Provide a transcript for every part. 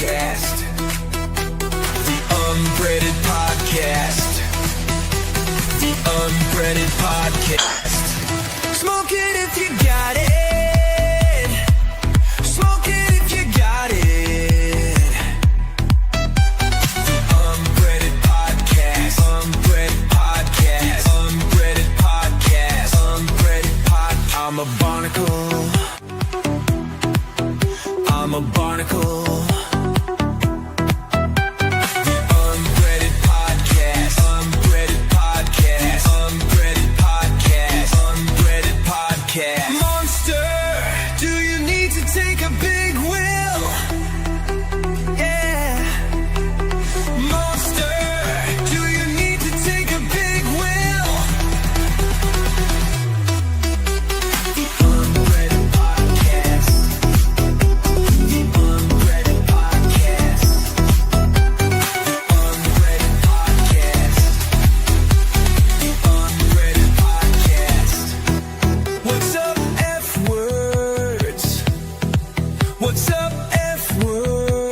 Podcast. The Unbreaded Podcast. The Unbreaded Podcast. Smoke it if you got it. Smoke it if you got it. The Unbreaded Podcast. Unbreaded Podcast. Unbreaded Podcast. Unbreaded Podcast. I'm a barnacle. I'm a barnacle. The Unbreaded Podcast. Unbreaded Podcast. Unbreaded Podcast. Unbreaded Podcast. Monster, do you need to take a big will? Yeah. Monster, do you need to take a big will? The Unbreaded Podcast. The Unbreaded Podcast. The Unbreaded Podcast. The Unbreaded Podcast. What's up, F-words? What's up, F-words?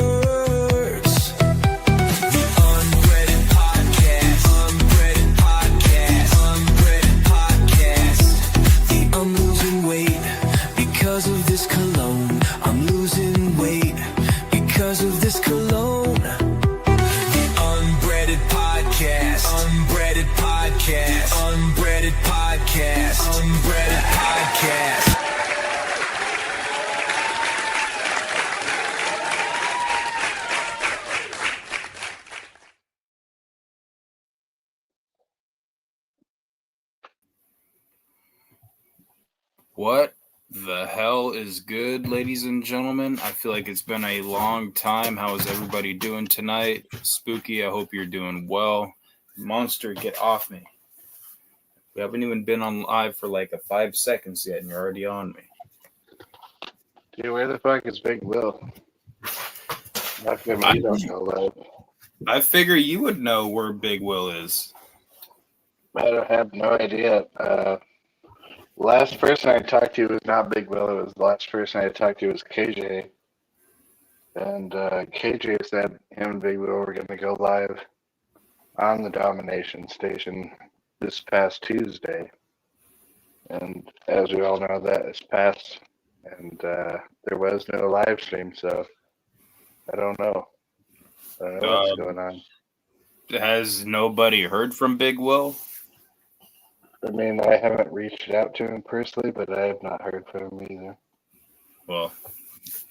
The Unbreaded Podcast. Unbreaded Podcast. Unbreaded Podcast. I'm losing weight because of this cologne. I'm losing weight because of this cologne. The Unbreaded Podcast. Unbreaded Podcast. Unbreaded Podcast. Unbreaded Podcast. What the hell is good, ladies and gentlemen? I feel like it's been a long time. How is everybody doing tonight? Spooky, I hope you're doing well. Monster, get off me. We haven't even been on live for like 5 seconds yet, and you're already on me. Dude, where the fuck is Big Will? How come you don't know that? I figure you would know where Big Will is. I have no idea. Last person I talked to was not Big Will. It was the last person I talked to was KJ. And KJ said him and Big Will were going to go live on the Domination Station this past Tuesday. And as we all know, that is past. And there was no live stream, so I don't know. I don't know what's going on. Has nobody heard from Big Will? I mean, I haven't reached out to him personally, but I have not heard from him either. Well,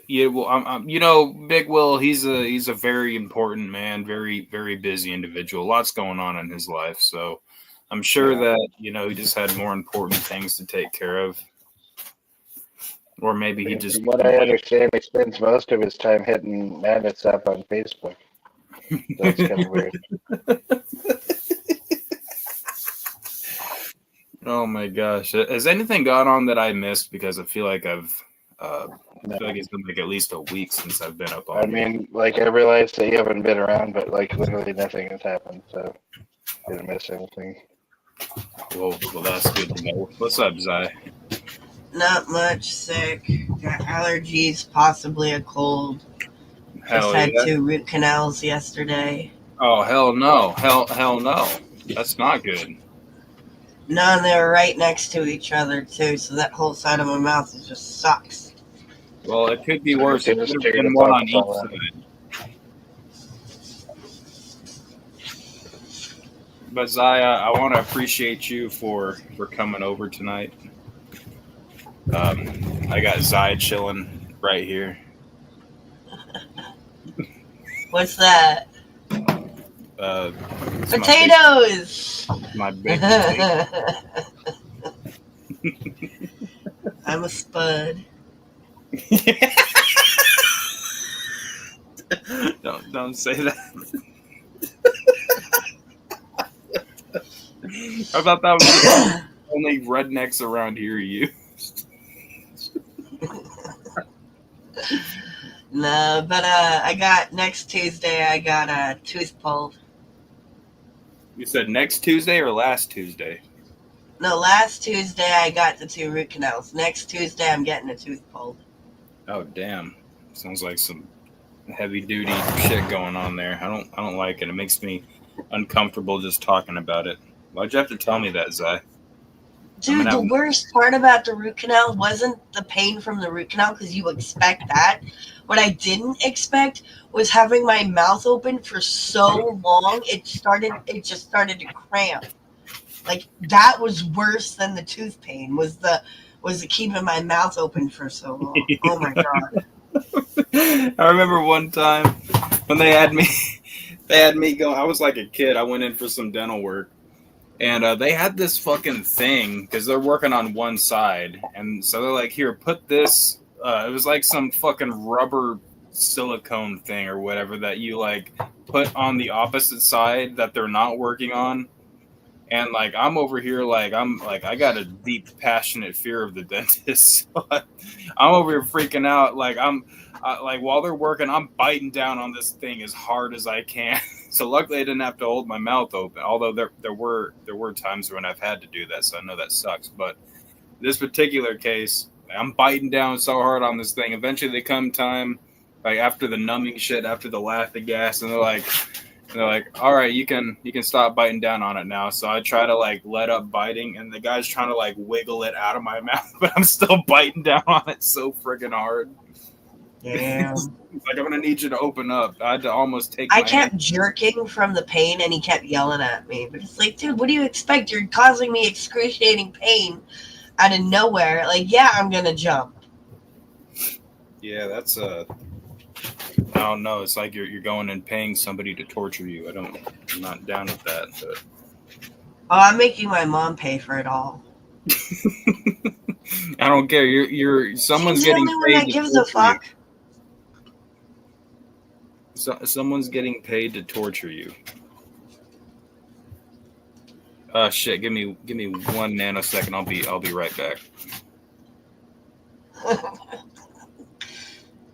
yeah, well, you know, Big Will, he's a very important man, very, very busy individual. Lots going on in his life, so I'm sure that, you know, he just had more important things to take care of. Or maybe he just... From what I understand, he spends most of his time hitting Madness up on Facebook. That's kind of weird. Oh my gosh. Has anything gone on that I missed? Because I feel like I feel like it's been like at least a week since I've been up on. I mean, like, I realize that you haven't been around, but like literally nothing has happened, so I didn't miss anything. Well, that's good to know. What's up, Zai? Not much. Sick. Got allergies, possibly a cold. Hell Just had yeah. 2 root canals yesterday. Oh hell no. Hell no. That's not good. No, and they were right next to each other too, so that whole side of my mouth just sucks. Well, it could be worse. It Just could have figured been it one out on each somewhere. side. But Zai, I want to appreciate you for coming over tonight. I got Zai chilling right here. What's that? It's Potatoes! My big potato. I'm a spud. Don't say that. I thought that was the only rednecks around here used. No, but I got next Tuesday. I got a tooth pulled. You said next Tuesday or last Tuesday? No, last Tuesday I got the 2 root canals. Next Tuesday I'm getting a tooth pulled. Oh damn! Sounds like some heavy duty shit going on there. I don't like it. It makes me uncomfortable just talking about it. Why'd you have to tell me that, Zai? Dude, the worst part about the root canal wasn't the pain from the root canal, because you expect that. What I didn't expect was having my mouth open for so long, it just started to cramp. Like, that was worse than the tooth pain, was the keeping my mouth open for so long. Oh my god. I remember one time when they had me go. I was like a kid. I went in for some dental work, and they had this fucking thing because they're working on one side, and so they're like, "Here, put this." It was like some fucking rubber silicone thing or whatever that you like put on the opposite side that they're not working on. And like I'm over here, like I got a deep, passionate fear of the dentist. So I'm over here freaking out. Like like while they're working, I'm biting down on this thing as hard as I can. So luckily, I didn't have to hold my mouth open. Although there were times when I've had to do that, so I know that sucks. But this particular case, I'm biting down so hard on this thing. Eventually, they come time, like after the numbing shit, after the laughing gas, and they're like, all right, you can stop biting down on it now. So I try to like let up biting, and the guy's trying to like wiggle it out of my mouth, but I'm still biting down on it so friggin' hard. Damn. It's like, I'm gonna need you to open up. I had to almost take. I kept jerking from the pain, and he kept yelling at me. But it's like, dude, what do you expect? You're causing me excruciating pain out of nowhere. Like, yeah, I'm gonna jump. Yeah, that's I don't know. It's like you're going and paying somebody to torture you. I'm not down with that. But Oh, I'm making my mom pay for it all. I don't care. You're someone's She's the getting only one paid that to gives a torture fuck. you. Someone's getting paid to torture you. Shit. Give me 1 nanosecond. I'll be right back.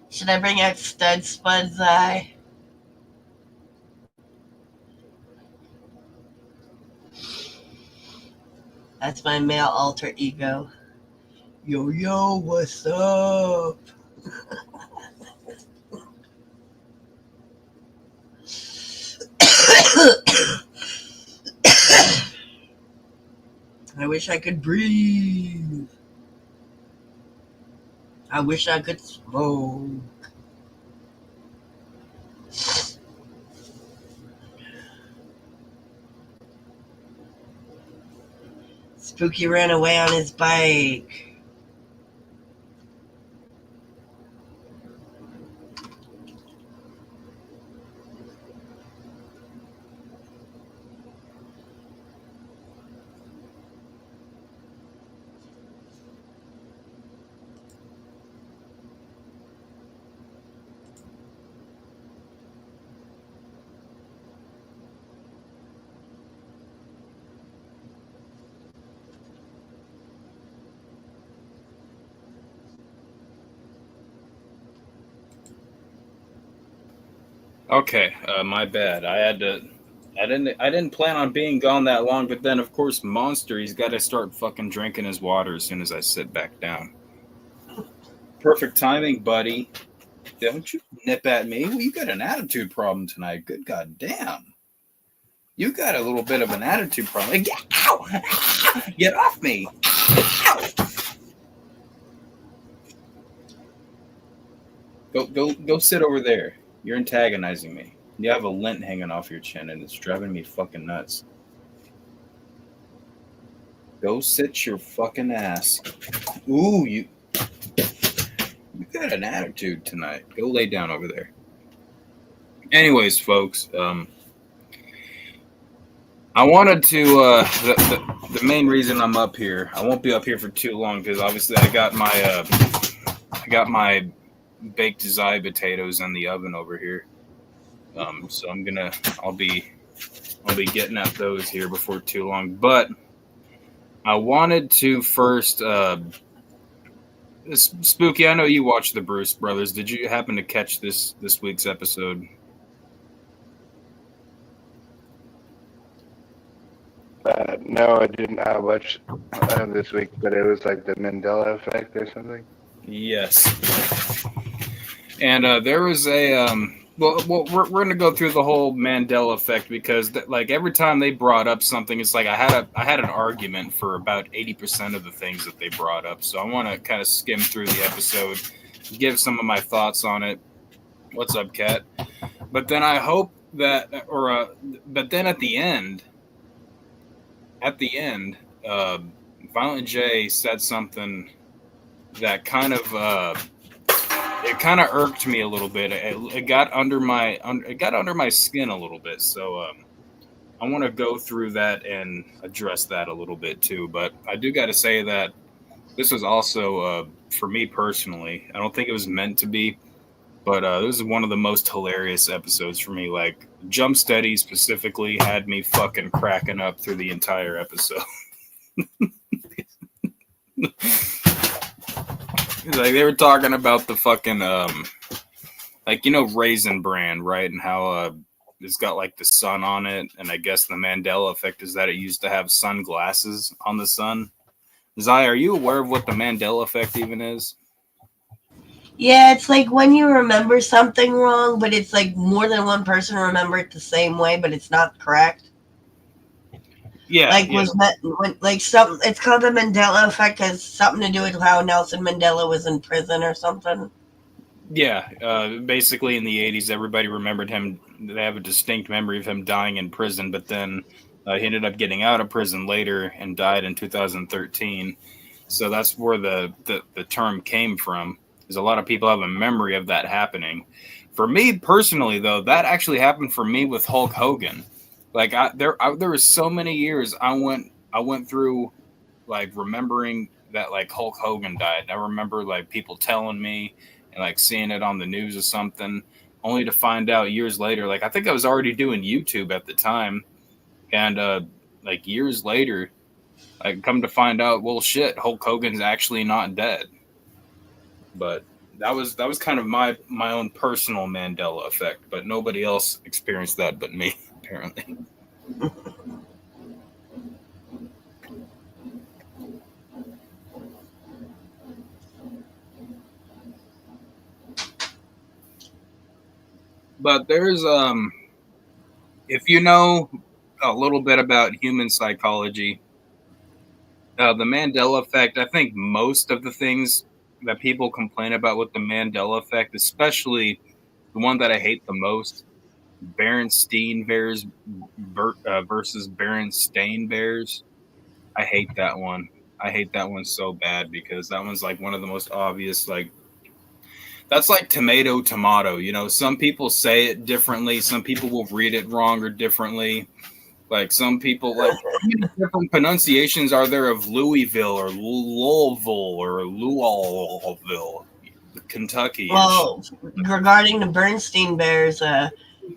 Should I bring out Stud Spud's eye? That's my male alter ego. Yo, what's up? I wish I could breathe. I wish I could smoke. Spooky ran away on his bike. Okay, my bad. I didn't plan on being gone that long, but then of course Monster, he's got to start fucking drinking his water as soon as I sit back down. Perfect timing, buddy. Don't you nip at me. Well, you got an attitude problem tonight. Good goddamn. You got a little bit of an attitude problem. Ow! Get off me. Ow! Go sit over there. You're antagonizing me. You have a lint hanging off your chin, and it's driving me fucking nuts. Go sit your fucking ass. Ooh, you got an attitude tonight. Go lay down over there. Anyways, folks, I wanted to. The main reason I'm up here, I won't be up here for too long because obviously I got my baked Zai potatoes in the oven over here. So I'll be getting at those here before too long. But I wanted to first, Spooky, I know you watched the Bruce Brothers. Did you happen to catch this week's episode? No, I did not watch this week, but it was like the Mandela effect or something. Yes. And there was a well, we're gonna go through the whole Mandela effect because like every time they brought up something, it's like I had an argument for about 80% of the things that they brought up. So I want to kind of skim through the episode, give some of my thoughts on it. What's up, Kat? But then I hope that, but then at the end, Violent J said something that kind of it kind of irked me a little bit. It got under my skin a little bit. So I want to go through that and address that a little bit too. But I do got to say that this was also for me personally. I don't think it was meant to be, but this is one of the most hilarious episodes for me. Like Jump Steady specifically had me fucking cracking up through the entire episode. Like they were talking about the fucking like Raisin Bran, right? And how it's got like the sun on it, and I guess the Mandela effect is that it used to have sunglasses on the sun. Zai, are you aware of what the Mandela effect even is? Yeah, it's like when you remember something wrong, but it's like more than one person remember it the same way, but it's not correct. Yeah, like was meant when, like something. It's called the Mandela effect. Has something to do with how Nelson Mandela was in prison or something. Yeah, basically in the 80s, everybody remembered him. They have a distinct memory of him dying in prison, but then he ended up getting out of prison later and died in 2013. So that's where the term came from. Because a lot of people have a memory of that happening. For me personally, though, that actually happened for me with Hulk Hogan. Like there was so many years I went through like remembering that like Hulk Hogan died. I remember like people telling me and like seeing it on the news or something, only to find out years later. Like I think I was already doing YouTube at the time, and like years later, I come to find out, well, shit, Hulk Hogan's actually not dead. But that was kind of my own personal Mandela effect. But nobody else experienced that but me, apparently. But there's if you know a little bit about human psychology, the Mandela effect, I think most of the things that people complain about with the Mandela effect, especially the one that I hate the most, Berenstain Bears versus Berenstain Bears. I hate that one. I hate that one so bad because that one's like one of the most obvious, like, that's like tomato. Some people say it differently. Some people will read it wrong or differently. Like some people, like how many different pronunciations are there of Louisville or Louisville or Louisville, Kentucky? Well, regarding the Bernstein Bears, I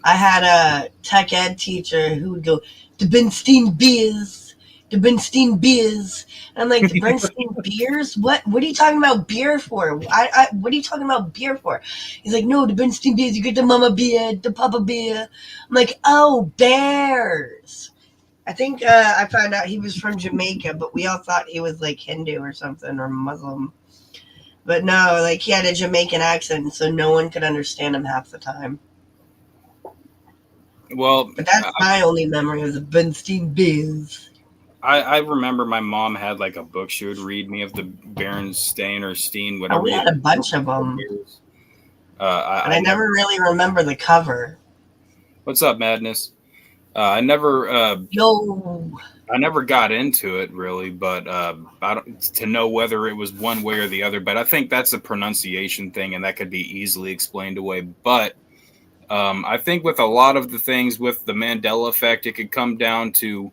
had a tech ed teacher who would go, the Bernstein Beers, the Bernstein Beers. And I'm like, the Bernstein Beers? What are you talking about beer for? What are you talking about beer for? He's like, no, the Bernstein Beers, you get the mama beer, the papa beer. I'm like, oh, bears. I think I found out he was from Jamaica, but we all thought he was like Hindu or something or Muslim. But no, like he had a Jamaican accent, so no one could understand him half the time. Well, but that's my only memory of the Bernstein Beers. I remember my mom had like a book she would read me of the Berenstain or Steen, whatever. We had a bunch of them. I never really remember the cover. What's up, Madness? I never got into it really, but I don't, to know whether it was one way or the other. But I think that's a pronunciation thing, and that could be easily explained away. But I think with a lot of the things with the Mandela effect, it could come down to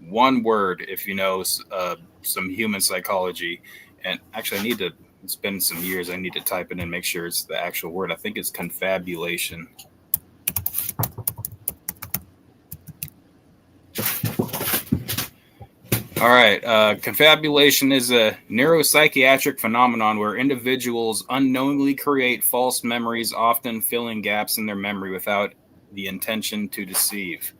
one word, if you know some human psychology. And actually, it's been some years, I need to type it in and make sure it's the actual word. I think it's confabulation. All right. Confabulation is a neuropsychiatric phenomenon where individuals unknowingly create false memories, often filling gaps in their memory without the intention to deceive.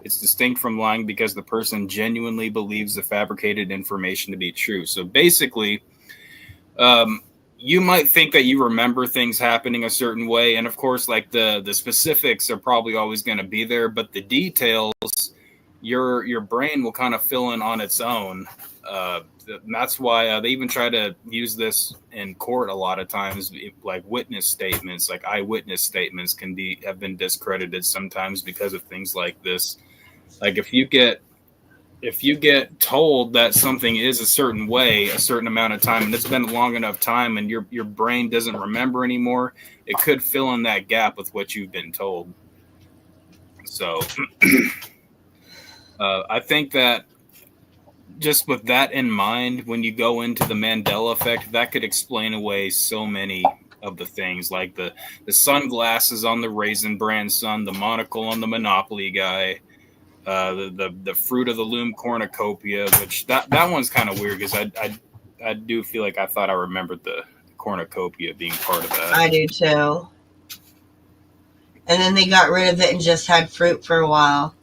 It's distinct from lying because the person genuinely believes the fabricated information to be true. So basically, you might think that you remember things happening a certain way, and of course, like the specifics are probably always going to be there, but the details, your brain will kind of fill in on its own. That's why they even try to use this in court a lot of times, like witness statements, like eyewitness statements have been discredited sometimes because of things like this. Like if you get told that something is a certain way a certain amount of time, and it's been long enough time, and your brain doesn't remember anymore, it could fill in that gap with what you've been told. So I think that just with that in mind, when you go into the Mandela effect, that could explain away so many of the things, like the sunglasses on the Raisin Bran son, the monocle on the Monopoly guy, the fruit of the loom cornucopia, which that one's kind of weird because I do feel like I thought I remembered the cornucopia being part of that. I do too. And then they got rid of it and just had fruit for a while.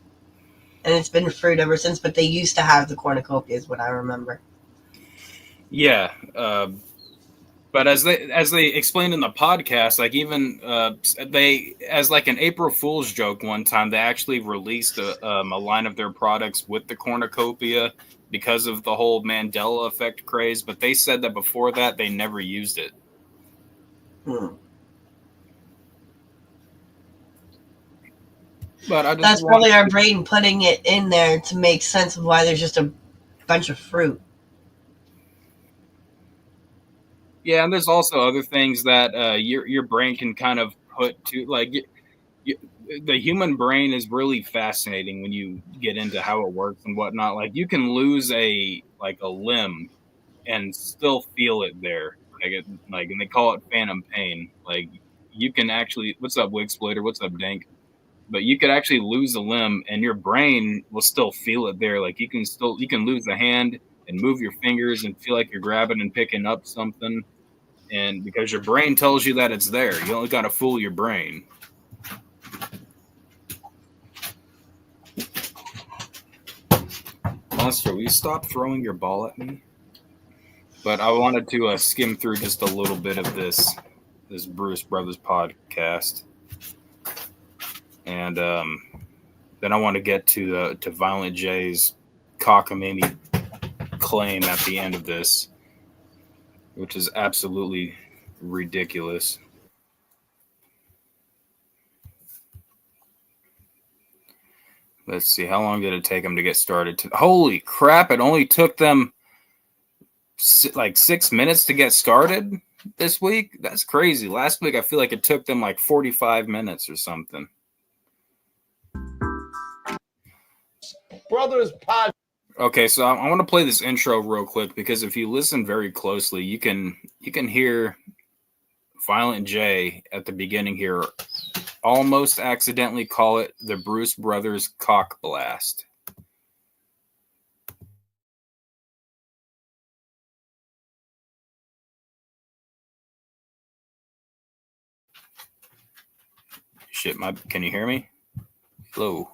And it's been fruit ever since, but they used to have the cornucopia is what I remember. Yeah. But as they explained in the podcast, like even they, as like an April Fool's joke one time, they actually released a line of their products with the cornucopia because of the whole Mandela effect craze. But they said that before that, they never used it. But that's probably our brain putting it in there to make sense of why there's just a bunch of fruit. Yeah, and there's also other things that your brain can kind of put to, like, the human brain is really fascinating when you get into how it works and whatnot. Like, you can lose a limb and still feel it there, and they call it phantom pain. Like, you can actually, what's up, Wigsploiter? What's up, Dank? But you could actually lose a limb and your brain will still feel it there. Like you can lose a hand and move your fingers and feel like you're grabbing and picking up something. And because your brain tells you that it's there, you only got to fool your brain. Monster, will you stop throwing your ball at me? But I wanted to skim through just a little bit of this Bruce Brothers podcast. And then I want to get to Violent J's cockamamie claim at the end of this, which is absolutely ridiculous. Let's see, how long did it take them to get started? Holy crap, it only took them like 6 minutes to get started this week? That's crazy. Last week, I feel like it took them like 45 minutes or something. Brothers Pod. Okay, so I want to play this intro real quick because if you listen very closely, you can hear Violent J at the beginning here almost accidentally call it the Bruce Brothers cock blast. Shit, can you hear me? Hello.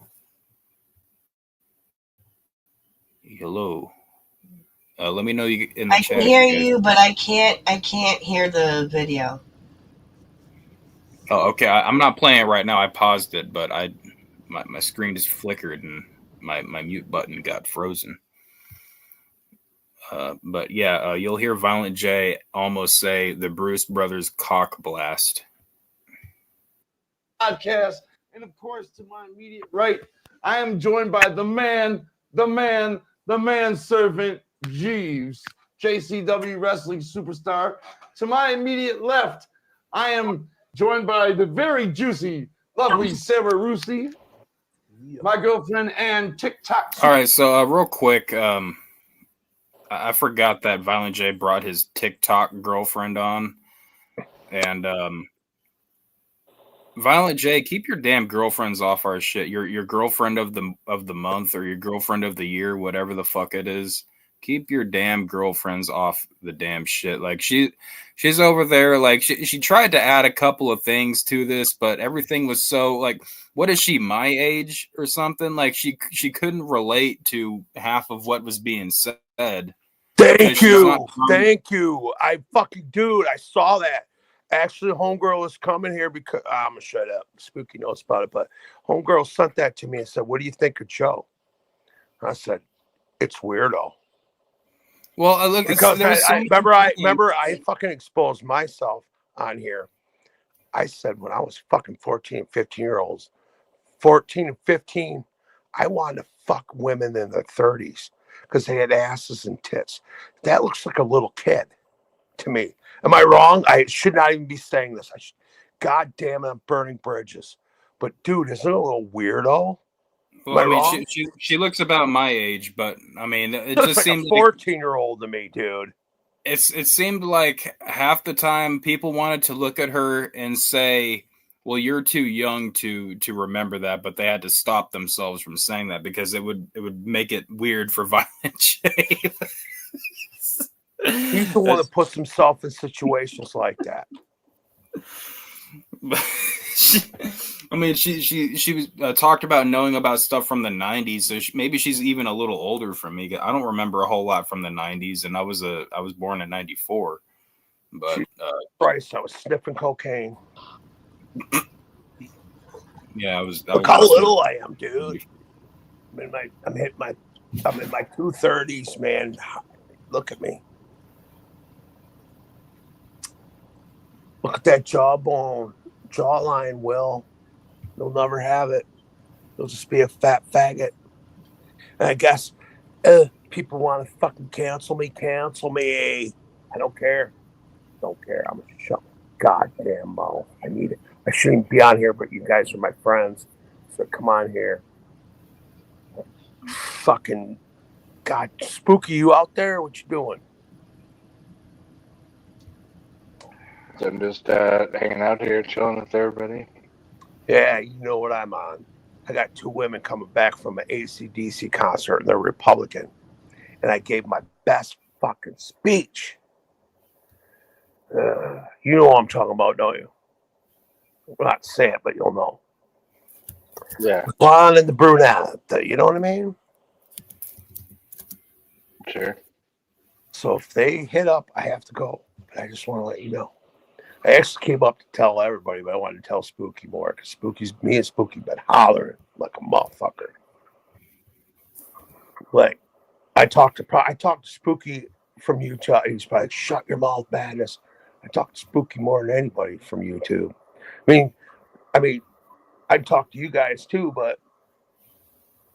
Let me know you in the chat. I can hear you, but I can't hear the video. Oh, okay. I'm not playing it right now. I paused it, but my screen just flickered and my mute button got frozen. But yeah, you'll hear Violent J almost say the Bruce Brothers cock blast. Podcast, and of course, to my immediate right, I am joined by the manservant, Jeeves, JCW wrestling superstar. To my immediate left, I am joined by the very juicy, lovely Sarah Rusi, my girlfriend and TikTok. All right, so real quick, I forgot that Violent J brought his TikTok girlfriend on, and Violent J, keep your damn girlfriends off our shit. Your girlfriend of the month or your girlfriend of the year, whatever the fuck it is. Keep your damn girlfriends off the damn shit. Like she's over there. Like she tried to add a couple of things to this, but everything was so like, what is she, my age or something? Like she couldn't relate to half of what was being said. Because she's not Thank you. I fucking, dude, I saw that. Actually, homegirl is coming here because I'm gonna shut up. Spooky knows about it, but homegirl sent that to me and said, "What do you think of Joe?" I said, "It's weirdo." Well, look, Because there was so many remember I fucking exposed myself on here. I said when I was fucking 14, 15-year-olds, 14 and 15, I wanted to fuck women in their 30s because they had asses and tits. That looks like a little kid to me. Am I wrong? I should not even be saying this. God damn it, I'm burning bridges. But dude, isn't it a little weirdo? Well, I mean, she looks about my age, but I mean, it just like seemed a 14-year-old to me, dude. It seemed like half the time people wanted to look at her and say, "Well, you're too young to remember that," but they had to stop themselves from saying that because it would make it weird for Violent J. He's the one that puts himself in situations like that. She was talked about knowing about stuff from the 90s, so maybe she's even a little older from me. I don't remember a whole lot from the 90s, and I was born in 94. But Christ, I was sniffing cocaine. Yeah, Look how little I am, dude. I'm in my 230s, man. Look at me. Look at that jawline, Will. You'll never have it. You'll just be a fat faggot. And I guess people want to fucking cancel me. I don't care. I'm gonna shut my goddamn mouth. I need it. I shouldn't be on here, but you guys are my friends. So come on here. Fucking God, Spooky, you out there? What you doing? I'm just hanging out here, chilling with everybody. Yeah, you know what I'm on. I got two women coming back from an AC/DC concert, and they're Republican. And I gave my best fucking speech. You know what I'm talking about, don't you? Well, not say it, but you'll know. Yeah. The blonde and the brunette. You know what I mean? Sure. So if they hit up, I have to go. But I just want to let you know. I actually came up to tell everybody, but I wanted to tell Spooky more because me and Spooky been hollering like a motherfucker. Like I talked to Spooky from Utah. He's probably like, shut your mouth, madness. I talked to Spooky more than anybody from YouTube. I mean, I'd talk to you guys too, but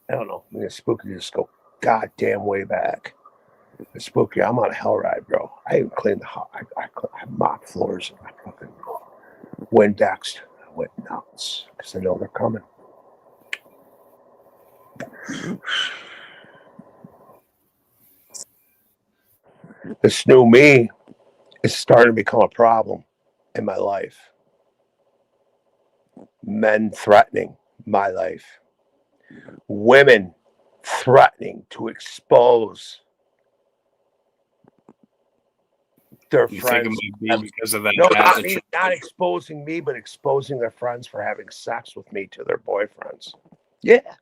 I don't know. Me and Spooky just go goddamn way back. And Spooky, I'm on a Hellride, bro. I even cleaned the house. I mopped floors and I fucking Windexed. I went nuts because I know they're coming. This new me is starting to become a problem in my life. Men threatening my life. Women threatening to expose their friends. Think it might be because of that? No, not exposing me, but exposing their friends for having sex with me to their boyfriends. Yeah.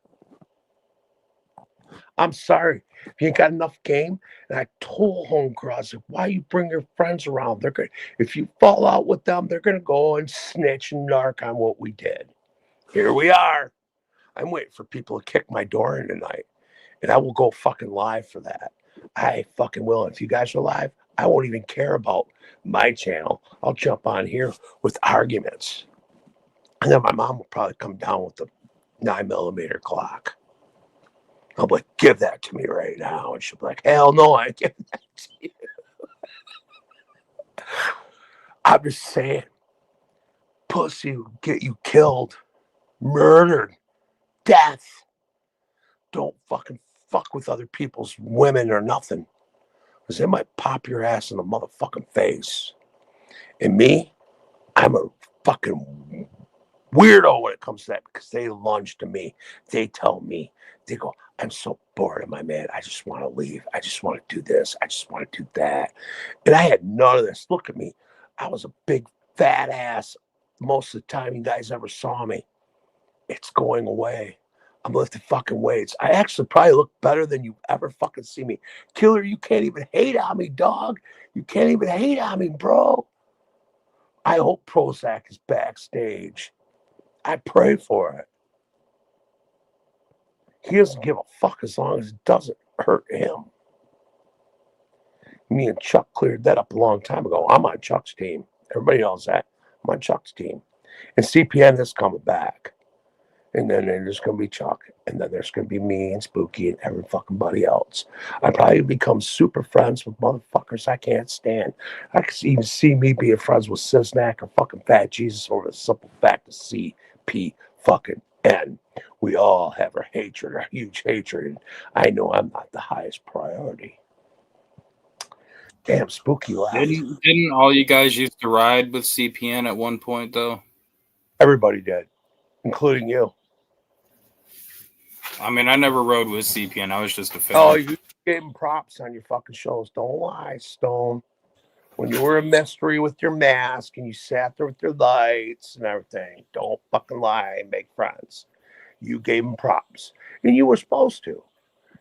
I'm sorry. If you ain't got enough game, and I told homegirl, I said, why you bring your friends around? They're good. If you fall out with them, they're gonna go and snitch and narc on what we did. Here we are. I'm waiting for people to kick my door in tonight. And I will go fucking live for that. I fucking will. If you guys are live, I won't even care about my channel. I'll jump on here with arguments. And then my mom will probably come down with the 9mm clock. I'll be like, give that to me right now. And she'll be like, hell no, I ain't giving that to you. I'm just saying, pussy will get you killed, murdered, death. Don't fucking fuck with other people's women or nothing. Because they might pop your ass in the motherfucking face. And me, I'm a fucking weirdo when it comes to that because they lunge to me. They tell me, they go, I'm so bored of my man. I just want to leave. I just want to do this. I just want to do that. And I had none of this. Look at me. I was a big fat ass most of the time you guys ever saw me. It's going away. I'm lifting fucking weights. I actually probably look better than you ever fucking see me. Killer, you can't even hate on me, dog. You can't even hate on me, bro. I hope Prozac is backstage. I pray for it. He doesn't give a fuck as long as it doesn't hurt him. Me and Chuck cleared that up a long time ago. I'm on Chuck's team. Everybody knows that. I'm on Chuck's team. And CPN is coming back. And then there's going to be Chuck. And then there's going to be me and Spooky and every fucking buddy else. I probably become super friends with motherfuckers I can't stand. I could even see me being friends with Cisnac or fucking Fat Jesus over the simple fact of CP fucking N. We all have our hatred, our huge hatred. And I know I'm not the highest priority. Damn, Spooky laugh. Didn't all you guys used to ride with CPN at one point, though? Everybody did, including you. I mean, I never rode with CPN. I was just a fan. Oh, you gave him props on your fucking shows. Don't lie, Stone. When you were a mystery with your mask and you sat there with your lights and everything, don't fucking lie and make friends. You gave him props. And you were supposed to.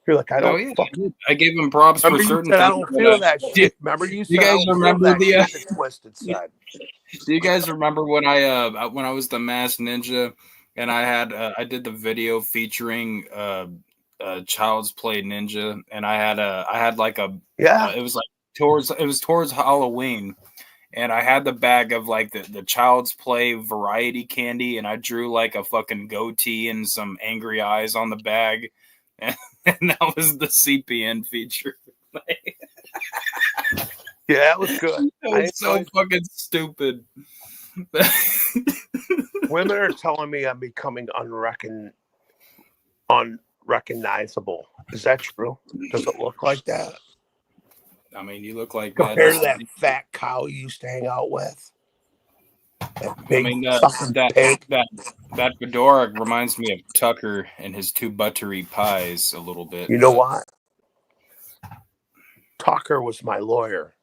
You're like, I don't fucking... I gave him props for certain things. I don't feel that shit. Remember you said, you guys remember the Twisted said. Do you guys remember when I was the Masked Ninja and I did the video featuring Child's Play Ninja, and I had like a it was towards Halloween, and I had the bag of like the Child's Play variety candy, and I drew like a fucking goatee and some angry eyes on the bag, and that was the CPN feature. Yeah, that was good. It's so fucking stupid. Women are telling me I'm becoming unrecognizable. Is that true? Does it look like that? I mean, you look like compared to that fat cow you used to hang out with. That big that fedora reminds me of Tucker and his two buttery pies a little bit. You know what? Tucker was my lawyer.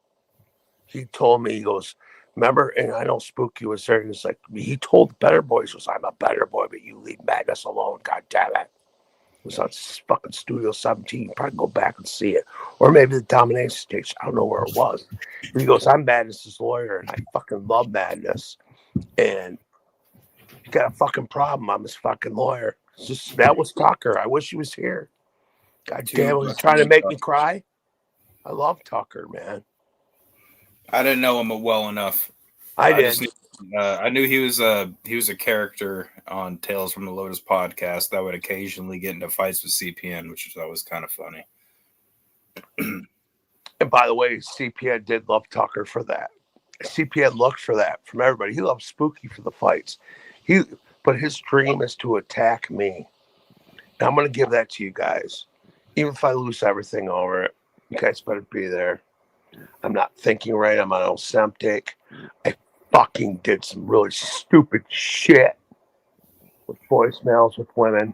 He told me, he goes, remember, and I know Spooky was there, and he told the Better Boys, he goes, I'm a better boy, but you leave Madness alone, god damn it. It was on fucking Studio 17. You probably go back and see it. Or maybe the Domination stage. I don't know where it was. And he goes, I'm Madness's lawyer, and I fucking love Madness. And you got a fucking problem. I'm his fucking lawyer. That was Tucker. I wish he was here. God damn it, he's trying to make me cry. I love Tucker, man. I didn't know him well enough. I did. I knew he was a character on Tales from the Lotus podcast that would occasionally get into fights with CPN, which was always kind of funny. And by the way, CPN did love Tucker for that. CPN looked for that from everybody. He loved Spooky for the fights. But his dream is to attack me. And I'm going to give that to you guys. Even if I lose everything over it, you guys better be there. I'm not thinking right. I'm on Ozempic. I fucking did some really stupid shit with voicemails with women.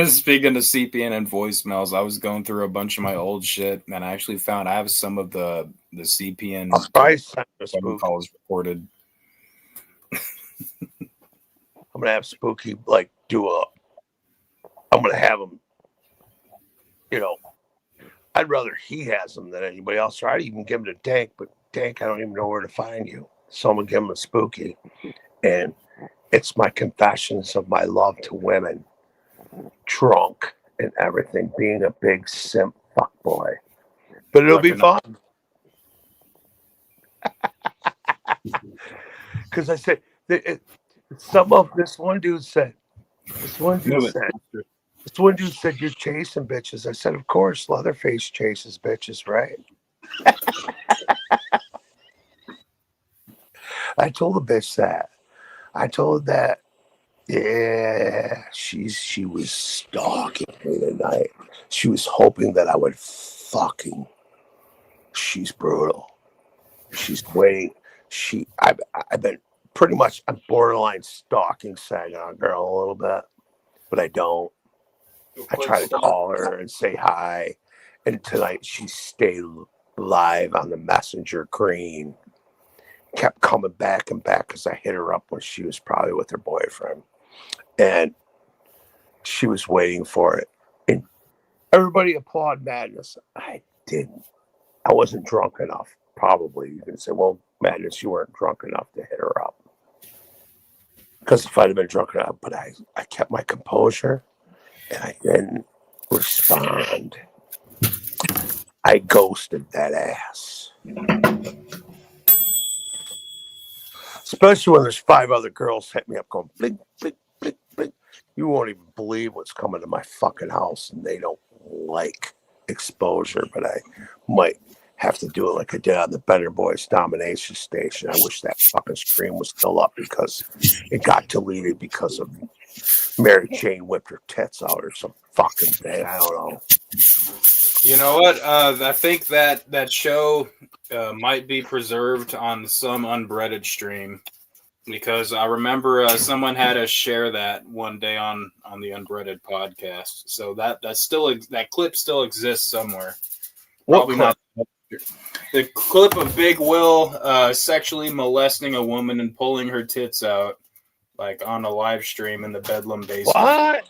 Speaking of CPN and voicemails, I was going through a bunch of my old shit, and I actually found I have some of the CPN calls recorded. I'm gonna have Spooky I'm gonna have him. I'd rather he has them than anybody else. Or I'd even give him to Dank, but Dank, I don't even know where to find you. So I'm gonna give him a Spooky, and it's my confessions of my love to women, drunk and everything, being a big simp fuckboy. But it'll be fun. Because I said, this one dude said, you're chasing bitches. I said, of course, Leatherface chases bitches, right? I told the bitch that. I told her that, yeah, she was stalking me tonight. She was hoping that I would fucking. She's brutal. She's waiting. I've been pretty much, I'm borderline stalking Saginaw Girl a little bit, but I don't. I try to call her and say hi, and tonight she stayed live on the messenger green. Kept coming back and back because I hit her up when she was probably with her boyfriend. And she was waiting for it. And everybody applauded Madness. I didn't. I wasn't drunk enough. Probably. You can say, well, Madness, you weren't drunk enough to hit her up. Because if I'd have been drunk enough, but I kept my composure and I didn't respond. I ghosted that ass. Especially when there's 5 other girls hit me up going, blink, blink, blink, blink. You won't even believe what's coming to my fucking house. And they don't like exposure, but I might have to do it like I did on the Better Boys Domination Station. I wish that fucking stream was still up because it got deleted because of Mary Jane whipped her tits out or some fucking thing. I don't know. You know what? I think that show might be preserved on some Unbreaded stream because I remember someone had us share that one day on the Unbreaded podcast. So that clip still exists somewhere. Probably not. The clip of Big Will sexually molesting a woman and pulling her tits out, like on a live stream in the Bedlam basement. What?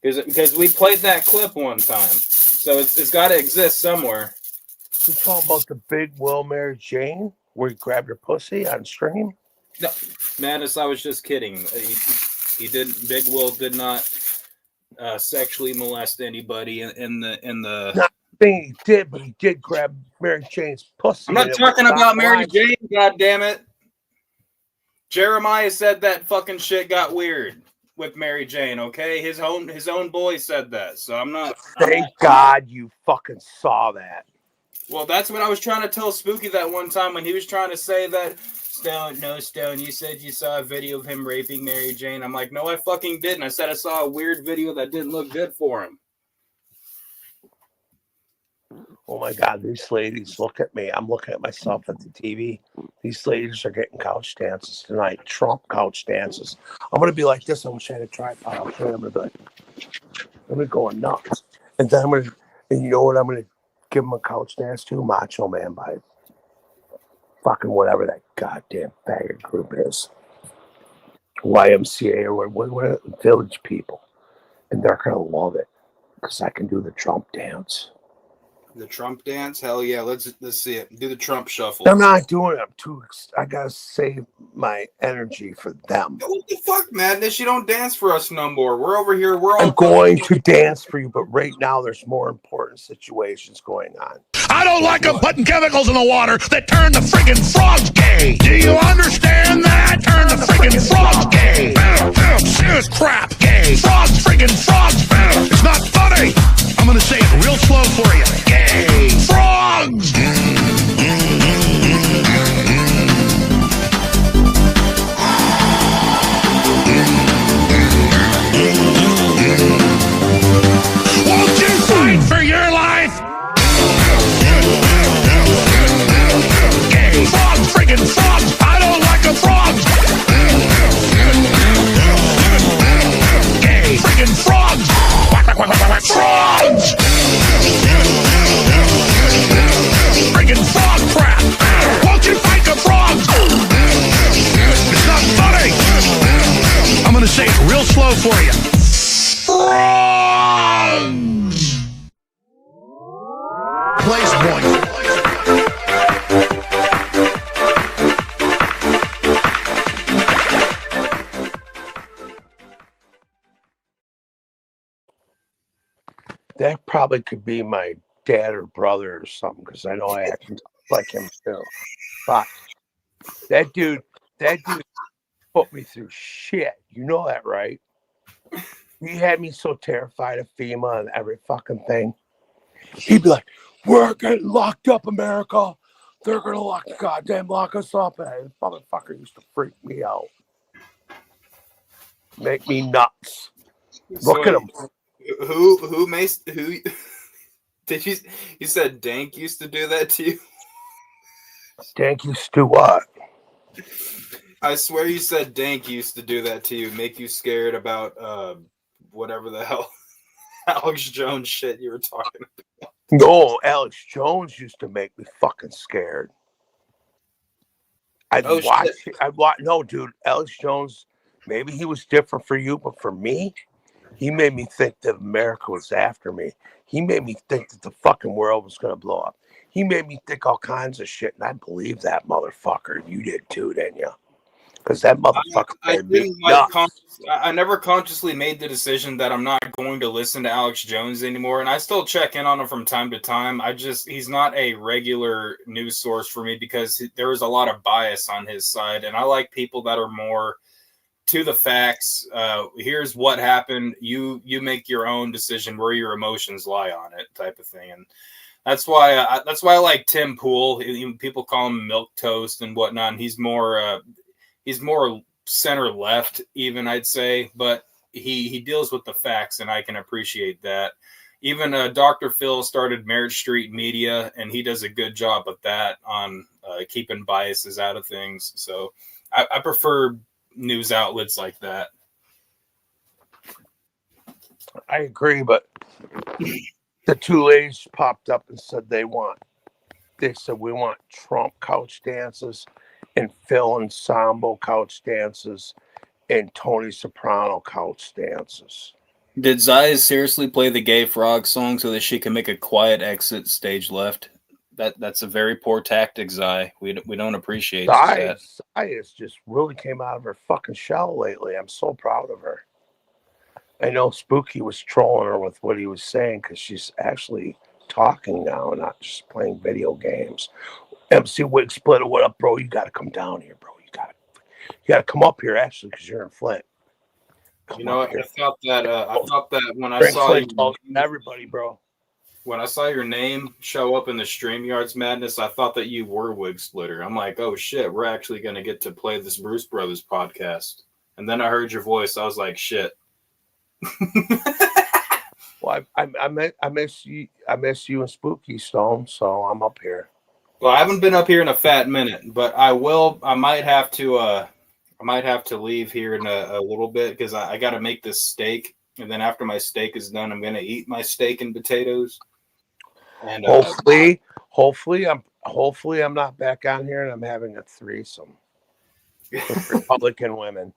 Because we played that clip one time, so it's got to exist somewhere. You talking about the Big Will Mary Jane where he grabbed her pussy on stream? No, Madness, I was just kidding. He didn't. Big Will did not sexually molest anybody in the. Not saying he did, but he did grab Mary Jane's pussy. I'm not talking about Mary Jane. God damn it! Jeremiah said that fucking shit got weird with Mary Jane. Okay, his own boy said that, so I'm not. Thank God you fucking saw that. Well, that's what I was trying to tell Spooky that one time when he was trying to say that. Stone, you said you saw a video of him raping Mary Jane. I'm like, no, I fucking didn't. I said I saw a weird video that didn't look good for him. Oh my God, these ladies, look at me. I'm looking at myself at the TV. These ladies are getting couch dances tonight. Trump couch dances. I'm going to be like this. I wish I had a tripod. I'm going to be like, I'm going to go nuts. And then and you know what I'm going to give them a couch dance to? Macho Man by fucking whatever that goddamn faggot group is. YMCA or what Village People. And they're going to love it because I can do the Trump dance. The Trump dance? Hell yeah, let's see it. Do the Trump shuffle. I'm not doing it. I gotta save my energy for them. What the fuck, Madness? You don't dance for us no more. We're over here. I'm going to dance for you, but right now there's more important situations going on. I don't like them putting chemicals in the water that turn the friggin' frogs gay. Do you understand that? Turn the friggin' frogs gay. Serious crap gay. Frogs, friggin' frogs. It's not funny. I'm gonna say it real slow for you. Gay. Frogs. Won't you fight for your life? Gay. Frogs, friggin' frogs. I don't like a frog. Gay. Friggin' frogs. Frogs. Friggin' frog crap. Won't you fight the frogs? It's not funny. I'm gonna say it real slow for you. Frogs. Place point. That probably could be my dad or brother or something, because I know I act like him too. But that dude put me through shit. You know that, right? He had me so terrified of FEMA and every fucking thing. He'd be like, "We're getting locked up, America. They're gonna lock us up." And that motherfucker used to freak me out. Make me nuts. Look at him. Who did you said Dank used to do that to you? Dank used to do what? I swear you said Dank used to do that to you, make you scared about whatever the hell Alex Jones shit you were talking about. No, Alex Jones used to make me fucking scared. I'd Oh, watch. shit. I'd watch. No, dude, Alex Jones. Maybe he was different for you, but for me, he made me think that America was after me. He made me think that the fucking world was gonna blow up. He made me think all kinds of shit, and I believe that motherfucker. You did too, didn't you? Because that motherfucker I made me didn't nuts. I never consciously made the decision that I'm not going to listen to Alex Jones anymore, and I still check in on him from time to time. He's not a regular news source for me because there is a lot of bias on his side, and I like people that are more to the facts. Here's what happened. You make your own decision where your emotions lie on it, type of thing, and that's why I like Tim Pool. People call him Milk Toast and whatnot. And he's more center left, even, I'd say, but he deals with the facts, and I can appreciate that. Even Dr. Phil started Marriage Street Media, and he does a good job with that on keeping biases out of things. So I prefer news outlets like that. I agree, but the two ladies popped up and said they said we want Trump couch dances and Phil Ensemble couch dances and Tony Soprano couch dances. Did Zaya seriously play the Gay Frog song so that she can make a quiet exit stage left? That's a very poor tactic, Zai. We don't appreciate that. Zaya's just really came out of her fucking shell lately. I'm so proud of her. I know Spooky was trolling her with what he was saying because she's actually talking now and not just playing video games. MC Wig Splitter, what up, bro? You got to come down here, bro. You got to come up here, actually, because you're in Flint. You know, I thought that when I saw you, everybody, bro. When I saw your name show up in the StreamYards Madness, I thought that you were Wig Splitter. I'm like, oh shit, we're actually going to get to play this Bruce Brothers podcast. And then I heard your voice. I was like, shit. Well, I miss you and Spooky Stone, so I'm up here. Well, I haven't been up here in a fat minute, but I might have to leave here in a little bit because I got to make this steak, and then after my steak is done, I'm going to eat my steak and potatoes. And hopefully I'm not back on here and I'm having a threesome with Republican women.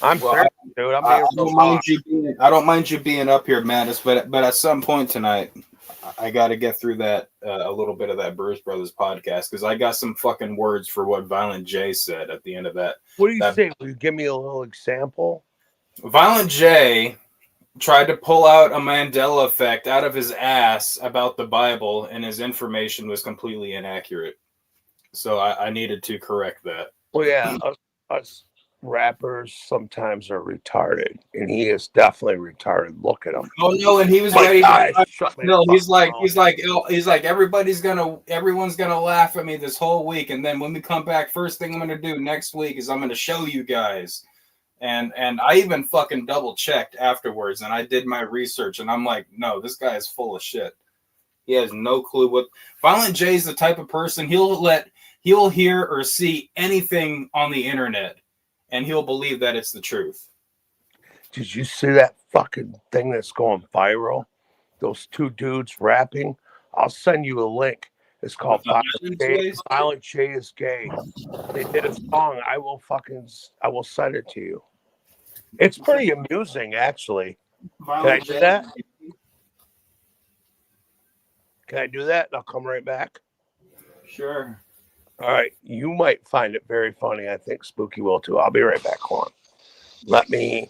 I'm sorry, dude. I don't mind you being up here, Mattis, but at some point tonight, I got to get through that a little bit of that Bruce Brothers podcast because I got some fucking words for what Violent J said at the end of that. What do you say? Will you give me a little example? Violent J tried to pull out a Mandela effect out of his ass about the Bible, and his information was completely inaccurate. So I needed to correct that. Well, yeah, us rappers sometimes are retarded, and he is definitely retarded. Look at him. Oh no, and he was ready. He's like everyone's gonna laugh at me this whole week, and then when we come back, first thing I'm gonna do next week is I'm gonna show you guys. And I even fucking double checked afterwards, and I did my research, and I'm like, no, this guy is full of shit. He has no clue what. Violent J is the type of person he'll hear or see anything on the internet, and he'll believe that it's the truth. Did you see that fucking thing that's going viral? Those two dudes rapping. I'll send you a link. It's called Violent J is Gay. They did a song. I will send it to you. It's pretty amusing, actually. Can I do that? Can I do that? And I'll come right back. Sure. All right. You might find it very funny. I think Spooky will too. I'll be right back. Hold on. I'm going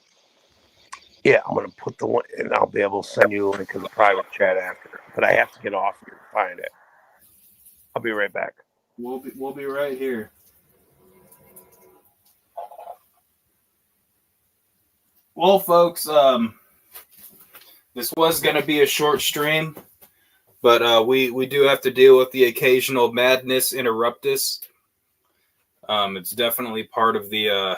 to put the link, and I'll be able to send you a link in the private chat after. But I have to get off here to find it. I'll be right back. We'll be right here. Well, folks, this was going to be a short stream, but we do have to deal with the occasional madness interruptus. It's definitely part of the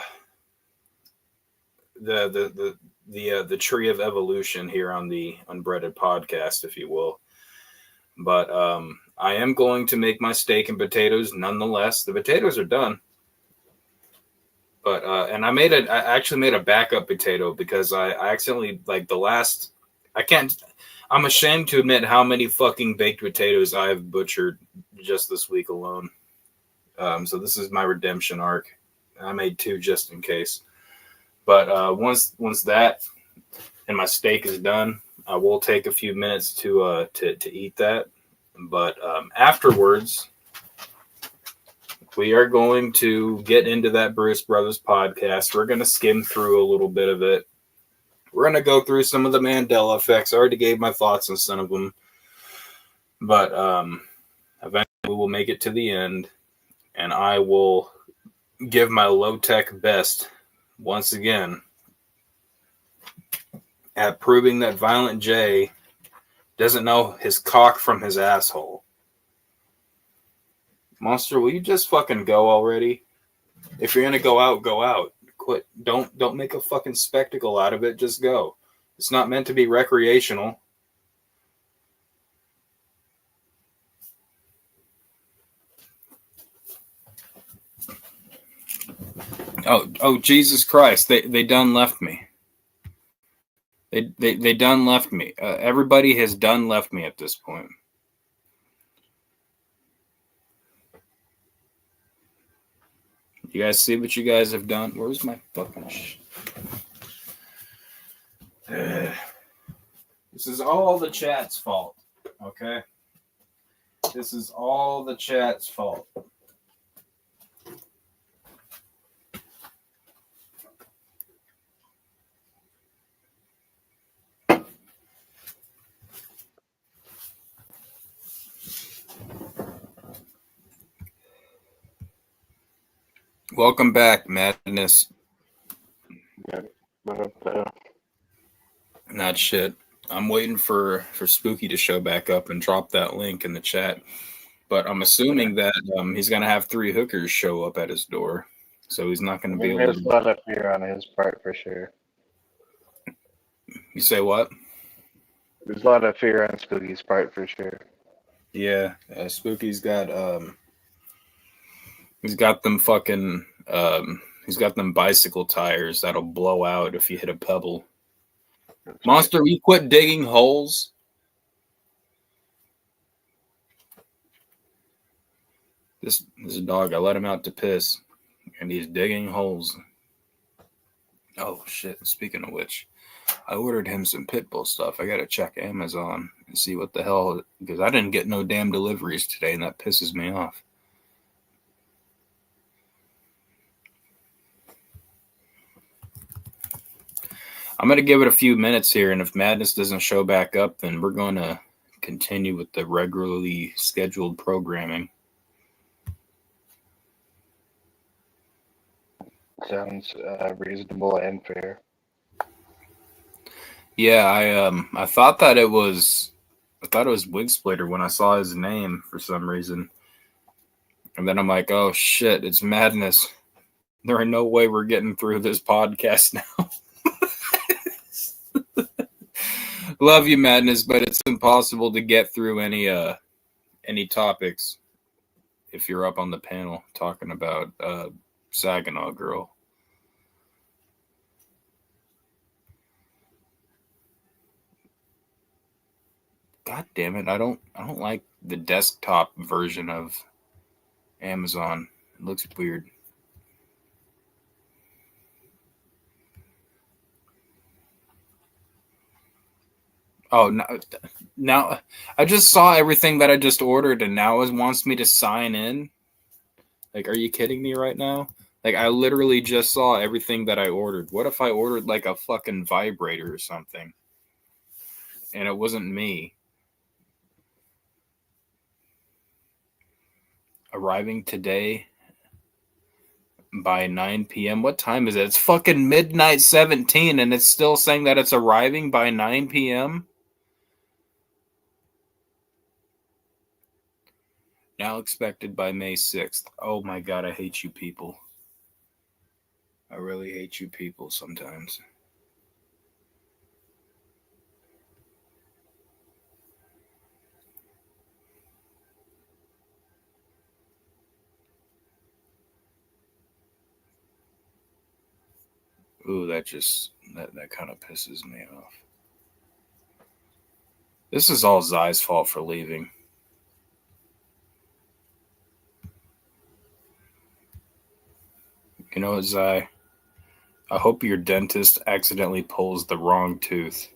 tree of evolution here on the Unbreaded Podcast, if you will. But I am going to make my steak and potatoes nonetheless. The potatoes are done. But and I actually made a backup potato because I accidentally I'm ashamed to admit how many fucking baked potatoes I've butchered just this week alone. So this is my redemption arc. I made 2 just in case. But once that and my steak is done, I will take a few minutes to eat that. But afterwards, we are going to get into that Bruce Brothers podcast. We're going to skim through a little bit of it. We're going to go through some of the Mandela effects. I already gave my thoughts on some of them. But eventually we will make it to the end. And I will give my low-tech best once again at proving that Violent J doesn't know his cock from his asshole. Monster, will you just fucking go already? If you're gonna go out, go out. Quit. Don't make a fucking spectacle out of it. Just go. It's not meant to be recreational. Oh, Jesus Christ! They done left me. They done left me. Everybody has done left me at this point. You guys see what you guys have done? Where's my fucking This is all the chat's fault. Okay? This is all the chat's fault. Welcome back, Madness. Not shit. I'm waiting for Spooky to show back up and drop that link in the chat. But I'm assuming that he's going to have 3 hookers show up at his door. So he's not going to be able to... There's a lot of fear on his part for sure. You say what? There's a lot of fear on Spooky's part for sure. Yeah, Spooky's got... He's got them fucking, he's got them bicycle tires that'll blow out if you hit a pebble. That's Monster, you quit digging holes? This dog, I let him out to piss, and he's digging holes. Oh, shit. Speaking of which, I ordered him some Pitbull stuff. I got to check Amazon and see what the hell, because I didn't get no damn deliveries today, and that pisses me off. I'm going to give it a few minutes here, and if Madness doesn't show back up, then we're going to continue with the regularly scheduled programming. Sounds reasonable and fair. Yeah, I thought that it was Wig Splitter when I saw his name for some reason. And then I'm like, oh shit, it's Madness. There ain't no way we're getting through this podcast now. Love you, Madness, but it's impossible to get through any topics if you're up on the panel talking about Saginaw Girl. God damn it! I don't like the desktop version of Amazon. It looks weird. Oh, now I just saw everything that I just ordered, and now it wants me to sign in. Like, are you kidding me right now? Like, I literally just saw everything that I ordered. What if I ordered, like, a fucking vibrator or something? And it wasn't me. Arriving today by 9 p.m. What time is it? It's fucking midnight 17, and it's still saying that it's arriving by 9 p.m.? Now expected by May 6th. Oh my God, I hate you people. I really hate you people sometimes. Ooh, that kind of pisses me off. This is all Zai's fault for leaving. You know, Zai, I hope your dentist accidentally pulls the wrong tooth.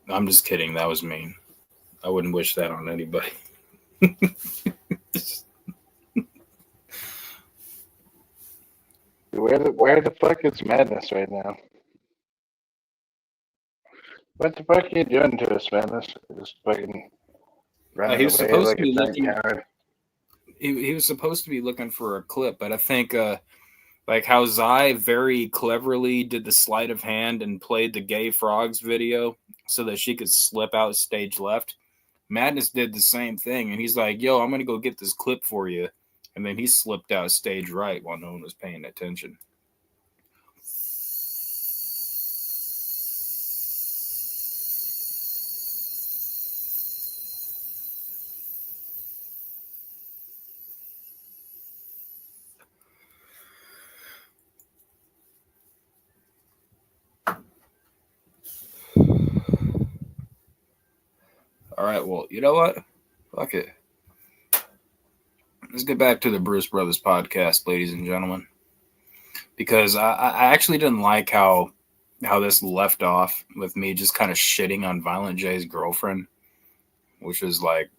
I'm just kidding. That was mean. I wouldn't wish that on anybody. Where the fuck is Madness right now? What the fuck are you doing to us, Madness? Just fucking running He was away supposed like to be a looking. giant coward. He was supposed to be looking for a clip, but I think like how Zai very cleverly did the sleight of hand and played the gay frogs video so that she could slip out stage left. Madness did the same thing, and he's like, "Yo, I'm gonna go get this clip for you," and then he slipped out stage right while no one was paying attention. All right, well, you know what? Fuck it. Let's get back to the Bruce Brothers podcast, ladies and gentlemen, because I actually didn't like how this left off with me just kind of shitting on Violent J's girlfriend, which is like,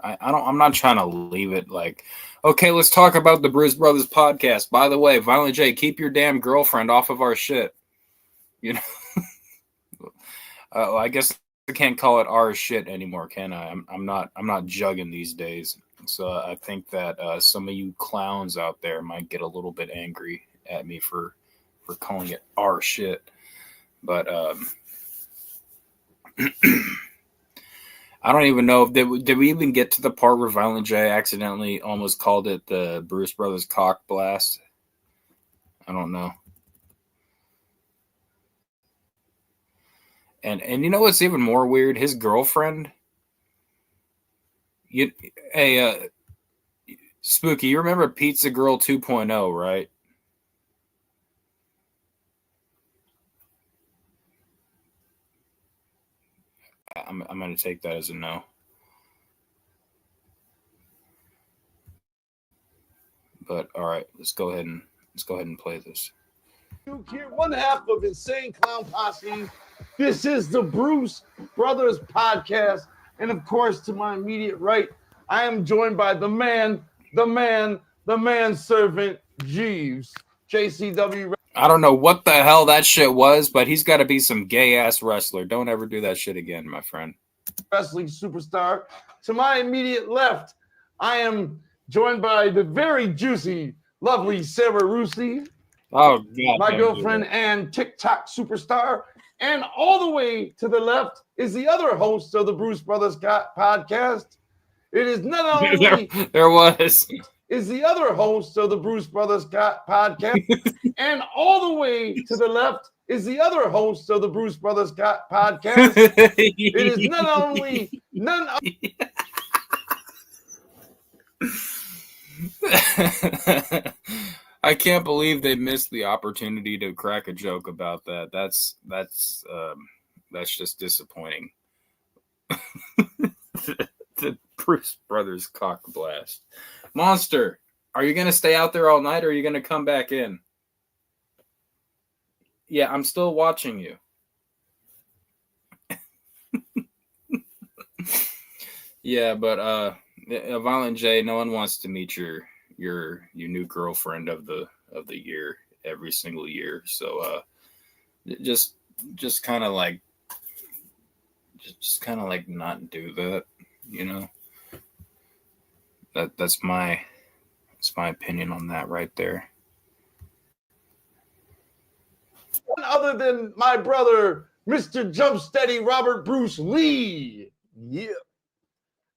I'm not trying to leave it like, okay, let's talk about the Bruce Brothers podcast. By the way, Violent J, keep your damn girlfriend off of our shit. You know, I guess I can't call it our shit anymore, can I? I'm not jugging these days. So I think that some of you clowns out there might get a little bit angry at me for calling it our shit. But I don't even know if did we even get to the part where Violent J accidentally almost called it the Bruce Brothers cock blast. I don't know. And you know what's even more weird? His girlfriend. Spooky, you remember Pizza Girl 2.0, right? I'm going to take that as a no. But all right, let's go ahead and play this. Here, one half of Insane Clown Posse. This is the Bruce Brothers podcast, and of course, to my immediate right, I am joined by the manservant, Jeeves, JCW. I don't know what the hell that shit was, but he's got to be some gay ass wrestler. Don't ever do that shit again, my friend. Wrestling superstar. To my immediate left, I am joined by the very juicy, lovely Sarah Rusi. Oh, God. My girlfriend and TikTok superstar. And all the way to the left is the other host of the Bruce Brothers podcast. It is not only there was is the other host of the Bruce Brothers podcast, and all the way to the left is the other host of the Bruce Brothers podcast. It is not only none. I can't believe they missed the opportunity to crack a joke about that. That's just disappointing. the Bruce Brothers cock blast. Monster, are you going to stay out there all night or are you going to come back in? Yeah, I'm still watching you. Yeah, but Violent J, no one wants to meet your new girlfriend of the year every single year. So just kind of like not do that, you know. That's my opinion on that right there. None other than my brother, Mr. Jumpsteady Robert Bruce Lee. Yeah.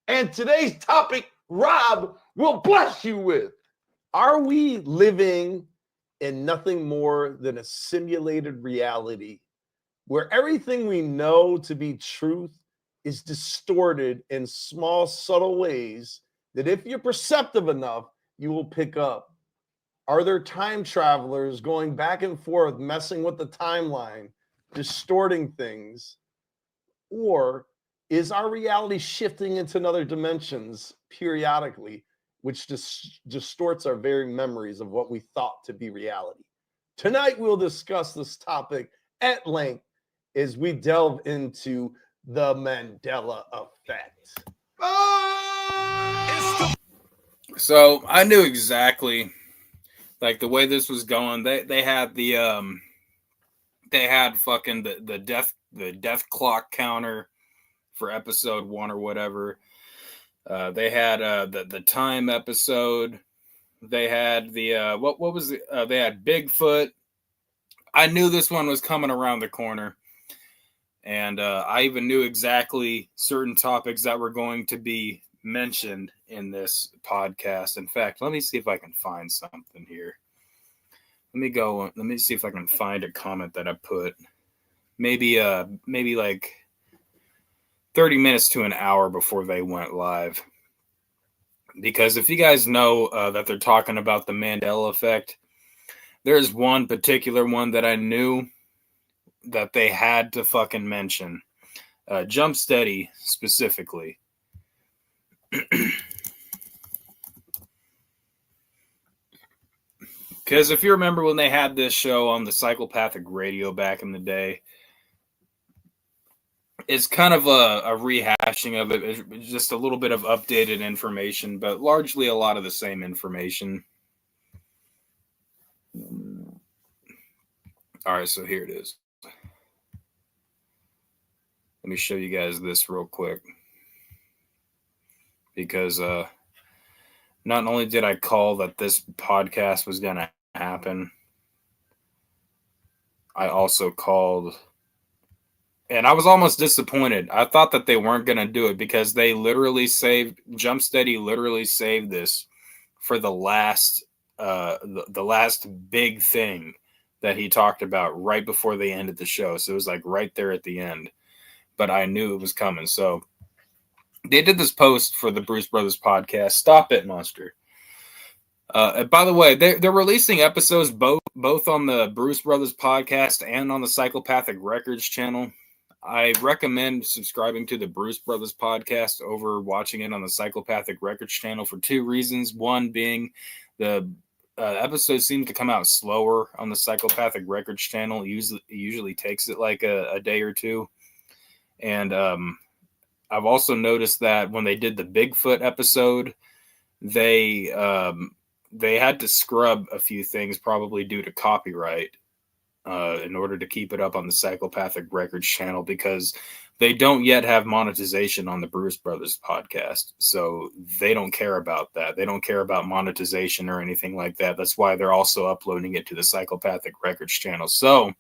And today's topic, Rob will bless you with: are we living in nothing more than a simulated reality where everything we know to be truth is distorted in small, subtle ways that if you're perceptive enough, you will pick up? Are there time travelers going back and forth, messing with the timeline, distorting things? Or is our reality shifting into other dimensions periodically? which distorts our very memories of what we thought to be reality. Tonight, we'll discuss this topic at length as we delve into the Mandela effect. So I knew exactly, like, the way this was going. They had the they had fucking the death clock counter for episode 1 or whatever. They had the time episode. They had the what was it? They had Bigfoot. I knew this one was coming around the corner, and I even knew exactly certain topics that were going to be mentioned in this podcast. In fact, let me see if I can find something here. Let me see if I can find a comment that I put. Maybe like 30 minutes to an hour before they went live. Because if you guys know that they're talking about the Mandela effect, there's one particular one that I knew that they had to fucking mention. Jump Steady specifically. Because if you remember when they had this show on the Psychopathic Radio back in the day, it's kind of a rehashing of it. It's just a little bit of updated information, but largely a lot of the same information. All right, so here it is. Let me show you guys this real quick. Because not only did I call that this podcast was going to happen, I also called, and I was almost disappointed. I thought that they weren't going to do it because they literally Jump Steady literally saved this for the last the last big thing that he talked about right before they ended the show. So it was like right there at the end, but I knew it was coming. So they did this post for the Bruce Brothers podcast. Stop it, Monster. By the way, they're releasing episodes both on the Bruce Brothers podcast and on the Psychopathic Records channel. I recommend subscribing to the Bruce Brothers podcast over watching it on the Psychopathic Records channel for 2 reasons. One being the episodes seem to come out slower on the Psychopathic Records channel. It usually takes it like a day or two. And I've also noticed that when they did the Bigfoot episode, they had to scrub a few things, probably due to copyright, in order to keep it up on the Psychopathic Records channel, because they don't yet have monetization on the Bruce Brothers podcast. So they don't care about that. They don't care about monetization or anything like that. That's why they're also uploading it to the Psychopathic Records channel. So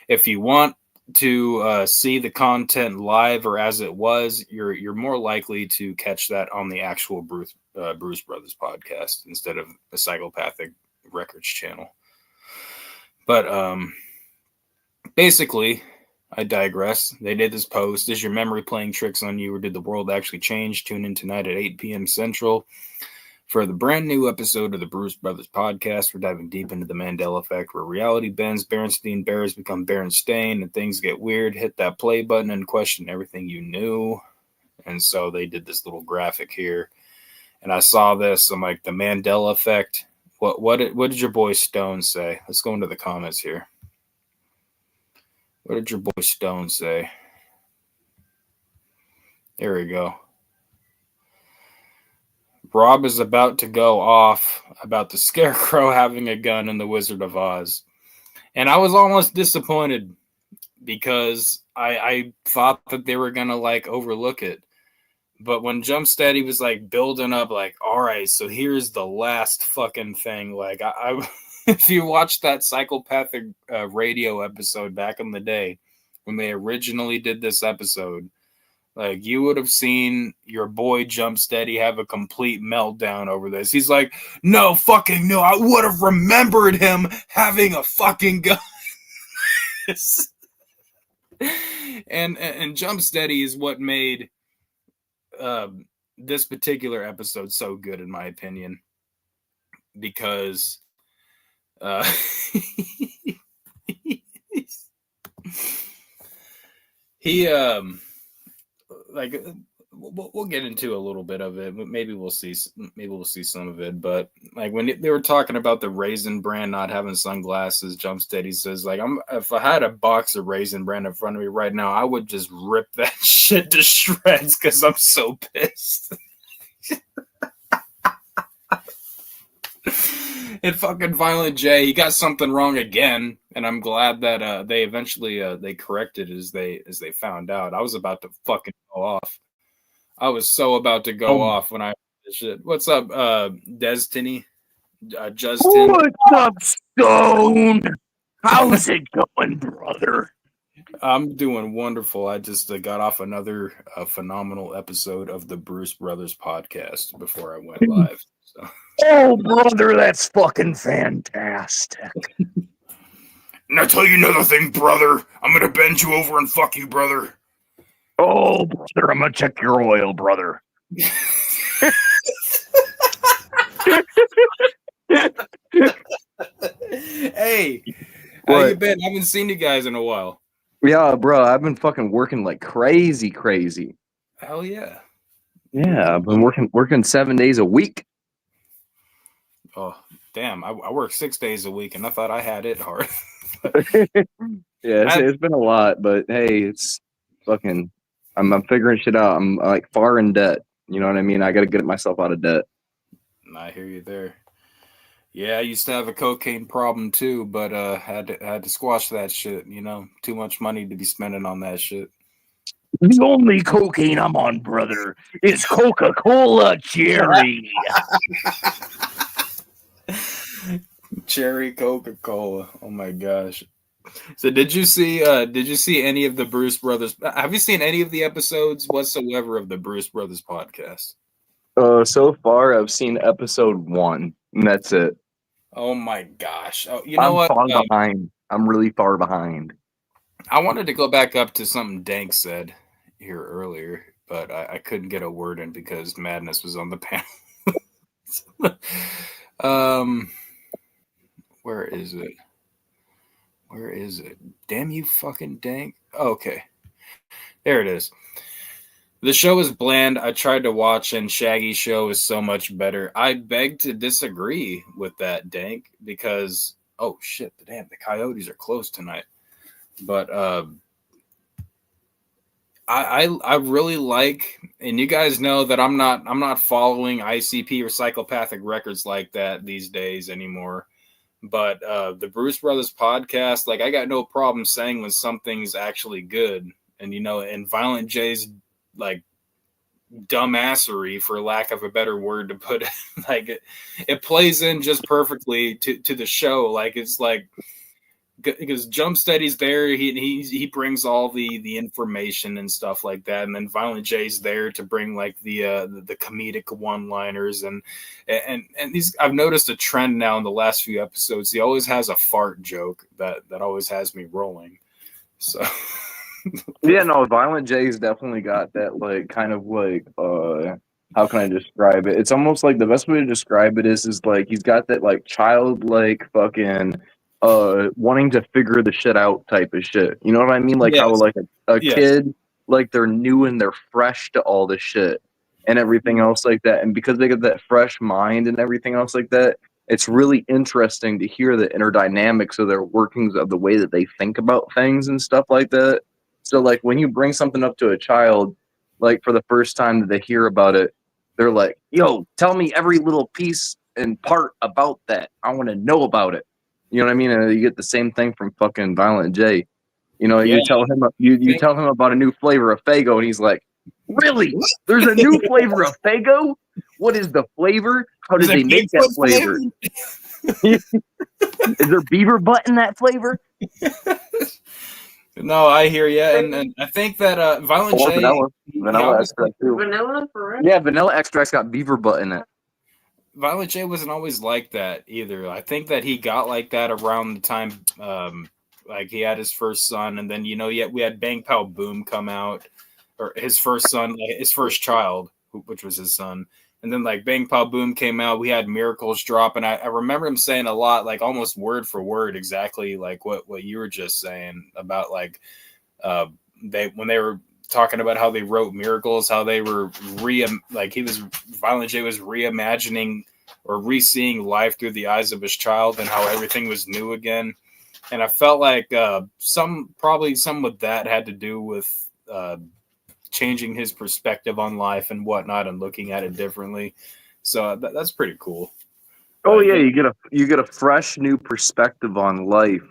if you want to see the content live or as it was, you're more likely to catch that on the actual Bruce Brothers podcast instead of the Psychopathic Records channel. But basically, I digress. They did this post. Is your memory playing tricks on you, or did the world actually change? Tune in tonight at 8 p.m. Central for the brand new episode of the Bruce Brothers podcast. We're diving deep into the Mandela effect, where reality bends, Berenstein Bears become Berenstain, and things get weird. Hit that play button and question everything you knew. And so they did this little graphic here, and I saw this. I'm like, the Mandela effect. What did your boy Stone say? Let's go into the comments here. What did your boy Stone say? Here we go. Rob is about to go off about the Scarecrow having a gun in The Wizard of Oz. And I was almost disappointed because I thought that they were going to like overlook it. But when Jump Steady was like building up, like, all right, so here's the last fucking thing. Like, I if you watched that Psychopathic Radio episode back in the day when they originally did this episode, like, you would have seen your boy Jump Steady have a complete meltdown over this. He's like, no, I would have remembered him having a fucking gun. and Jump Steady is what made this particular episode so good, in my opinion, because he like we'll get into a little bit of it. Maybe we'll see some of it. But like when they were talking about the Raisin Bran not having sunglasses, Jump Steady says like if I had a box of Raisin Bran in front of me right now, I would just rip that shit to shreds because I'm so pissed. And fucking Violent J, he got something wrong again, and I'm glad that they eventually they corrected as they found out. I was about to fucking go off. I was so about to go off when I heard this shit. What's up, Justinee? Justin. What's up, Stone? How's it going, brother? I'm doing wonderful. I just got off another phenomenal episode of the Bruce Brothers podcast before I went live. So. Oh, brother, that's fucking fantastic. And I tell you another thing, brother. I'm gonna bend you over and fuck you, brother. Oh, brother, I'm gonna check your oil, brother. Hey, how you been? I haven't seen you guys in a while. Yeah, bro, I've been fucking working like crazy. Hell yeah. Yeah, I've been working 7 days a week. Oh, damn. I work 6 days a week, and I thought I had it hard. Yeah, it's been a lot, but hey, it's fucking, I'm figuring shit out. I'm like far in debt. You know what I mean? I got to get myself out of debt. I hear you there. Yeah, I used to have a cocaine problem too, but had to squash that shit. You know, too much money to be spending on that shit. The only cocaine I'm on, brother, is Coca-Cola Cherry. Cherry Coca-Cola. Oh my gosh. So did you see any of the Bruce Brothers? Have you seen any of the episodes whatsoever of the Bruce Brothers podcast? So far I've seen episode 1, and that's it. Oh my gosh. Oh, you know what? I'm far behind. I'm really far behind. I wanted to go back up to something Dank said here earlier, but I couldn't get a word in because Madness was on the panel. Where is it? Where is it? Damn you fucking Dank. Okay. There it is. The show is bland. I tried to watch, and Shaggy's show is so much better. I beg to disagree with that, Dank, because oh shit, damn, the Coyotes are close tonight. But I really like, and you guys know that I'm not following ICP or Psychopathic Records like that these days anymore. But the Bruce Brothers podcast, like I got no problem saying when something's actually good, and you know, and Violent J's like dumbassery, for lack of a better word to put it, like it plays in just perfectly to the show. Like it's like because Jump Steady's there, he brings all the information and stuff like that, and then Violent J's there to bring like the comedic one-liners and these. I've noticed a trend now in the last few episodes. He always has a fart joke that always has me rolling. So. Yeah, no, Violent J's definitely got that, like, kind of like, how can I describe it? It's almost like the best way to describe it is like he's got that, like, childlike fucking, wanting to figure the shit out type of shit. You know what I mean? Like, how, like, a kid, like, they're new and they're fresh to all this shit and everything else like that. And because they get that fresh mind and everything else like that, it's really interesting to hear the inner dynamics of their workings of the way that they think about things and stuff like that. So, like, when you bring something up to a child, like, for the first time that they hear about it, they're like, yo, tell me every little piece and part about that. I want to know about it. You know what I mean? And you get the same thing from fucking Violent J. You know, you tell him you tell him about a new flavor of Faygo, and he's like, really? There's a new flavor of Faygo? What is the flavor? How did they make that flavor? Is there beaver butt in that flavor? No, I hear you, and I think that Violent J, vanilla extract too. Vanilla for real? Yeah, vanilla extract's got beaver butt in it. Violent J wasn't always like that either. I think that he got like that around the time, like he had his first son, and then we had Bang Pow Boom come out, or his first son, his first child, which was his son. And then like Bang Pow Boom came out, we had Miracles drop, and I remember him saying a lot, like almost word for word, exactly like what you were just saying about like when they were talking about how they wrote Miracles, how they were Violent J was reimagining or re-seeing life through the eyes of his child, and how everything was new again. And I felt like some with that had to do with changing his perspective on life and whatnot, and looking at it differently. So that's pretty cool. Oh yeah, you get a fresh new perspective on life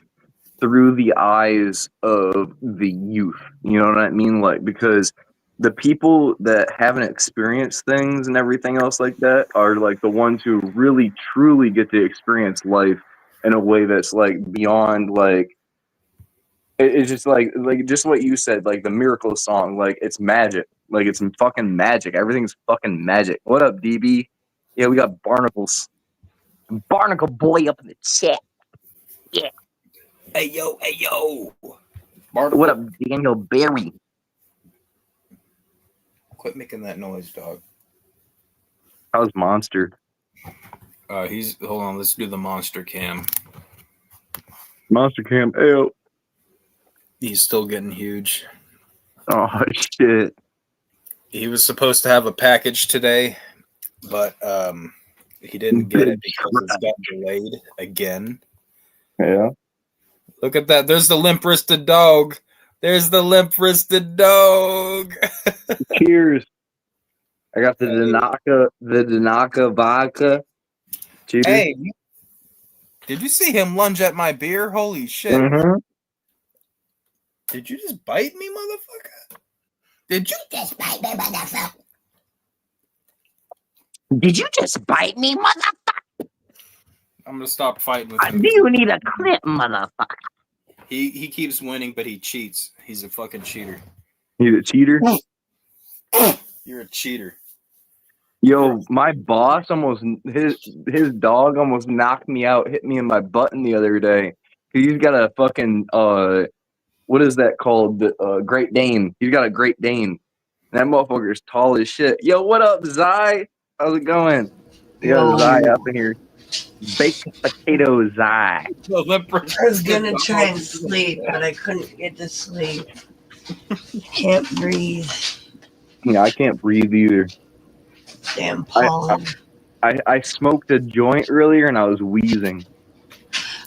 through the eyes of the youth. You know what I mean? Like, because the people that haven't experienced things and everything else like that are like the ones who really truly get to experience life in a way that's like beyond like it's just like just what you said, like the Miracle song, like it's magic. Like it's fucking magic. Everything's fucking magic. What up, DB? Yeah, we got Barnacles. Barnacle boy up in the chat. Yeah. Hey yo. Barnacle. What up, Daniel Berry? Quit making that noise, dog. How's Monster? Hold on, let's do the monster cam. Monster Cam. Ew. He's still getting huge. Oh shit. He was supposed to have a package today, but he didn't get it because it's got delayed again. Yeah. Look at that. There's the limp-wristed dog. There's the limp-wristed dog. Cheers. I got the Danaka vodka. Cheers. Hey, did you see him lunge at my beer? Holy shit. Mm-hmm. Did you just bite me, motherfucker? Did you just bite me, motherfucker? Did you just bite me, motherfucker? I'm gonna stop fighting with him. Do you need a clip, motherfucker? He keeps winning, but he cheats. He's a fucking cheater. He's a cheater? You're a cheater. Yo, my boss his dog almost knocked me out, hit me in my button the other day. He's got a fucking what is that called? The Great Dane. He's got a Great Dane. That motherfucker's tall as shit. Yo, what up, Zai? How's it going? You got Zai up in here. Baked potato Zai. I was gonna try and sleep, but I couldn't get to sleep. Can't breathe. Yeah, I can't breathe either. Damn pollen. I smoked a joint earlier and I was wheezing.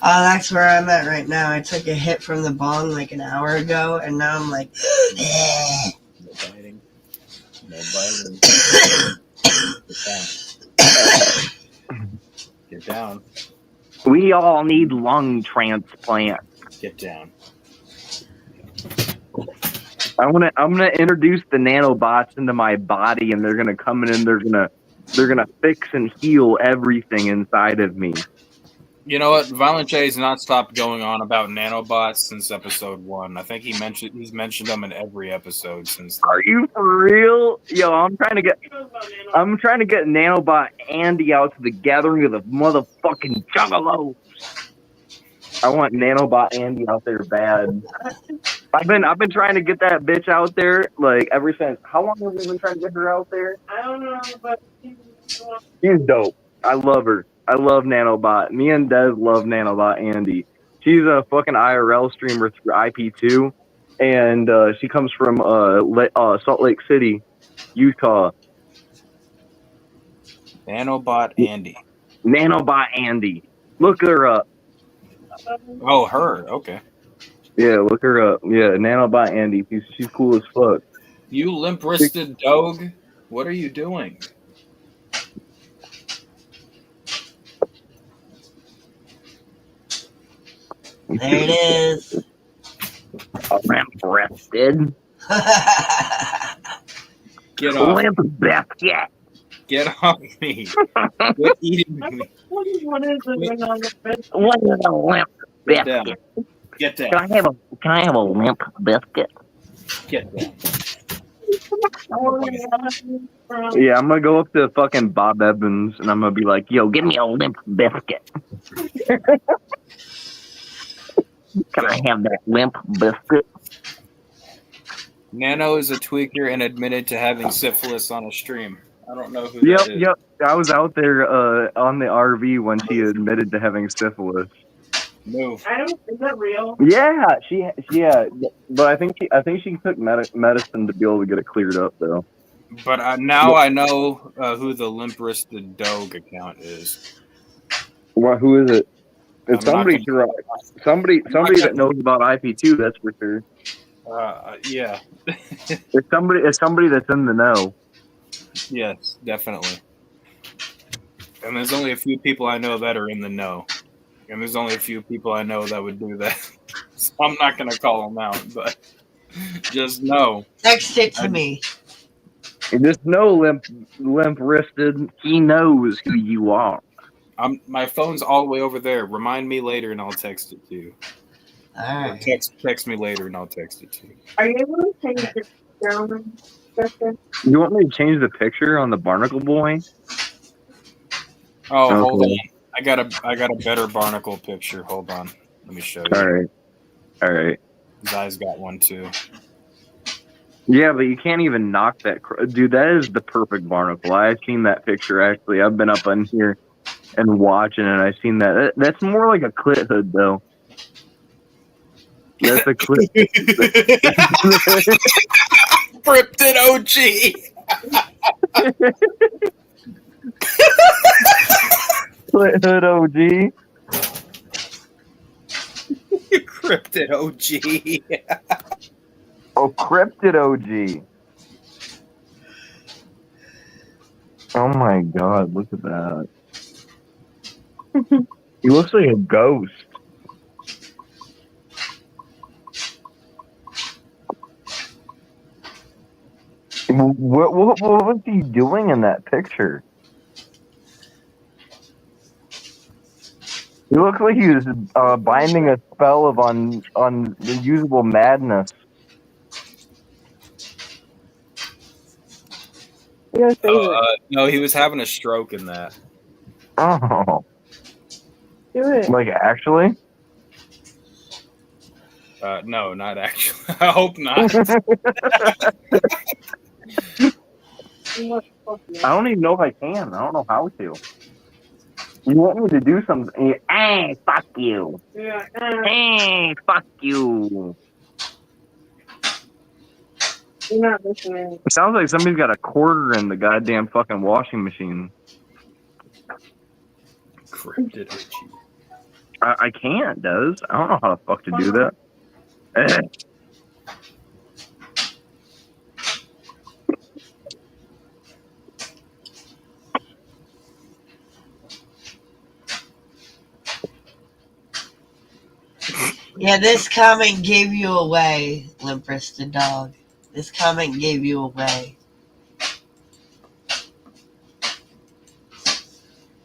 Oh, that's where I'm at right now. I took a hit from the bong like an hour ago, and now I'm like, No biting. No biting. Get down. We all need lung transplant. Get down. I'm gonna introduce the nanobots into my body, and they're gonna come in and they're gonna fix and heal everything inside of me. You know what? Violent J has not stopped going on about nanobots since episode 1. I think he's mentioned them in every episode since then. Are you for real? Yo, I'm trying to get Nanobot Andy out to the gathering of the motherfucking juggalos. I want Nanobot Andy out there bad. I've been trying to get that bitch out there like ever since. How long have we been trying to get her out there? I don't know, but She's dope. I love her. I love Nanobot. Me and Des love Nanobot Andy. She's a fucking IRL streamer through IP2, and she comes from Salt Lake City, Utah. Nanobot Andy. Nanobot Andy. Look her up. Oh, her. Okay. Yeah, look her up. Yeah, Nanobot Andy. She's cool as fuck. You limp-wristed dog. What are you doing? there it is. Limp-wristed. Get off. Limp biscuit. Get off me. Quit eating me. What is a limp Get down. biscuit? Get down. Can I have a limp biscuit? Get down. Yeah, I'm gonna go up to fucking Bob Evans and I'm gonna be like, yo, Give me a limp biscuit. Can I have that limp biscuit? Nano is a tweaker and admitted to having syphilis on a stream. I don't know who that is. Yep. I was out there on the RV when she admitted to having syphilis. Move. I don't. Is that real? Yeah, but I think she took medicine to be able to get it cleared up though. But now I know who the Limp Wristed Dog account is. Well, who is it? It's I'm not somebody that knows about IP2. That's for sure. Yeah. It's somebody that's in the know. Yes, definitely. And there's only a few people I know that are in the know. And there's only a few people I know that would do that. So I'm not going to call them out, but just know. Text it to me. Just know, limp wristed. He knows who you are. My phone's all the way over there. Remind me later, and I'll text it to you. All right. Or text me later, and I'll text it to you. Are you able to change it down, Justin? You want me to change the picture on the Barnacle Boy? Oh, Okay. hold on. I got a better barnacle picture. Hold on. Let me show you. All right. Zai's got one too. Yeah, but you can't even knock that. Dude, that is the perfect barnacle. I've seen that picture, actually. I've been up on here and watching, and I've seen that. That's more like a clit hood, though. That's a clit. Cryptid OG. Clit hood OG. Cryptid OG. Oh, Cryptid OG. Oh my god, look at that. He looks like a ghost. What was he doing in that picture? He looks like he was binding a spell of unusable madness. No, he was having a stroke in that. Oh. Do it. Like, actually? No, not actually. I hope not. I don't even know if I can. I don't know how to. You want me to do something? Hey, fuck you. Yeah. Hey, fuck you. You're not listening. It sounds like somebody's got a quarter in the goddamn fucking washing machine. Cryptid OG. I can't, Does. I don't know how the fuck to do that. Yeah, this comment gave you away, Limp Wristed Dog. This comment gave you away.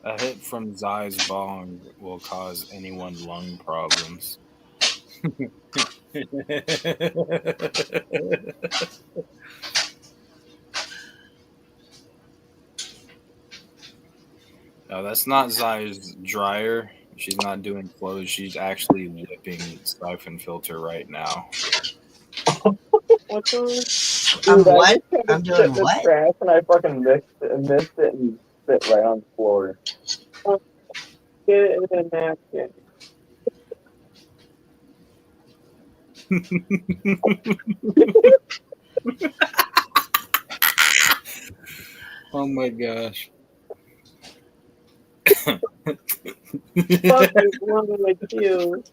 A hit from Zai's bong will cause anyone lung problems. No, that's not Zai's dryer. She's not doing clothes. She's actually whipping siphon filter right now. What's on? I'm what? I'm doing what? Trash and I fucking missed it and spit right on the floor. Get it in a napkin. Oh my gosh. Fuck is wrong with you?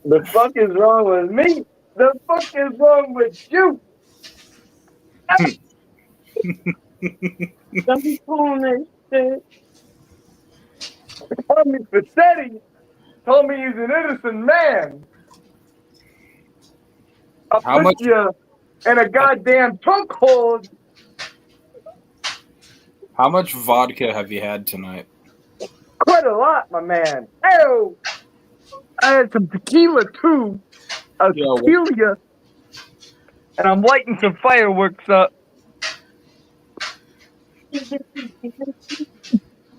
The fuck is wrong with me? The fuck is wrong with you? Don't be pulling that shit. Tommy Fassetti told me he's an innocent man. I'll How put much- you in a goddamn trunk hold. How much vodka have you had tonight? Quite a lot, my man. Oh, I had some tequila too. Yo, Tequila. And I'm lighting some fireworks up.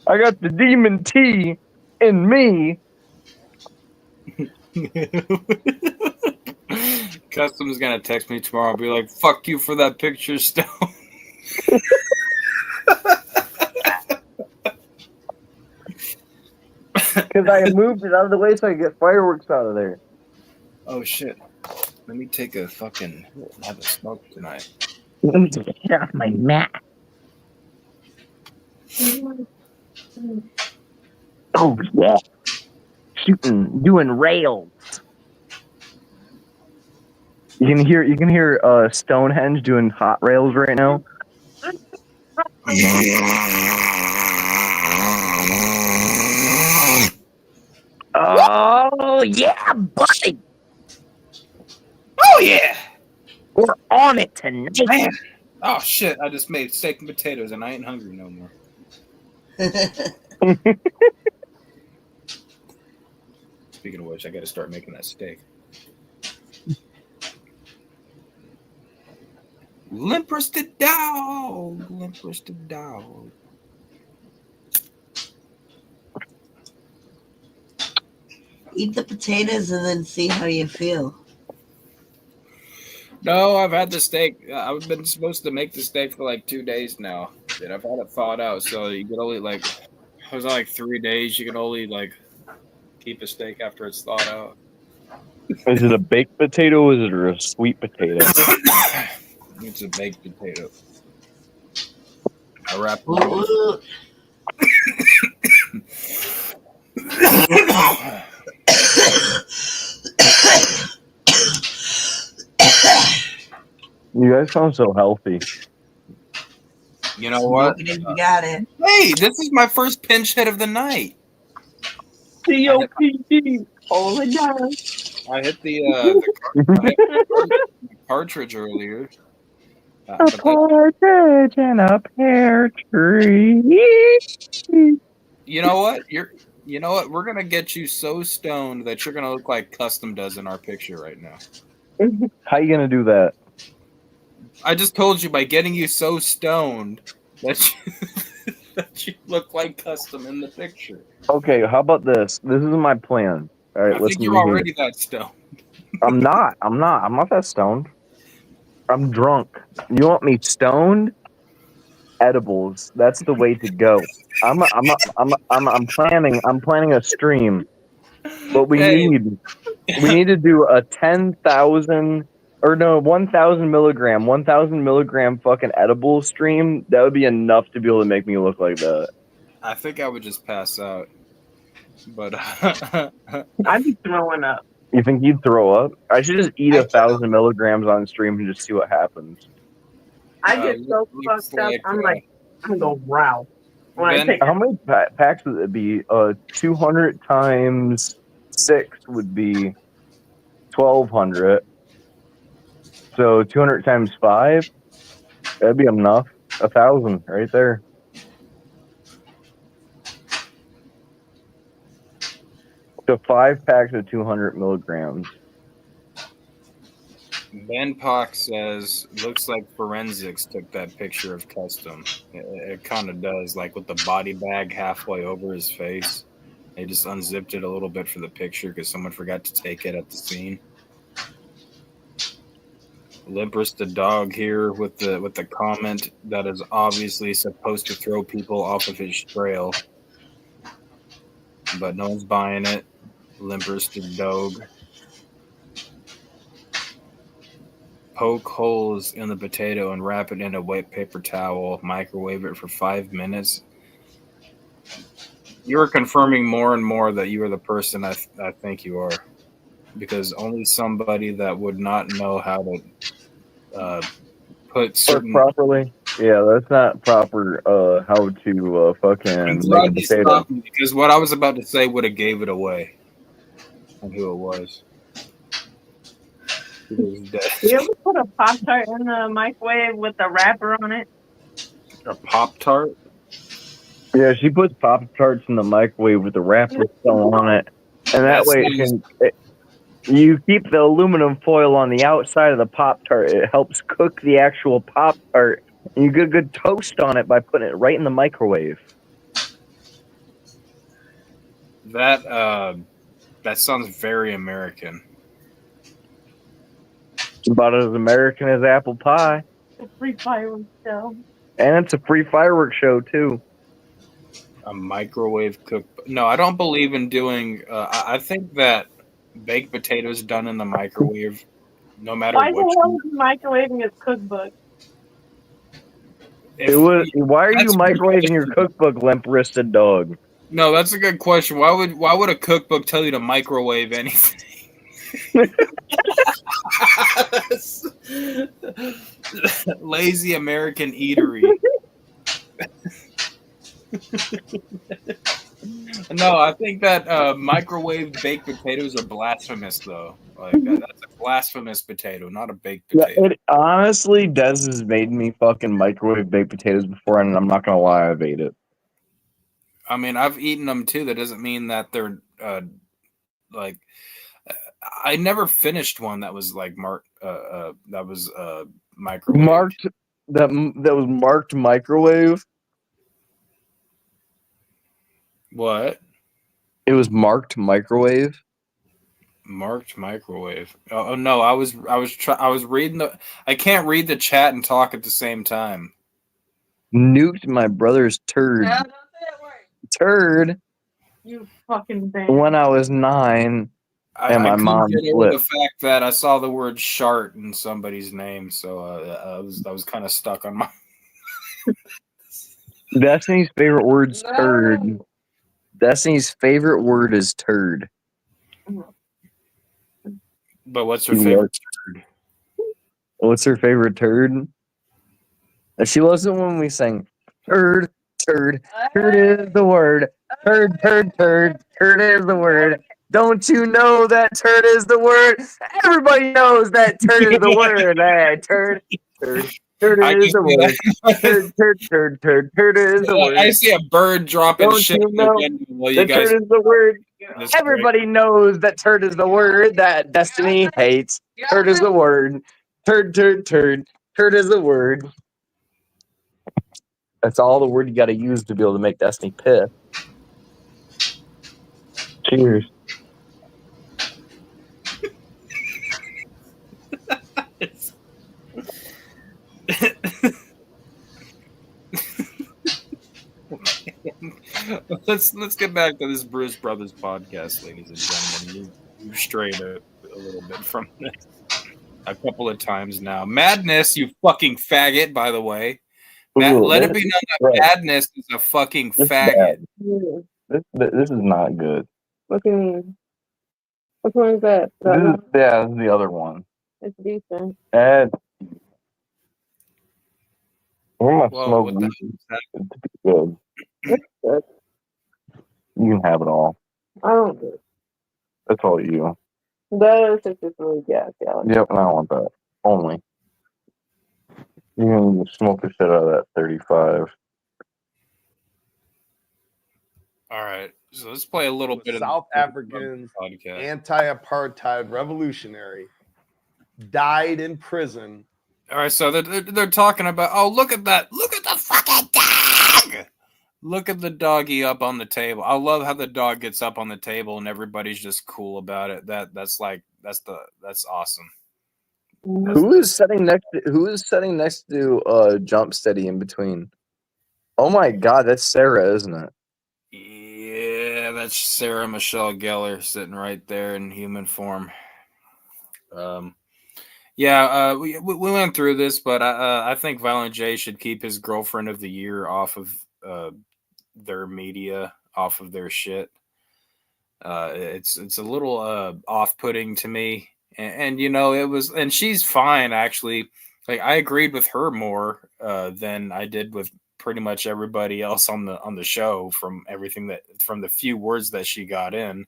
I got the demon tea in me. Custom's gonna text me tomorrow and be like, fuck you for that picture, Stone. Because I moved it out of the way so I could get fireworks out of there. Oh shit! Let me take a fucking have a smoke tonight. Let me just get off my mat. Oh yeah, doing rails. You can hear Stonehenge doing hot rails right now. Oh yeah, buddy. Oh yeah! We're on it tonight. Man. Oh shit! I just made steak and potatoes, and I ain't hungry no more. Speaking of which, I got to start making that steak. Limper's the dog. Limper's the dog. Eat the potatoes and then see how you feel. No, I've had the steak. I've been supposed to make the steak for like 2 days now. And I've had it thawed out, so you can only it was like 3 days. You can only keep a steak after it's thawed out. Is it a baked potato or is it a sweet potato? It's a baked potato. I wrap it. You guys sound so healthy. You know what? You got it. Hey, this is my first pinch hit of the night. COPD. Hold it down. I hit the cartridge earlier. A partridge in a pear tree. You know what? You know what? We're gonna get you so stoned that you're gonna look like Custom does in our picture right now. How you gonna do that? I just told you by getting you so stoned that you look like Custom in the picture. Okay, how about this? This is my plan. All right, I listen think to you're me already here. that stoned. I'm not that stoned. I'm drunk. You want me stoned? Edibles. That's the way to go. I'm planning a stream. What we need to do a 1,000 milligram fucking edible stream. That would be enough to be able to make me look like that. I think I would just pass out. But I'd be throwing up. You think you'd throw up? I should just eat 1,000 milligrams on stream and just see what happens. I get so fucked up. I'm gonna go row. How many packs would it be? 200 times 6 would be 1,200. So 200 times 5, that'd be enough. 1,000 right there. So 5 packs of 200 milligrams. Ben Pock says, looks like forensics took that picture of Custom. It kind of does, like with the body bag halfway over his face. They just unzipped it a little bit for the picture because someone forgot to take it at the scene. Limper's the dog here with the comment that is obviously supposed to throw people off of his trail. But no one's buying it. Limper's the dog. Poke holes in the potato and wrap it in a wet paper towel. Microwave it for 5 minutes. You are confirming more and more that you are the person I think you are. Because only somebody that would not know how to put certain... properly? Yeah, that's not proper how to fucking make a potato. Because what I was about to say would have gave it away. And who it was. You ever put a Pop-Tart in the microwave with a wrapper on it? A Pop-Tart? Yeah, she puts Pop-Tarts in the microwave with the wrapper still on it. And that way you keep the aluminum foil on the outside of the Pop-Tart. It helps cook the actual Pop-Tart. And you get a good toast on it by putting it right in the microwave. That sounds very American. It's about as American as apple pie. It's a free fireworks show. And it's a free fireworks show, too. A microwave cookbook. No, I don't believe in doing. I think that baked potatoes done in the microwave, no matter Why the what. hell is he microwaving his cookbook? Why are you that's a good microwaving your question. cookbook, limp-wristed dog? No, that's a good question. Why would a cookbook tell you to microwave anything? Lazy American eatery. No, I think that microwave baked potatoes are blasphemous, though. Like that's a blasphemous potato, not a baked potato. It honestly, Des has made me fucking microwave baked potatoes before, and I'm not gonna lie, I've ate it. I mean, I've eaten them too. That doesn't mean that they're like. I never finished one that was like marked. That was microwave. Marked that was marked microwave. What? It was marked microwave. Marked microwave. Oh no, I was reading the. I can't read the chat and talk at the same time. Nuked my brother's turd. No, don't say that word. Turd. You fucking thing. When I was 9, and my I couldn't mom get over the flipped. fact that I saw the word "shart" in somebody's name, so I was kind of stuck on my. Destiny's favorite word's turd. Destiny's favorite word is turd. But what's her favorite turd? What's her favorite turd? She loves it when we sing turd, turd, turd is the word. Turd, turd, turd, turd is the word. Don't you know that turd is the word? Everybody knows that turd is the word. Hey, turd, turd, turd is the word. Turd, turd, turd, turd, turd is the word. I see a bird dropping Don't shit you in the know window while you that guys. turd is the word? That's Everybody knows that turd is the word that Destiny hates. Turd is the word. Turd, turd, turd. Turd is the word. That's all the word you got to use to be able to make Destiny piss. Cheers. Let's get back to this Bruce Brothers podcast, ladies and gentlemen. You strayed a little bit from this a couple of times now. Madness, you fucking faggot. By the way, let it be known that Madness is a fucking faggot. This is not good. What do you mean? Which one is that? This is the other one. It's decent. Where my Whoa, smoke what the weed to be good. It's good. You can have it all. I don't do it. That's all you. That is 63 gas gallons. Yep, and I want that. Only. You can smoke the shit out of that 35. All right, so let's play a little bit of South the African podcast. anti-apartheid revolutionary died in prison. All right, so they're talking about. Oh, look at that! Look at the fucking dog! Look at the doggy up on the table. I love how the dog gets up on the table and everybody's just cool about it. That's awesome. Who is sitting next to Jump Steady in between? Oh my god, that's Sarah, isn't it? Yeah, that's Sarah Michelle Gellar sitting right there in human form. We went through this, but I think Violent J should keep his girlfriend of the year off of their media, off of their shit. It's a little off-putting to me, and you know it was, and she's fine actually. Like I agreed with her more than I did with pretty much everybody else on the show from the few words that she got in.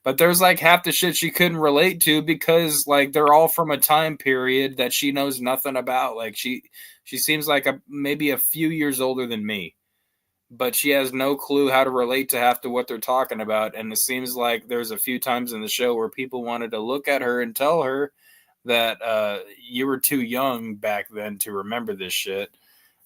But there's like half the shit she couldn't relate to because like they're all from a time period that she knows nothing about. Like she seems like maybe a few years older than me, but she has no clue how to relate to half to what they're talking about. And it seems like there's a few times in the show where people wanted to look at her and tell her that you were too young back then to remember this shit.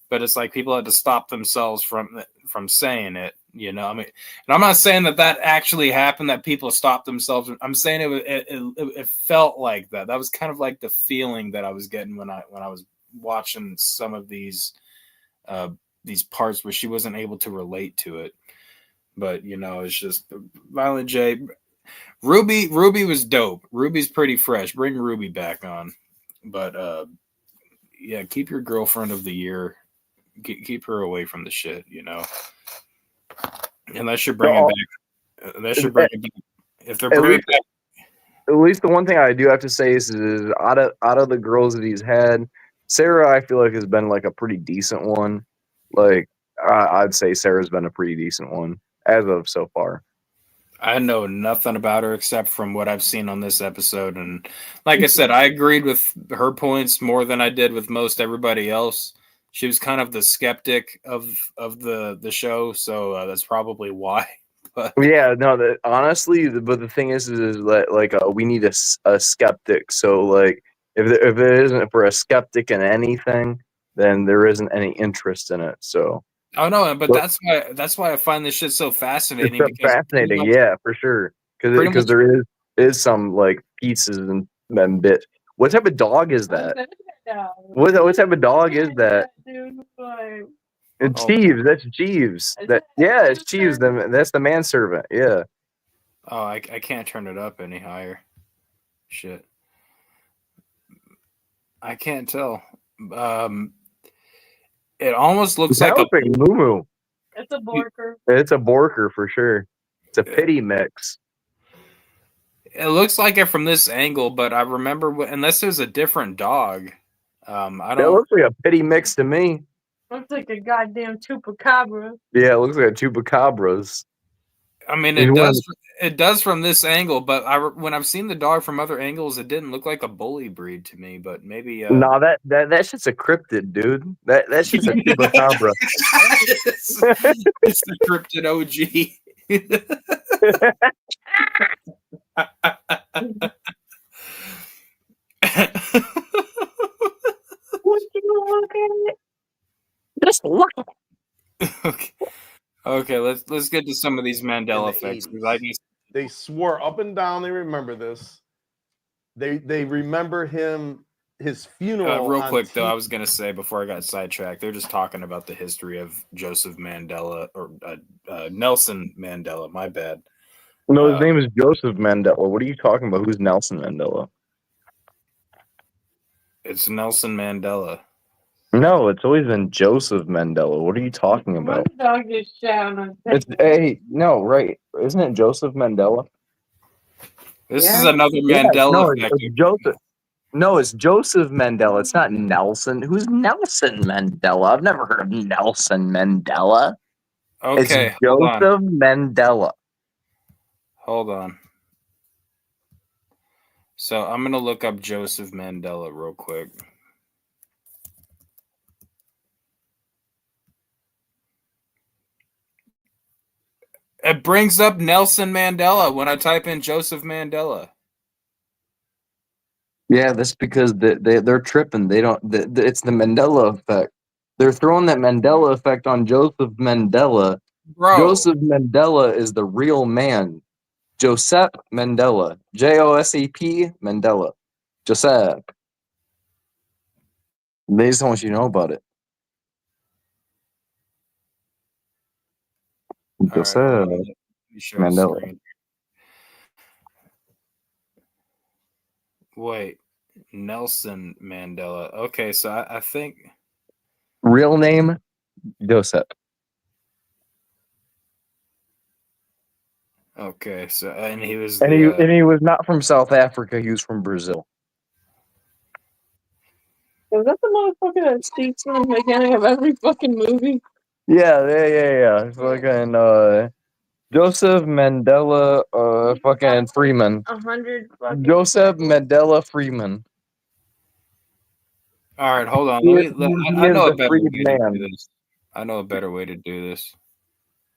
But it's like people had to stop themselves from saying it, you know. I mean, and I'm not saying that actually happened, that people stopped themselves. I'm saying it felt like that. That was kind of like the feeling that I was getting when I was watching some of these parts where she wasn't able to relate to it. But it's just Violent J. Ruby was dope. Ruby's pretty fresh. Bring Ruby back on. But yeah, keep your girlfriend of the year. Keep her away from the shit. Unless you're bringing back. Unless you're bringing back. If they're bringing back. At least the one thing I do have to say is out of the girls that he's had, Sarah, I feel like has been like a pretty decent one. Like I'd say Sarah's been a pretty decent one as of so far. I know nothing about her except from what I've seen on this episode, and like I said, I agreed with her points more than I did with most everybody else. She was kind of the skeptic of the show, so that's probably why. But yeah, no, honestly, but the thing is that like we need a skeptic. So like if it isn't for a skeptic in anything, then there isn't any interest in it. So oh no, but that's why I find this shit so fascinating. It's so fascinating, yeah, for sure. Because there is some like pieces and bits. What type of dog is that? What type of dog is that? It's Jeeves. That's Jeeves. It's Jeeves. That's the manservant. Yeah. Oh, I can't turn it up any higher. Shit. I can't tell. It almost looks like a moo. It's a Borker. It's a Borker for sure. It's a pity mix. It looks like it from this angle, but I remember unless there's a different dog. I don't. It looks like a pity mix to me. Looks like a goddamn chupacabra. Yeah, it looks like a chupacabras. I mean, it does from this angle, but when I've seen the dog from other angles, it didn't look like a bully breed to me. But maybe no, that shit's a cryptid, dude. That shit's a chupacabra. It's the cryptid OG. Would you look at it? Just look at it. Okay, let's get to some of these Mandela effects. They swore up and down they remember this. They remember his funeral. Real quick though, I was gonna say before I got sidetracked, they're just talking about the history of Joseph Mandela or Nelson Mandela. My bad. No, his name is Joseph Mandela. What are you talking about? Who's Nelson Mandela? It's Nelson Mandela. No, it's always been Joseph Mandela. What are you talking about? the dog just shouting. Right. Isn't it Joseph Mandela? This is another Mandela effect. It's Joseph. No, it's Joseph Mandela. It's not Nelson. Who's Nelson Mandela? I've never heard of Nelson Mandela. Okay, it's Joseph Mandela. Hold on. So I'm gonna look up Joseph Mandela real quick. It brings up Nelson Mandela when I type in Joseph Mandela. Yeah, that's because they're tripping. They don't. It's the Mandela effect. They're throwing that Mandela effect on Joseph Mandela. Bro. Joseph Mandela is the real man. Joseph Mandela. Josep Mandela. Joseph. They just don't want you to know about it. Joseph Mandela. Wait, Nelson Mandela. Okay, so I think real name Joseph. Okay, so and he was he was not from South Africa. He was from Brazil. Is that the motherfucker that speaks in the beginning of every fucking movie? Yeah. Fucking Joseph Mandela, fucking Freeman. 100. Joseph Mandela Freeman. All right, hold on. I know a better way to do this. I know a better way to do this.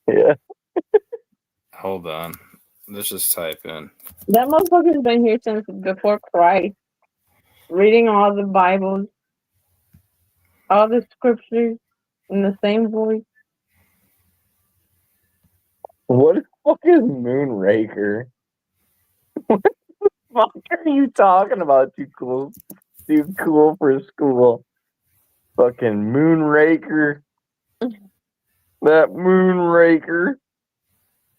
Yeah. Hold on. Let's just type in. That motherfucker's been here since before Christ. Reading all the Bibles, all the scriptures in the same voice. What the fuck is Moonraker? What the fuck are you talking about? Too cool for school. Fucking Moonraker. That Moonraker.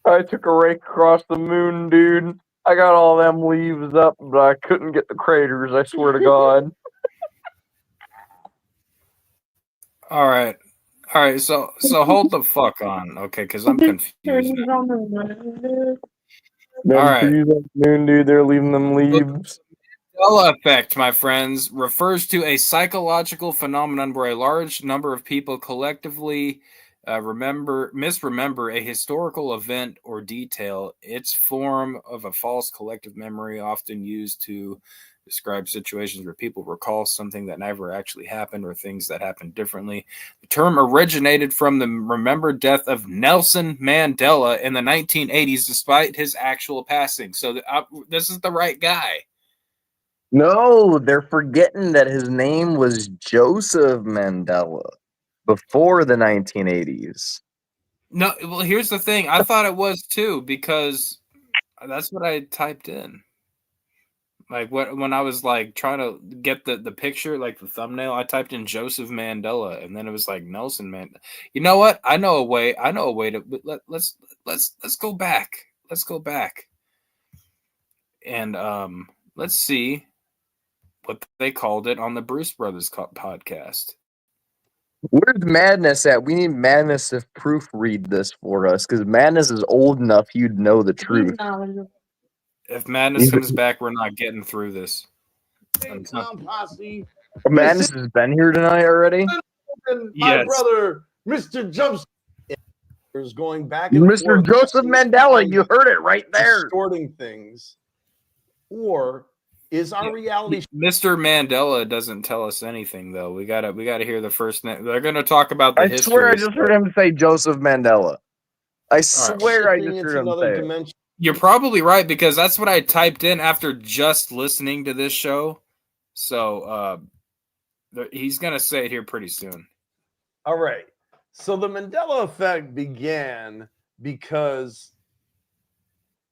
I took a rake across the moon, dude. I got all them leaves up, but I couldn't get the craters, I swear to God. All right. So hold the fuck on, okay? Because I'm confused now. Them All right. trees on the moon, dude, they're leaving them leaves. Mandela effect, my friends, refers to a psychological phenomenon where a large number of people collectively misremember a historical event or detail. Its form of a false collective memory, often used to describe situations where people recall something that never actually happened or things that happened differently. The term originated from the remembered death of Nelson Mandela in the 1980s, despite his actual passing. So this is the right guy. No, they're forgetting that his name was Joseph Mandela before the 1980s. No, well, here's the thing. I thought it was too, because that's what I typed in. Like when I was like trying to get the picture, like the thumbnail, I typed in Joseph Mandela, and then it was like Nelson Mandela. You know what? I know a way to let's go back. Let's go back. And let's see what they called it on the Bruce Brothers podcast. Where's Madness at? We need Madness to proofread this for us, because Madness is old enough you'd know the truth. If Madness comes back, we're not getting through this. Madness has been here tonight already? My brother, Mr. Jumps, is going back and Mr. forth. Joseph Mandela, you heard it right there. Distorting things. Or is our reality... Mr. Mandela doesn't tell us anything, though. We gotta hear the first name. They're gonna talk about the history. I swear I just heard him say Joseph Mandela. I swear I just heard him say it. You're probably right, because that's what I typed in after just listening to this show. So he's going to say it here pretty soon. All right. So the Mandela effect began because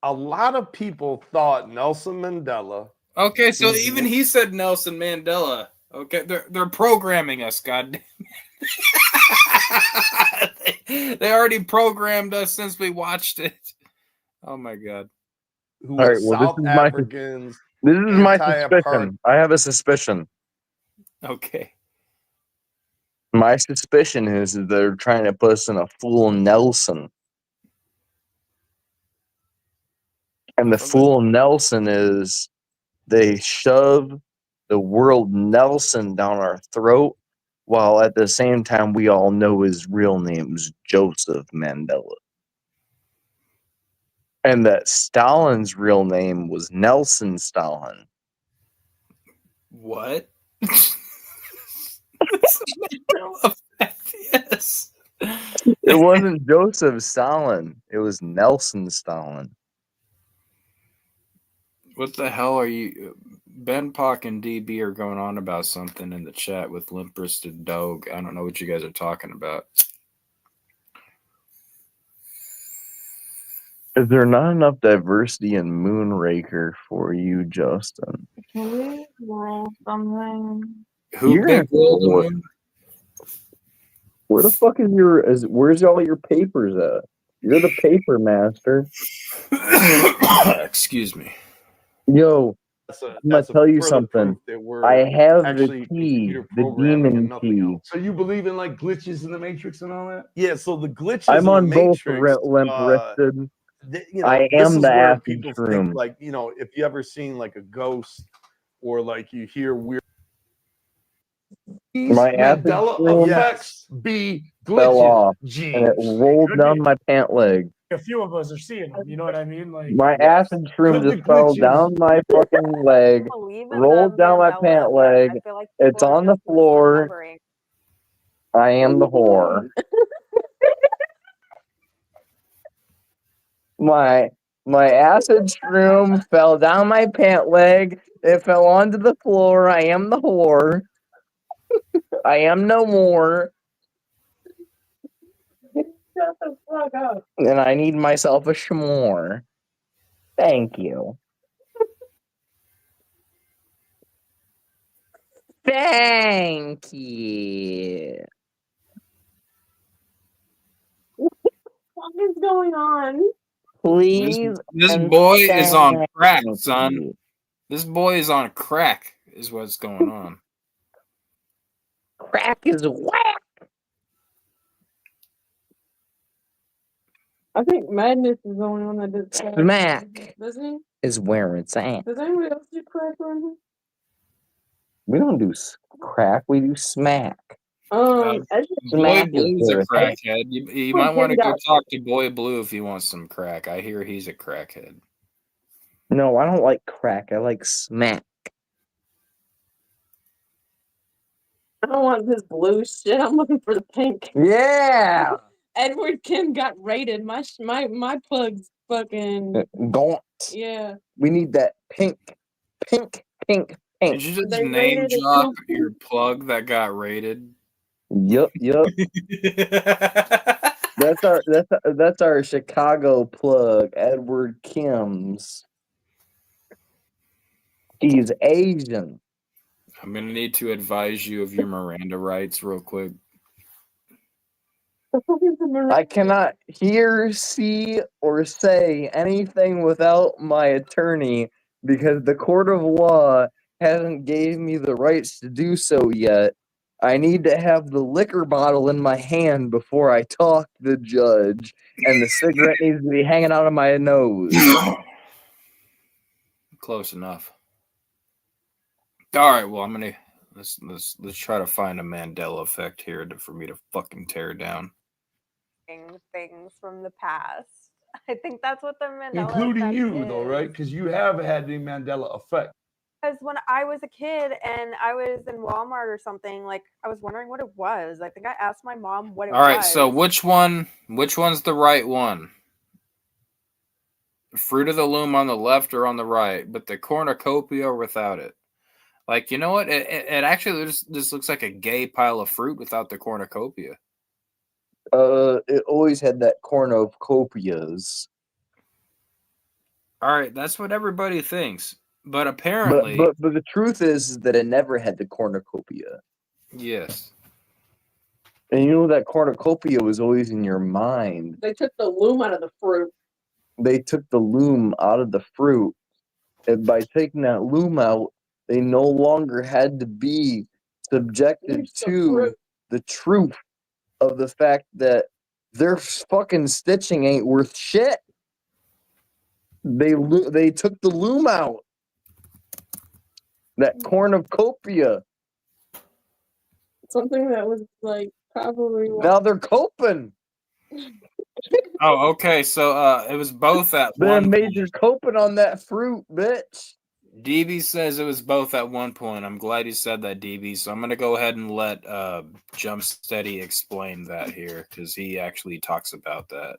a lot of people thought Nelson Mandela... Okay, so even he said Nelson Mandela. Okay, they're programming us, goddamn. They already programmed us since we watched it. Oh my God! Who are South Africans? This is my suspicion. I have a suspicion. Okay. My suspicion is that they're trying to put us in a fool Nelson, and the fool Nelson is they shove the word Nelson down our throat, while at the same time we all know his real name's Joseph Mandela. And that Stalin's real name was Nelson Stalin. What? Yes. It wasn't Joseph Stalin. It was Nelson Stalin. What the hell are you? Ben, Pock, and DB are going on about something in the chat with Limp-Wristed Dog. I don't know what you guys are talking about. Is there not enough diversity in Moonraker for you, Justin? Can we roll something? Where the fuck is where's all your papers at? You're the paper master. Excuse me. Yo, I'm gonna tell you something. I have the key, the demon key. So you believe in like glitches in the Matrix and all that? Yeah. So the glitches. I'm on in the both Matrix, limp-wristed. I am the acid shroom. Like, if you ever seen like a ghost or like you hear weird. My Mandela effects be glitches. Fell off, Jeez. and it rolled down my pant leg. A few of us are seeing them. You know what I mean? Like my acid shroom just fell down my fucking leg, rolled down my pant leg. It's on the floor. I am the whore. My acid shroom fell down my pant leg. It fell onto the floor. I am the whore. I am no more. Shut the fuck up. And I need myself a s'more. Thank you. Thank you. What is going on? Please. This boy is on crack, son. This boy is on crack, is what's going on. Crack is whack. I think Madness is the only one that does crack. Smack Doesn't he? is where it's at. Does anybody else do crack around here? We don't do crack. We do smack. Boy Smack Blue's a is where it's crackhead. You might want to go talk to Boy Blue if he wants some crack. I hear he's a crackhead. No, I don't like crack. I like smack. I don't want this blue shit. I'm looking for the pink. Yeah. Edward Kim got raided. My plug's fucking Gaunt. yeah. We need that pink. Did you just They name raided it drop too. your plug that got raided? Yup. That's our Chicago plug, Edward Kim's. He's Asian. I'm gonna need to advise you of your Miranda rights real quick. I cannot hear, see, or say anything without my attorney because the court of law hasn't gave me the rights to do so yet. I need to have the liquor bottle in my hand before I talk to the judge, and the cigarette needs to be hanging out of my nose. Close enough. All right, well, let's try to find a Mandela effect here for me to fucking tear down. Things from the past. I think that's what the Mandela Including effect you, is. though, right? Because you have had the Mandela effect. Because when I was a kid and I was in Walmart or something, like I was wondering what it was. I think I asked my mom what it was. All right, so which one's the right one? Fruit of the Loom on the left or on the right, but the cornucopia without it. Like, you know what? It actually just looks like a gay pile of fruit without the cornucopia. It always had that cornucopias. All right, that's what everybody thinks. But apparently... But the truth is that it never had the cornucopia. Yes. And you know that cornucopia was always in your mind. They took the loom out of the fruit. They took the loom out of the fruit. And by taking that loom out, they no longer had to be subjected to the truth of the fact that their fucking stitching ain't worth shit. They took the loom out. That cornucopia. Something that was like probably. Now they're coping. Oh, okay. So it was both at one major coping on that fruit, bitch. DB says it was both at one point. I'm glad you said that, DB. So I'm going to go ahead and let Jump Steady explain that here because he actually talks about that.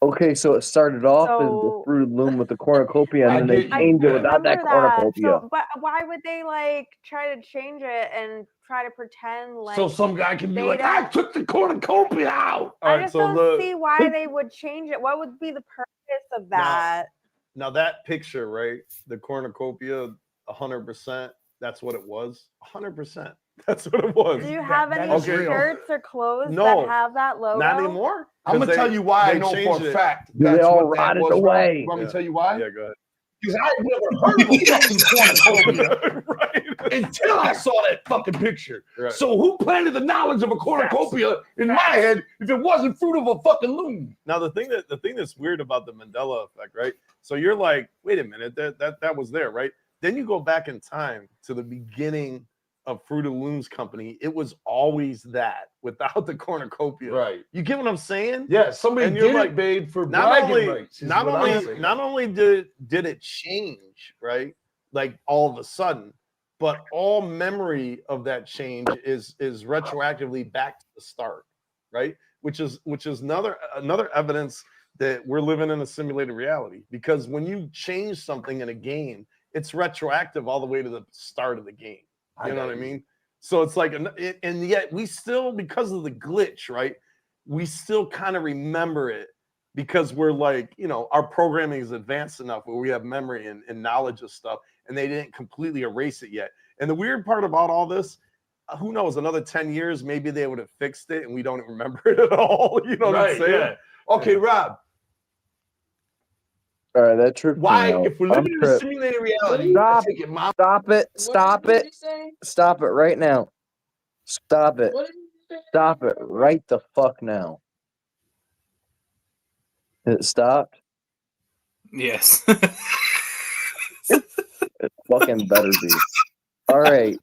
Okay, so it started off as the fruit loom with the cornucopia, and then they changed it without that cornucopia. So, but why would they like try to change it and try to pretend like So some guy can be they like, don't- I took the cornucopia out. I just don't see why they would change it. What would be the purpose of that? Now that picture, right? The cornucopia, 100%. That's what it was. 100%. That's what it was. Do you have any shirts or clothes No, that have that logo? Not anymore. I'm gonna tell you why I know for a fact. That's all what that rotted was, away. Rob. You want me to tell you why? Yeah, go ahead. Because I had never heard of a fucking cornucopia until I saw that fucking picture. Right. So who planted the knowledge of a cornucopia in my head if it wasn't fruit of a fucking loom? Now the thing that's weird about the Mandela effect, right? So you're like, wait a minute, that was there, right? Then you go back in time to the beginning of Fruit of the Loom's company. It was always that without the cornucopia. Right. You get what I'm saying? Yeah, somebody And you're did like, it, babe, for not bragging only, rights. not only did it change, right? Like all of a sudden, but all memory of that change is retroactively back to the start, right? Which is another evidence that we're living in a simulated reality. Because when you change something in a game, it's retroactive all the way to the start of the game. You know what I mean? So it's like, and yet we still, because of the glitch, right? We still kind of remember it because we're like, you know, our programming is advanced enough where we have memory and knowledge of stuff, and they didn't completely erase it yet. And the weird part about all this, who knows, another 10 years, maybe they would have fixed it and we don't remember it at all. You know what I'm saying? Yeah. Okay, Rob. All right, that tripped Why, me out. if we're I'm living in a tripped. simulated reality, Stop. take it, Mom. Stop it. Stop it. Stop it right now. Stop it. Stop it right the fuck now. It stopped? Yes. It fucking better be. All right.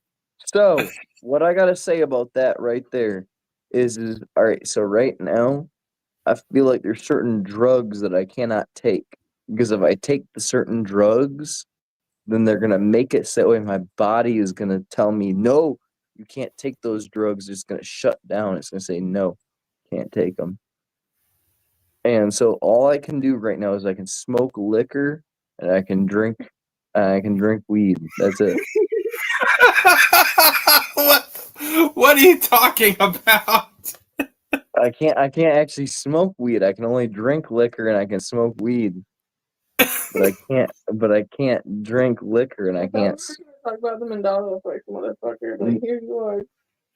So, what I got to say about that right there is all right, so right now, I feel like there's certain drugs that I cannot take. Because if I take the certain drugs, then they're going to make it so way my body is going to tell me, no, you can't take those drugs. It's going to shut down. It's going to say, no, can't take them. And so all I can do right now is I can smoke liquor and I can drink weed. That's it. What are you talking about? I can't actually smoke weed. I can only drink liquor and I can smoke weed. But I can't drink liquor and I can't. Talk about the Mandela effect, motherfucker. Like, here you are.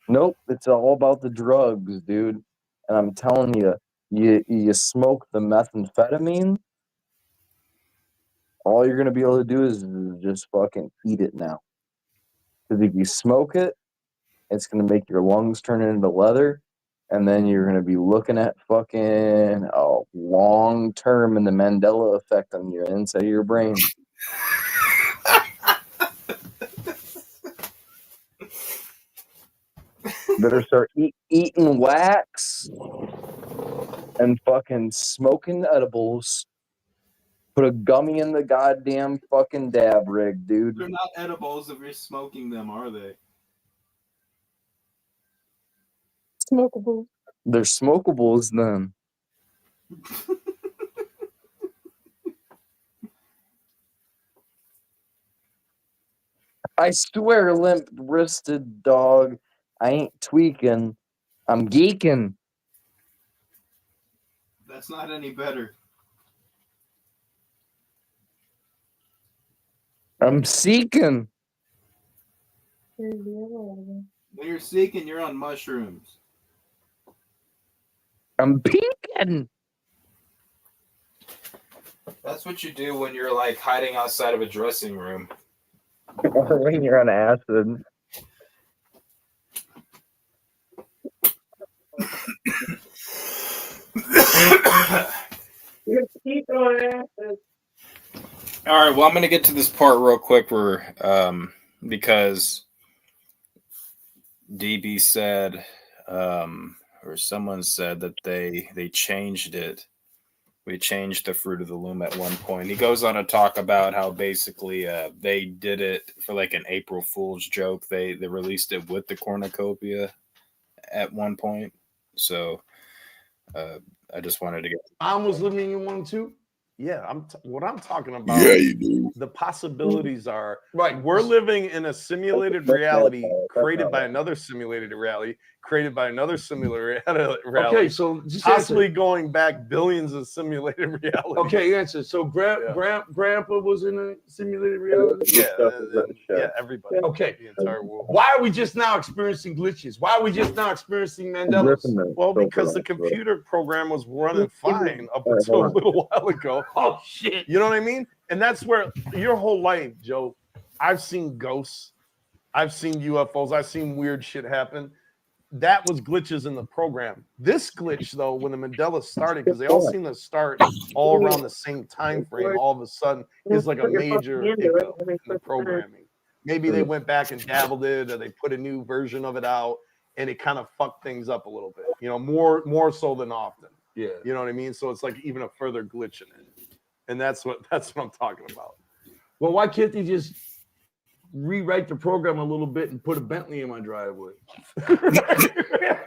Nope, it's all about the drugs, dude. And I'm telling you, you smoke the methamphetamine, all you're gonna be able to do is just fucking eat it now. Because if you smoke it, it's gonna make your lungs turn into leather, and then you're gonna be looking at fucking long term in the Mandela effect on your inside of your brain. Better start eating wax and fucking smoking edibles. Put a gummy in the goddamn fucking dab rig, dude. They're not edibles if you're smoking them, are they? Smokable. They're smokables then. I swear, limp-wristed dog, I ain't tweaking. I'm geeking. That's not any better. I'm seeking. When you're seeking, you're on mushrooms. I'm peeking. That's what you do when you're like hiding outside of a dressing room. Or when you're on acid. All right, well, I'm going to get to this part real quick where, because DB said, or someone said that they changed it. We changed the fruit of the loom at one point. He goes on to talk about how basically they did it for like an April Fool's joke. They released it with the cornucopia at one point. So I just wanted to get. Mom was living in one too. Yeah, what I'm talking about. Yeah, you do. The possibilities are right. We're living in a simulated reality created by another simulated reality, created by another simulated reality. Okay, so just possibly going back billions of simulated reality. Okay, answer. So Grandpa was in a simulated reality. Yeah, everybody. Okay. The entire world. Why are we just now experiencing glitches? Why are we just now experiencing Mandela's? Well, because the computer program was running fine up until a little while ago. Oh shit! You know what I mean? And that's where your whole life, Joe. I've seen ghosts, I've seen UFOs, I've seen weird shit happen. That was glitches in the program. This glitch, though, when the Mandela started, because they all seem to start all around the same time frame, all of a sudden is like a major hiccup in the programming. Maybe they went back and dabbled it, or they put a new version of it out, and it kind of fucked things up a little bit. You know, more so than often. Yeah. You know what I mean? So it's like even a further glitch in it. And that's what I'm talking about. Well, why can't they just rewrite the program a little bit and put a Bentley in my driveway? It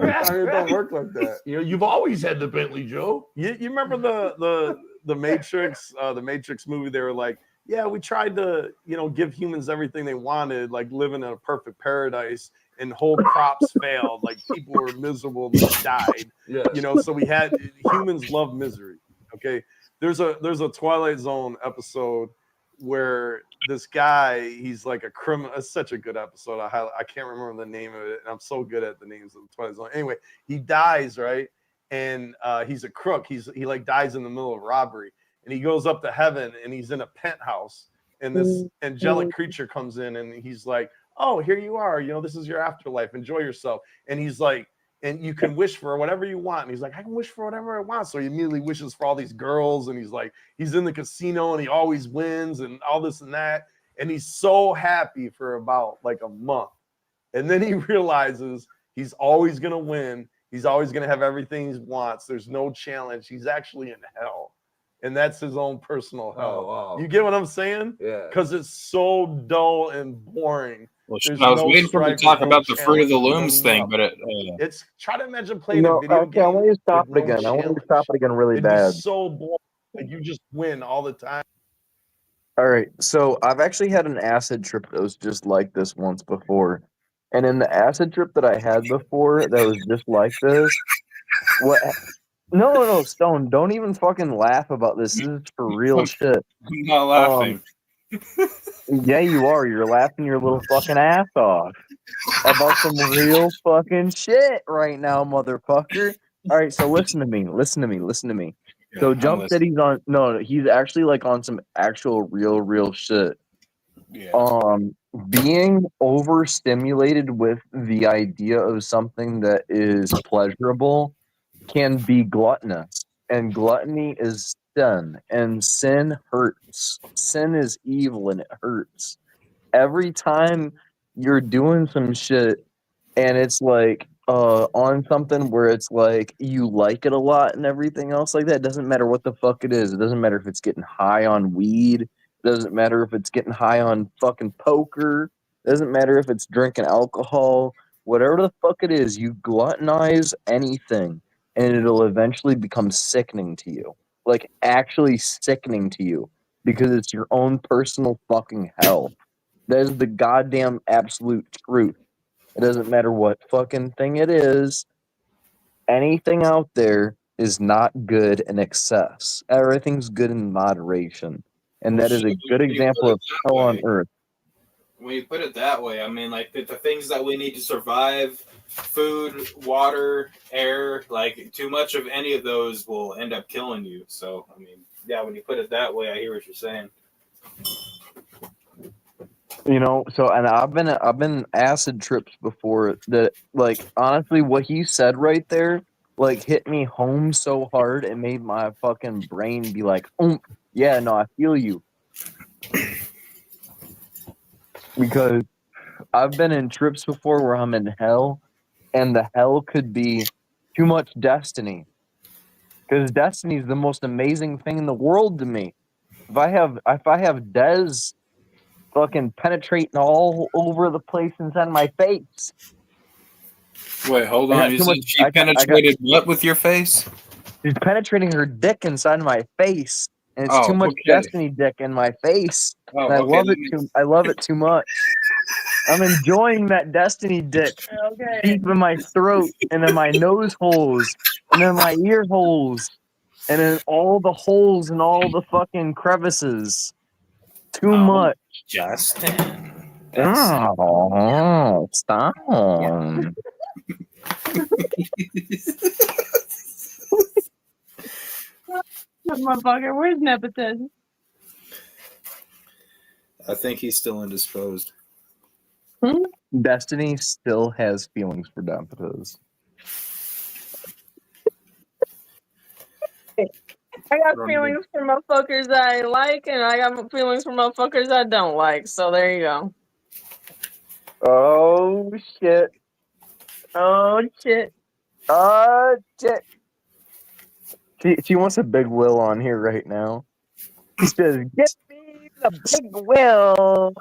don't work like that. You know, you've always had the Bentley, Joe. You remember the Matrix, the Matrix movie? They were like, yeah, we tried to, give humans everything they wanted, like living in a perfect paradise, and whole crops failed. Like people were miserable and they died. Yes. So we had humans love misery. Okay. There's a Twilight Zone episode where this guy, he's like a criminal. It's such a good episode. I can't remember the name of it, and I'm so good at the names of the Twilight Zone. Anyway, he dies, right? And he's a crook. He like dies in the middle of robbery, and he goes up to heaven, and he's in a penthouse, and this angelic creature comes in, and he's like, "Oh, here you are. You know, this is your afterlife. Enjoy yourself." And he's like, "And you can wish for whatever you want." And he's like, "I can wish for whatever I want." So he immediately wishes for all these girls, and he's like, he's in the casino, and he always wins, and all this and that, and he's so happy for about like a month, and then he realizes he's always gonna win. He's always gonna have everything he wants. There's no challenge. He's actually in hell. And that's his own personal hell. Oh, wow. You get what I'm saying? Yeah. Because it's so dull and boring. Well, There's I was no waiting for him to strife, talk no about the Fruit of the challenge, no Looms thing, but it's try to imagine playing No, a video okay, I game. want you to stop with it again. no I want you to challenge. stop it again really It'd bad. be so boring. Like you just win all the time. All right, so I've actually had an acid trip that was just like this once before. And in the acid trip that I had before that was just like this, what no, Stone, don't even fucking laugh about this. This is for real shit. I'm not laughing. Yeah, you are. You're laughing your little fucking ass off about some real fucking shit right now, motherfucker. All right, so listen to me. So I'm Jump said he's on. No, he's actually like on some actual real shit. Yeah. Being overstimulated with the idea of something that is pleasurable can be gluttonous, and gluttony is sin, and sin hurts. Sin is evil, and it hurts. Every time you're doing some shit, and it's like on something where it's like you like it a lot and everything else like that, it doesn't matter what the fuck it is. It doesn't matter if it's getting high on weed. It doesn't matter if it's getting high on fucking poker. It doesn't matter if it's drinking alcohol. Whatever the fuck it is, you gluttonize anything, and it'll eventually become sickening to you. Like, actually sickening to you. Because it's your own personal fucking hell. That is the goddamn absolute truth. It doesn't matter what fucking thing it is. Anything out there is not good in excess. Everything's good in moderation. And that is a good example of hell on earth. When you put it that way, I mean, like the things that we need to survive, food, water, air, like too much of any of those will end up killing you. So, I mean, yeah, when you put it that way, I hear what you're saying. You know, so and I've been acid trips before that, like, honestly what he said right there like hit me home so hard it made my fucking brain be like, yeah, no, I feel you. Because I've been in trips before where I'm in hell, and the hell could be too much destiny. Because destiny is the most amazing thing in the world to me. If I have Dez fucking penetrating all over the place inside my face. Wait, hold on. You said she penetrated what with your face? She's penetrating her dick inside my face, and it's too much Destiny dick in my face. Oh, and I love it too. I love it too much. I'm enjoying that Destiny dick deep in my throat, and in my nose holes, and in my ear holes, and in all the holes and all the fucking crevices. Too much. Justin. Oh, stop. Motherfucker, where's nepotism? I think he's still indisposed. Destiny still has feelings for Nepotism. I got feelings for motherfuckers I like, and I got feelings for motherfuckers I don't like. So there you go. Oh shit! Oh shit! Oh shit! She wants a Big Will on here right now. She says, "Get me the Big Will."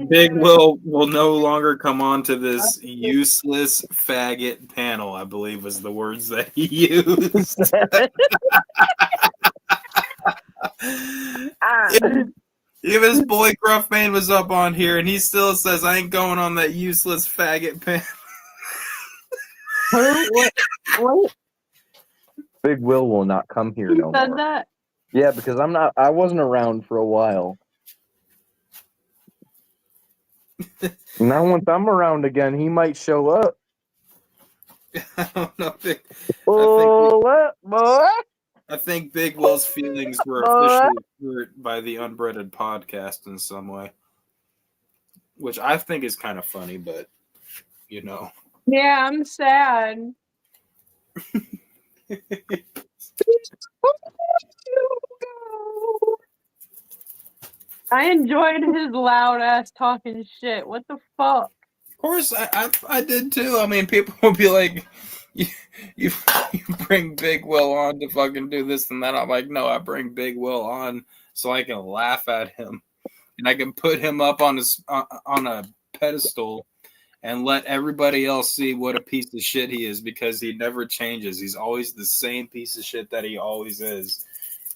Big Will no longer come on to this useless faggot panel, I believe was the words that he used. Even his boy Gruffman was up on here, and he still says, I ain't going on that useless faggot panel. What? Big Will not come here no said more. That? Yeah, because I wasn't around for a while. Now once I'm around again, he might show up. I don't know. Pull up, boy. I think Big Will's feelings were officially hurt by the Unbreaded Podcast in some way, which I think is kind of funny, but you know. Yeah, I'm sad. I enjoyed his loud ass talking shit. What the fuck? Of course, I did too. I mean, people will be like, you bring Big Will on to fucking do this and that. I'm like, no, I bring Big Will on so I can laugh at him and I can put him up on a pedestal and let everybody else see what a piece of shit he is, because he never changes. He's always the same piece of shit that he always is.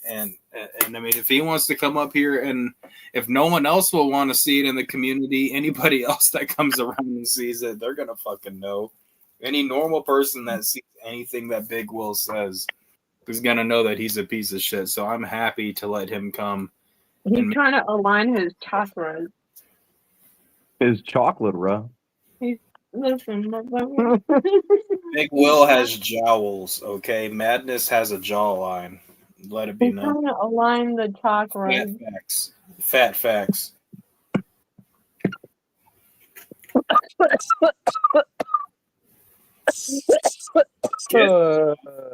And I mean, if he wants to come up here, and if no one else will want to see it in the community, anybody else that comes around and sees it, they're gonna fucking know. Any normal person that sees anything that Big Will says is gonna know that he's a piece of shit. So I'm happy to let him come. He's trying to align his chakras. His chocolate, bro. Listen, Big Will has jowls, okay? Madness has a jawline. Let it be he's known. trying to align the chakras. Fat facts. Fat facts.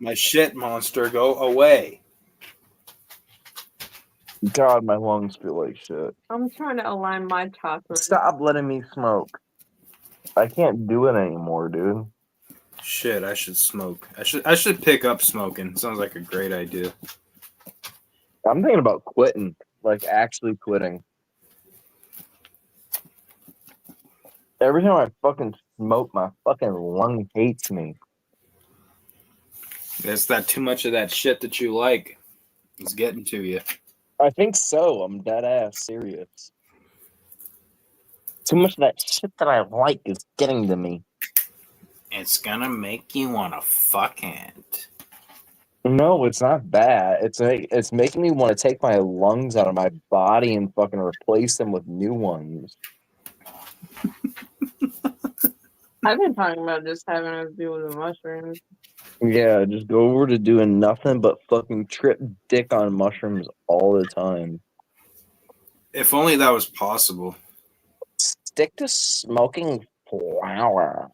My shit monster, go away. God, my lungs feel like shit. I'm trying to align my chakras. Stop letting me smoke. I can't do it anymore, dude. Shit, I should smoke. I should pick up smoking. Sounds like a great idea. I'm thinking about quitting, like actually quitting. Every time I fucking smoke, my fucking lung hates me. It's that too much of that shit that you like. It's getting to you. I think so. I'm dead ass serious. Too much of that shit that I like is getting to me. It's gonna make you want to fuck it. No, it's not bad. It's making me want to take my lungs out of my body and fucking replace them with new ones. I've been talking about just having us deal with the mushrooms. Yeah, just go over to doing nothing but fucking trip dick on mushrooms all the time. If only that was possible. Stick to smoking flower.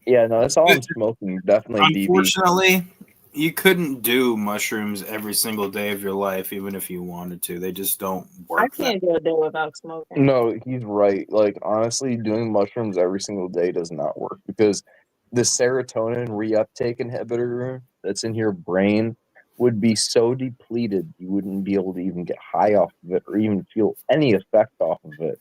Yeah, no, that's all I'm smoking. Definitely DB. Unfortunately, you couldn't do mushrooms every single day of your life, even if you wanted to. They just don't work. I can't do a day without smoking. No, he's right. Like, honestly, doing mushrooms every single day does not work because the serotonin reuptake inhibitor that's in your brain would be so depleted you wouldn't be able to even get high off of it or even feel any effect off of it.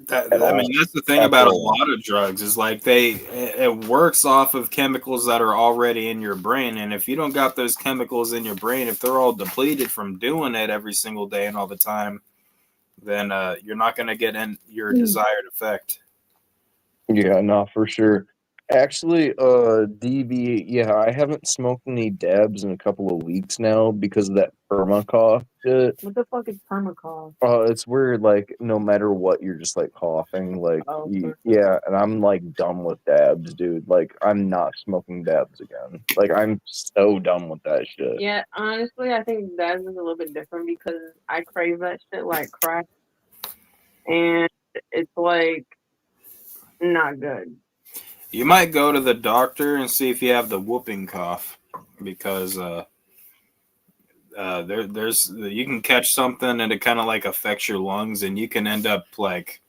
That's the thing about a lot of drugs is like it works off of chemicals that are already in your brain, and if you don't got those chemicals in your brain, if they're all depleted from doing it every single day and all the time, then you're not going to get in your desired effect. Yeah, no, for sure. Actually, DB, yeah, I haven't smoked any dabs in a couple of weeks now because of that permacough shit. What the fuck is permacough? It's where, like, no matter what, you're just, like, coughing. Like, yeah, and I'm, like, done with dabs, dude. Like, I'm not smoking dabs again. Like, I'm so done with that shit. Yeah, honestly, I think that is a little bit different because I crave that shit like crack. And it's, like, not good. You might go to the doctor and see if you have the whooping cough, because there's you can catch something and it kind of like affects your lungs, and you can end up like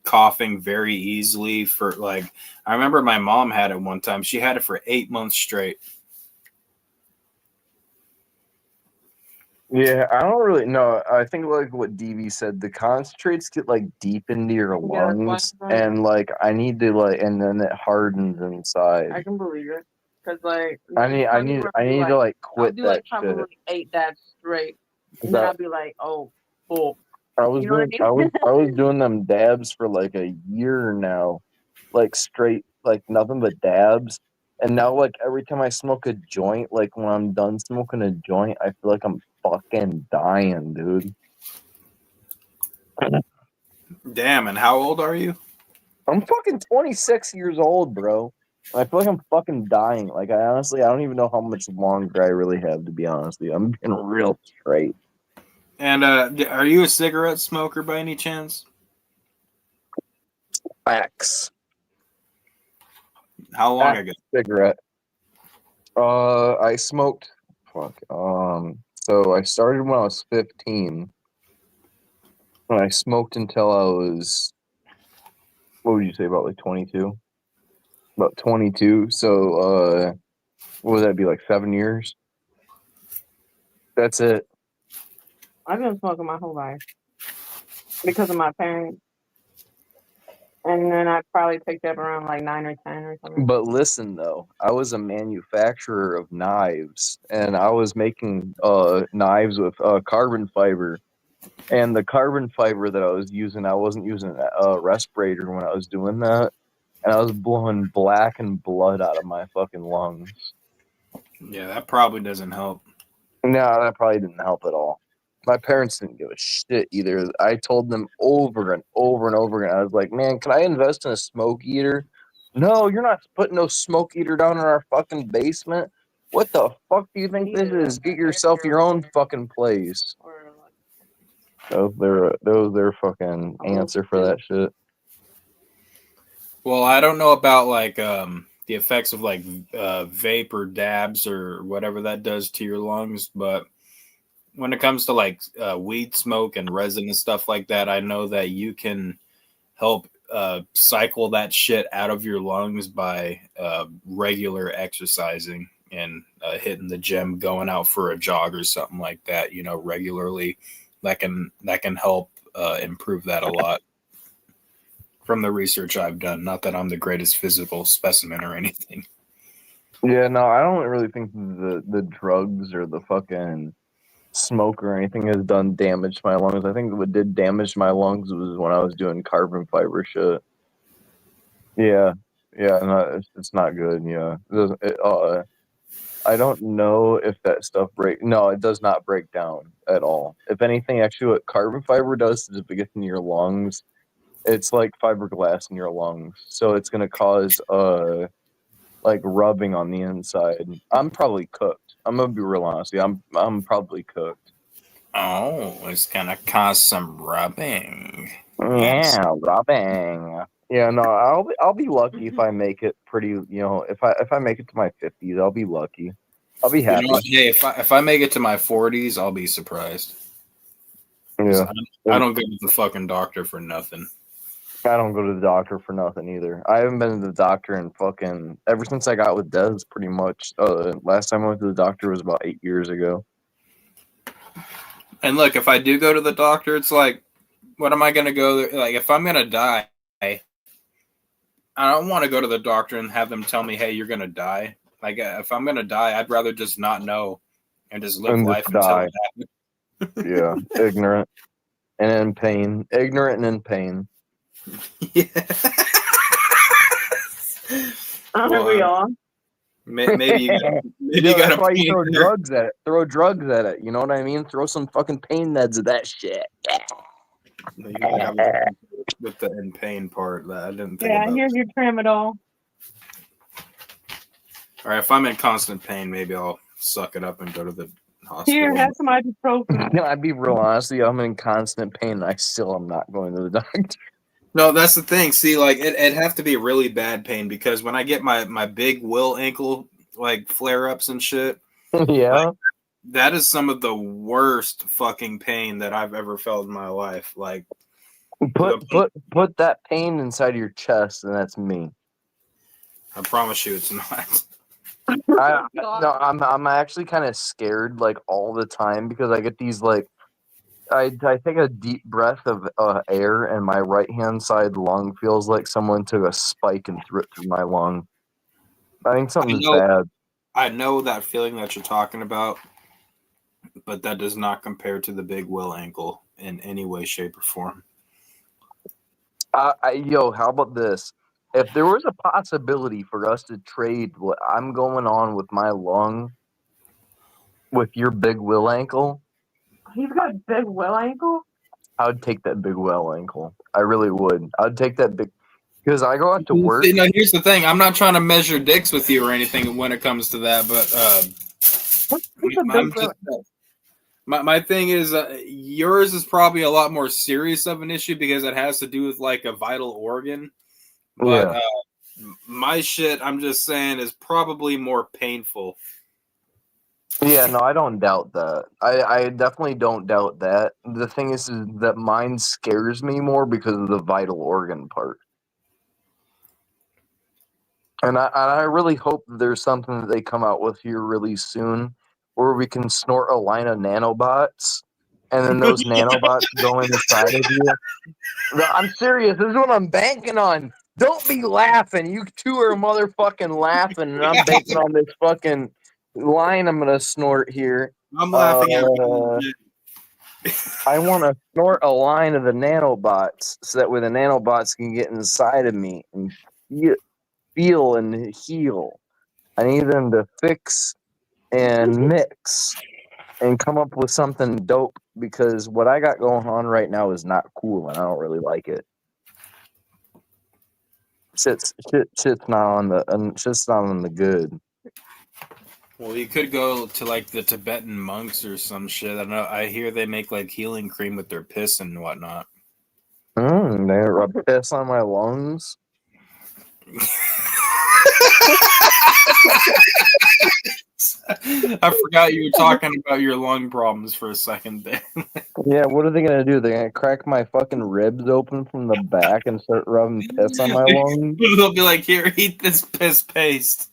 coughing very easily for like. I remember my mom had it one time. She had it for 8 months straight. Yeah, I don't really know. I think like what DV said, the concentrates get like deep into your lungs, and like I need to like, and then it hardens inside. I can believe it, cause like I need to like quit I'll do that like shit. probably 8 dabs straight, and then I'll be like, oh, full. I was doing them dabs for like a year now, like straight, like nothing but dabs. And now, like every time I smoke a joint, like when I'm done smoking a joint, I feel like I'm fucking dying, dude. Damn, and how old are you? I'm fucking 26 years old, bro. I feel like I'm fucking dying. Like I don't even know how much longer I really have. To be honest with you, I'm being real straight. And are you a cigarette smoker by any chance? Facts. How long ago? Cigarette. I smoked. Fuck. So I started when I was 15. And I smoked until I was, what would you say, about like 22? About 22. So, what would that be, like 7 years? That's it. I've been smoking my whole life because of my parents. And then I probably picked up around like 9 or 10 or something. But listen, though, I was a manufacturer of knives, and I was making knives with carbon fiber. And the carbon fiber that I was using, I wasn't using a respirator when I was doing that. And I was blowing black and blood out of my fucking lungs. Yeah, that probably doesn't help. No, that probably didn't help at all. My parents didn't give a shit either. I told them over and over and over again. I was like, man, can I invest in a smoke eater? No, you're not putting no smoke eater down in our fucking basement. What the fuck do you think this is? Get yourself your own fucking place. That was their fucking answer for that shit. Well, I don't know about like the effects of like vape or dabs or whatever that does to your lungs, but when it comes to like weed smoke and resin and stuff like that, I know that you can help cycle that shit out of your lungs by regular exercising and hitting the gym, going out for a jog or something like that, you know, regularly. That can help improve that a lot. From the research I've done, not that I'm the greatest physical specimen or anything. Yeah, no, I don't really think the drugs or the fucking smoke or anything has done damage to my lungs. I think what did damage my lungs was when I was doing carbon fiber shit. Yeah, no, it's not good. Yeah, I don't know if that stuff No, it does not break down at all. If anything, actually, what carbon fiber does is if it gets in your lungs, it's like fiberglass in your lungs, so it's gonna cause like rubbing on the inside. I'm probably cooked. I'm gonna be real honest. I'm probably cooked. Oh, it's gonna cause some rubbing. Yeah, rubbing. Yeah, no, I'll be lucky if I make it pretty. You know, if I make it to my 50s, I'll be lucky. I'll be happy. You know what? Hey, if I make it to my 40s, I'll be surprised. Yeah, I don't go to the fucking doctor for nothing. I don't go to the doctor for nothing either. I haven't been to the doctor in fucking ever since I got with Des, pretty much. Last time I went to the doctor was about 8 years ago. And look, if I do go to the doctor, it's like, what am I gonna go there? Like, if I'm gonna die, I don't want to go to the doctor and have them tell me, "Hey, you're gonna die." Like, if I'm gonna die, I'd rather just not know and just live And life just until die. it happens. Yeah, ignorant and in pain. Ignorant and in pain. Yeah. Aren't we all? Maybe you gotta, That's why you throw drugs at it. Throw drugs at it. You know what I mean? Throw some fucking pain meds at that shit. You gotta have it with the in pain part. That I didn't think Yeah, about. here's your tramadol. All right, if I'm in constant pain, maybe I'll suck it up and go to the hospital. Here, have some ibuprofen. No, I'd be real honest with you. I'm in constant pain. And I still am not going to the doctor. No, that's the thing. See, like it'd have to be really bad pain because when I get my big will ankle like flare ups and shit, Yeah, like, that is some of the worst fucking pain that I've ever felt in my life. Like put that pain inside your chest, and that's me. I promise you, it's not. I'm actually kind of scared like all the time because I get these like I take a deep breath of air and my right hand side lung feels like someone took a spike and threw it through my lung. I think something's bad. I know that feeling that you're talking about, but that does not compare to the big will ankle in any way, shape, or form. Yo, how about this? If there was a possibility for us to trade what I'm going on with my lung with your big will ankle, He's got a big will ankle? I would take that big will ankle. I really would. I'd take that big. Because I go out to work. Now, here's the thing. I'm not trying to measure dicks with you or anything when it comes to that, but my thing is yours is probably a lot more serious of an issue because it has to do with like a vital organ. But my shit, I'm just saying, is probably more painful. Yeah, no, I don't doubt that. I definitely don't doubt that. The thing is that mine scares me more because of the vital organ part. And I really hope that there's something that they come out with here really soon where we can snort a line of nanobots and then those nanobots go inside of you. I'm serious. This is what I'm banking on. Don't be laughing. You two are motherfucking laughing, and I'm banking on this fucking line I'm going to snort here. I'm laughing at you. I want to snort a line of the nanobots so that way the nanobots can get inside of me and feel and heal. I need them to fix and mix and come up with something dope because what I got going on right now is not cool and I don't really like it. Shit's not on the good. Well, you could go to like the Tibetan monks or some shit. I don't know. I hear they make like healing cream with their piss and whatnot. They rub piss on my lungs. I forgot you were talking about your lung problems for a second there. Yeah, what are they gonna do? They're gonna crack my fucking ribs open from the back and start rubbing piss on my lungs? They'll be like, "Here, eat this piss paste."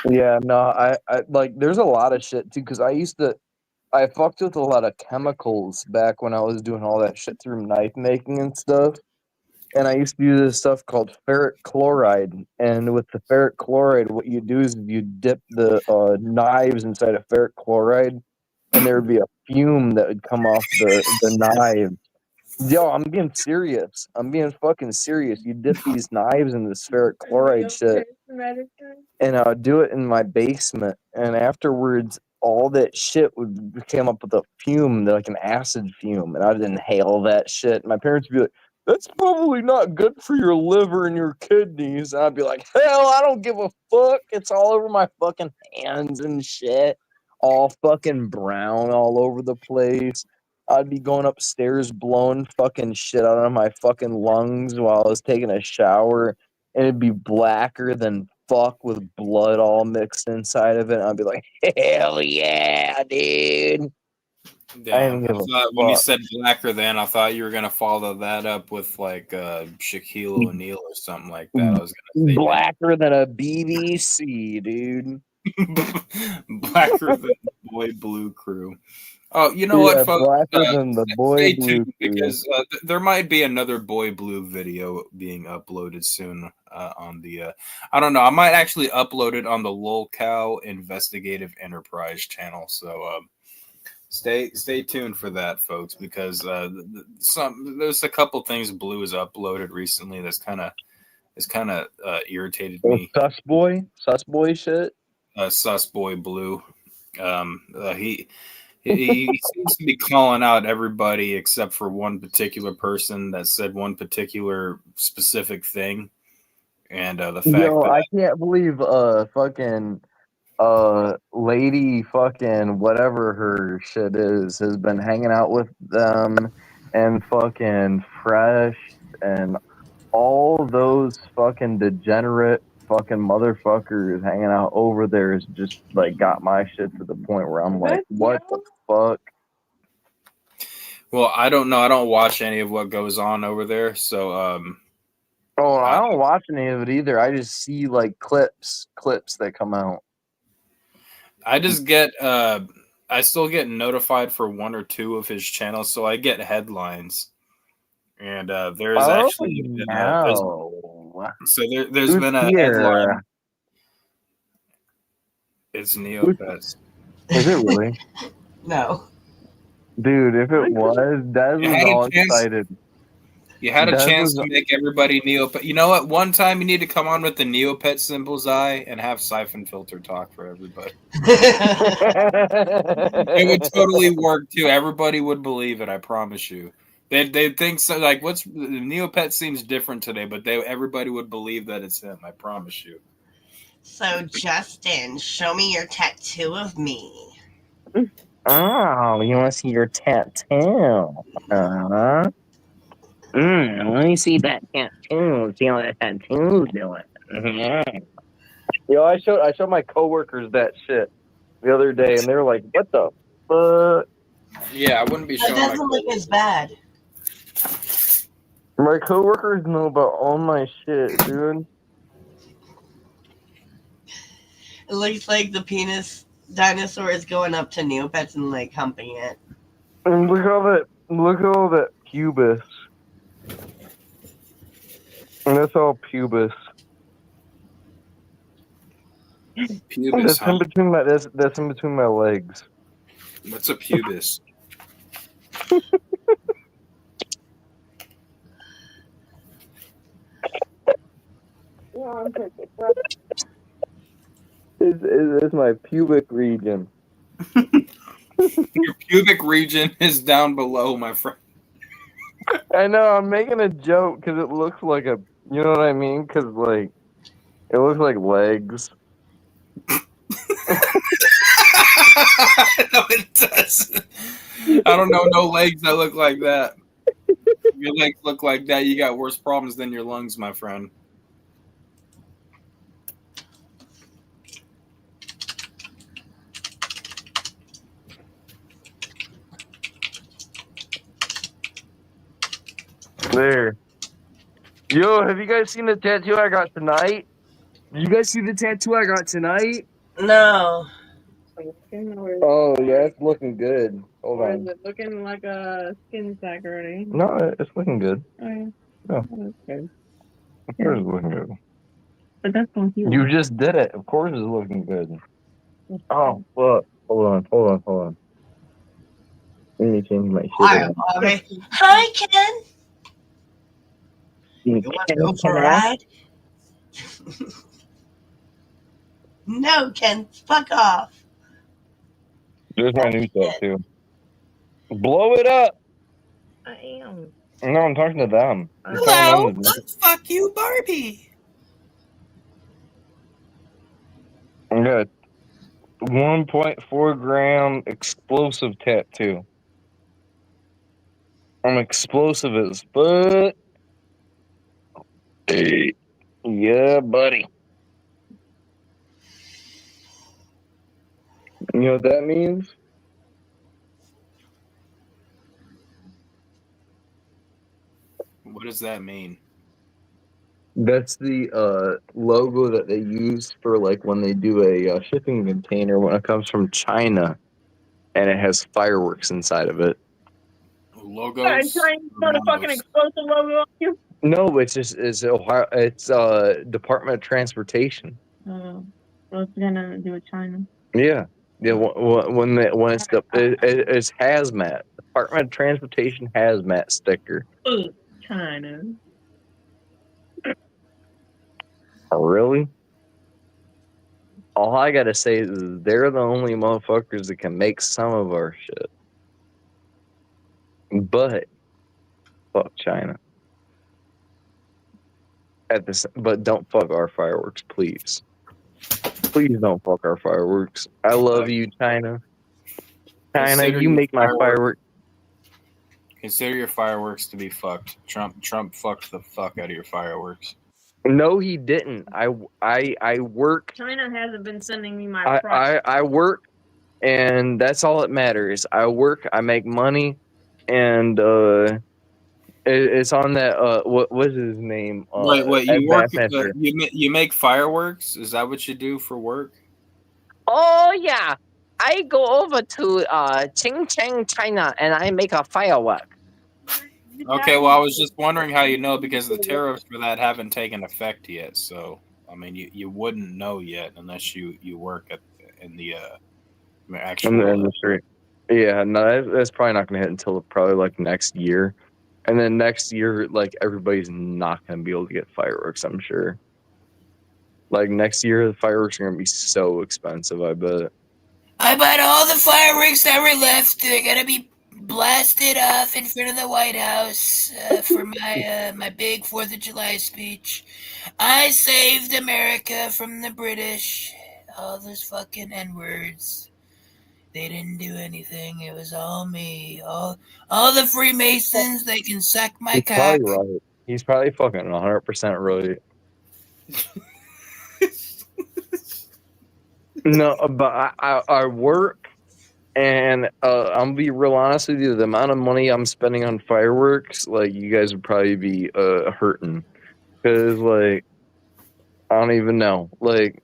Yeah, no, I like. There's a lot of shit too because I fucked with a lot of chemicals back when I was doing all that shit through knife making and stuff. And I used to use this stuff called ferric chloride. And with the ferric chloride, what you do is you dip the knives inside of ferric chloride, and there would be a fume that would come off the knives. Yo, I'm being serious. I'm being fucking serious. You dip these knives in this ferric chloride shit, and I would do it in my basement. And afterwards, all that shit came up with a fume, like an acid fume, and I'd inhale that shit. My parents would be like, "That's probably not good for your liver and your kidneys." And I'd be like, "Hell, I don't give a fuck. It's all over my fucking hands and shit. All fucking brown all over the place." I'd be going upstairs blowing fucking shit out of my fucking lungs while I was taking a shower. And it'd be blacker than fuck with blood all mixed inside of it. And I'd be like, "Hell yeah, dude." Damn, when you said blacker than, I thought you were gonna follow that up with like Shaquille O'Neal or something like that. I was gonna say blacker than a BBC, dude. Blacker than the Boy Blue Crew. Oh, you know what, folks? Blacker than the Boy Blue Crew. Because there might be another Boy Blue video being uploaded soon on the. I don't know. I might actually upload it on the LolCow Investigative Enterprise channel. So. Stay tuned for that, folks, because there's a couple things Blue has uploaded recently that's kind of irritated me. Sus boy shit. Sus boy Blue. He seems to be calling out everybody except for one particular person that said one particular specific thing, and the fact that I can't believe fucking. Lady fucking whatever her shit is has been hanging out with them and fucking Fresh and all those fucking degenerate fucking motherfuckers hanging out over there is just like got my shit to the point where I'm like, what the fuck? Well, I don't know. I don't watch any of what goes on over there, so I don't watch any of it either. I just see like clips that come out. I just get I still get notified for one or two of his channels, so I get headlines. And there's actually been there's been a headline. It's Neopets. Is it really? No. Dude, if it was, Dez was all excited. You had a chance to make everybody Neopet. You know what? One time you need to come on with the Neopet symbol's eye and have Siphon Filter talk for everybody. It would totally work too. Everybody would believe it. I promise you. They think so. Like, what's Neopet seems different today, but everybody would believe that it's him. I promise you. So, Justin, show me your tattoo of me. Oh, you want to see your tattoo? Let me see that tattoo. See how that tattoo's doing. Yo, I showed my coworkers that shit the other day, and they were like, "What the fuck?" Yeah, I wouldn't be That showing. doesn't look as bad. My coworkers know about all my shit, dude. It looks like the penis dinosaur is going up to Neopets and like humping it. And look at all that pubis. And that's all pubis. Pubis. That's in between that's in between my legs. What's a pubis? It's my pubic region. Your pubic region is down below, my friend. I know, I'm making a joke because it looks like a, you know what I mean? Because, like, it looks like legs. No, it doesn't. I don't know no legs that look like that. Your legs look like that, you got worse problems than your lungs, my friend. There. Yo, have you guys seen the tattoo I got tonight? Did you guys see the tattoo I got tonight? No. Oh, yeah, it's looking good. Hold Or on. is it looking like a skin sack already? No, it's looking good. Oh, yeah. No. Oh, that's good. Of course it's looking good. But that's going to You just did it. Of course it's looking good. Oh, fuck. Hold on. Let me change my shit. Hi, Bobby. Hi, Ken. You want to go for a ride? No, Ken. Fuck off. There's my new tattoo. Blow it up. I am. No, I'm talking to them. Hello, fuck you, Barbie. I got 1.4 gram explosive tattoo. I'm explosive as fuck. Yeah, buddy. You know what that means? What does that mean? That's the logo that they use for like when they do a shipping container when it comes from China, and it has fireworks inside of it. Logos? I'm trying to put a fucking explosive logo on you. No, it's Ohio. It's Department of Transportation. Oh, so it's gonna do with China. Yeah. When it's hazmat. Department of Transportation hazmat sticker. Ugh, China. Oh, really? All I gotta say is they're the only motherfuckers that can make some of our shit. But fuck China. But don't fuck our fireworks, please. Please don't fuck our fireworks. I love you, China. China, you make my fireworks. Consider your fireworks to be fucked. Trump fucked the fuck out of your fireworks. No, he didn't. I work. China hasn't been sending me my product. I work, and that's all that matters. I work. I make money, and it's on that. What was his name? Wait, you work? You make fireworks? Is that what you do for work? Oh yeah, I go over to Qingcheng, China, and I make a firework. Okay, well, I was just wondering how you know because the tariffs for that haven't taken effect yet. So, I mean, you wouldn't know yet unless you work in the actual in the industry. Yeah, no, that's probably not going to hit until probably like next year, and then next year, like everybody's not going to be able to get fireworks. I'm sure. Like next year, the fireworks are going to be so expensive. I bet. I bet all the fireworks that were left are gonna be blasted off in front of the White House for my big 4th of July speech. I saved America from the British. All those fucking N-words. They didn't do anything. It was all me. All the Freemasons, they can suck my He's cock. probably right. He's probably fucking 100% right. No, but I work, and I'm gonna be real honest with you. The amount of money I'm spending on fireworks, like, you guys would probably be hurting, because, like, I don't even know. Like,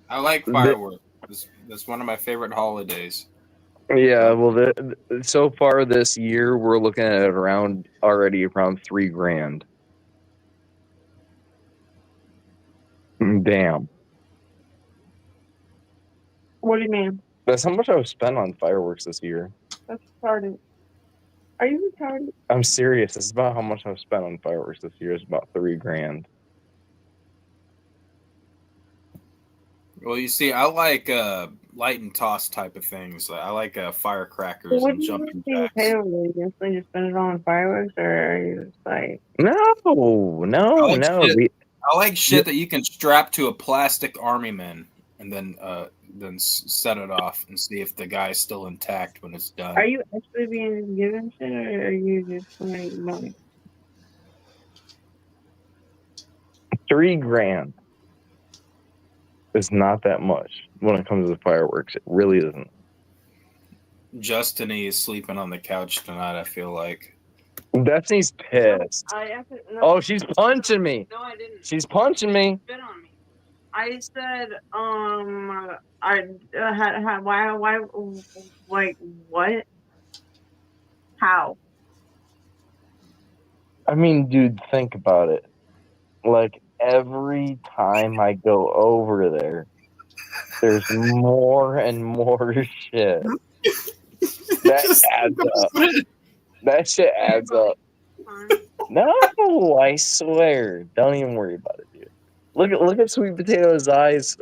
I like fireworks. That's one of my favorite holidays. yeah, well, so far this year we're looking at around $3,000. Damn, What do you mean? that's how much I've spent on fireworks this year. That's retarded. Are you retarded? I'm serious. It's about how much I've spent on fireworks this year. It's about $3,000. Well, you see, I like light and toss type of things. I like firecrackers So what and do you jumping think jacks. pay over? You just like just spend it all on fireworks, or are you just like? No. I like shit that you can strap to a plastic army man and then set it off and see if the guy's still intact when it's done. Are you actually being given shit, or are you just like money? $3,000 is not that much when it comes to fireworks. It really isn't. Justinee is sleeping on the couch tonight, I feel like. Destiny's pissed. No. Oh, she's punching me. No, I didn't. She's punching me. Spit on me. I said, why, like, what? How? I mean, dude, think about it. Like, every time I go over there, there's more and more shit. That adds up. That shit adds up. No, I swear. Don't even worry about it, dude. Look at Sweet Potato's eyes,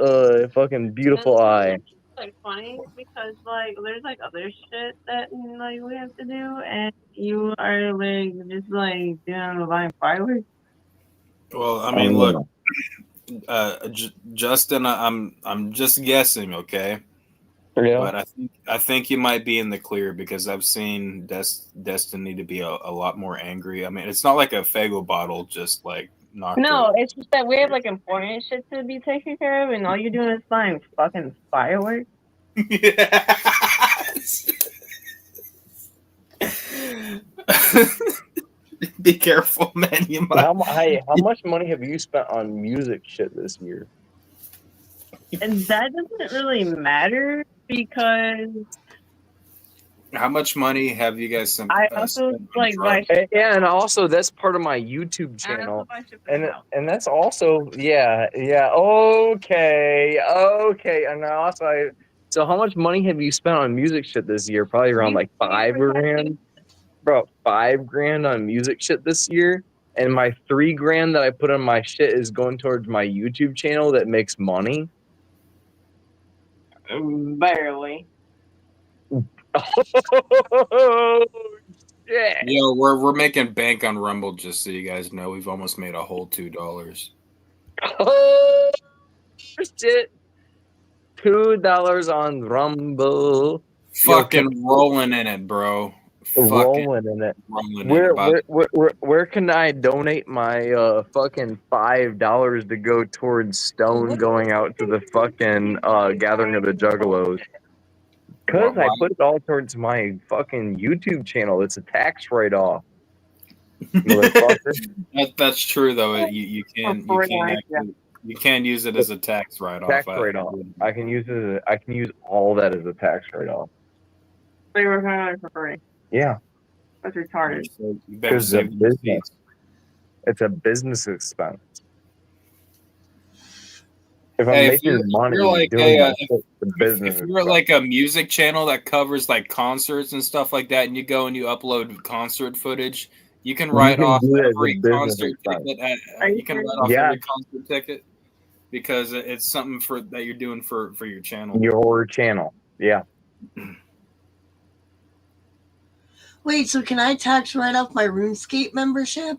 fucking beautiful eye. Like funny because like there's like other shit that like we have to do, and you are like just like doing the line fireworks. Well, I mean, look, Justin, I'm just guessing, okay? Yeah. But I think you might be in the clear because I've seen Destiny to be a lot more angry. I mean, it's not like a Fago bottle just like knocked. No, it's just that we have like important shit to be taken care of, and all you're doing is flying fucking fireworks. Be careful, man. You might. How much money have you spent on music shit this year? And that doesn't really matter because How much money have you guys spent? I also like buy Yeah, and also that's part of my YouTube channel, and that's also yeah. Okay, and also so how much money have you spent on music shit this year? Probably around like $5,000, bro. $5,000 on music shit this year, and my $3,000 that I put on my shit is going towards my YouTube channel that makes money. barely. Oh, shit. Yo, we're making bank on Rumble. Just so you guys know, we've almost made a whole $2. Oh shit! $2 on Rumble. Fucking rolling in it, bro. Rolling in it. Where can I donate my fucking $5 to go towards Stone going out to the fucking gathering of the Juggalos? Because I put it all towards my fucking YouTube channel. It's a tax write-off. Motherfucker. That's true though. You can use it as a tax write-off. Tax write-off. I can use all that as a tax write-off. So you were kind of for free. Yeah. That's retarded. Because it's a business expense. If I'm making money doing business, if you're like a music channel that covers like concerts and stuff like that, and you go and you upload concert footage, you can write off every concert ticket. You can write off every concert ticket because it's something that you're doing for your channel. Your channel, yeah. Wait, so can I tax write off my RuneScape membership?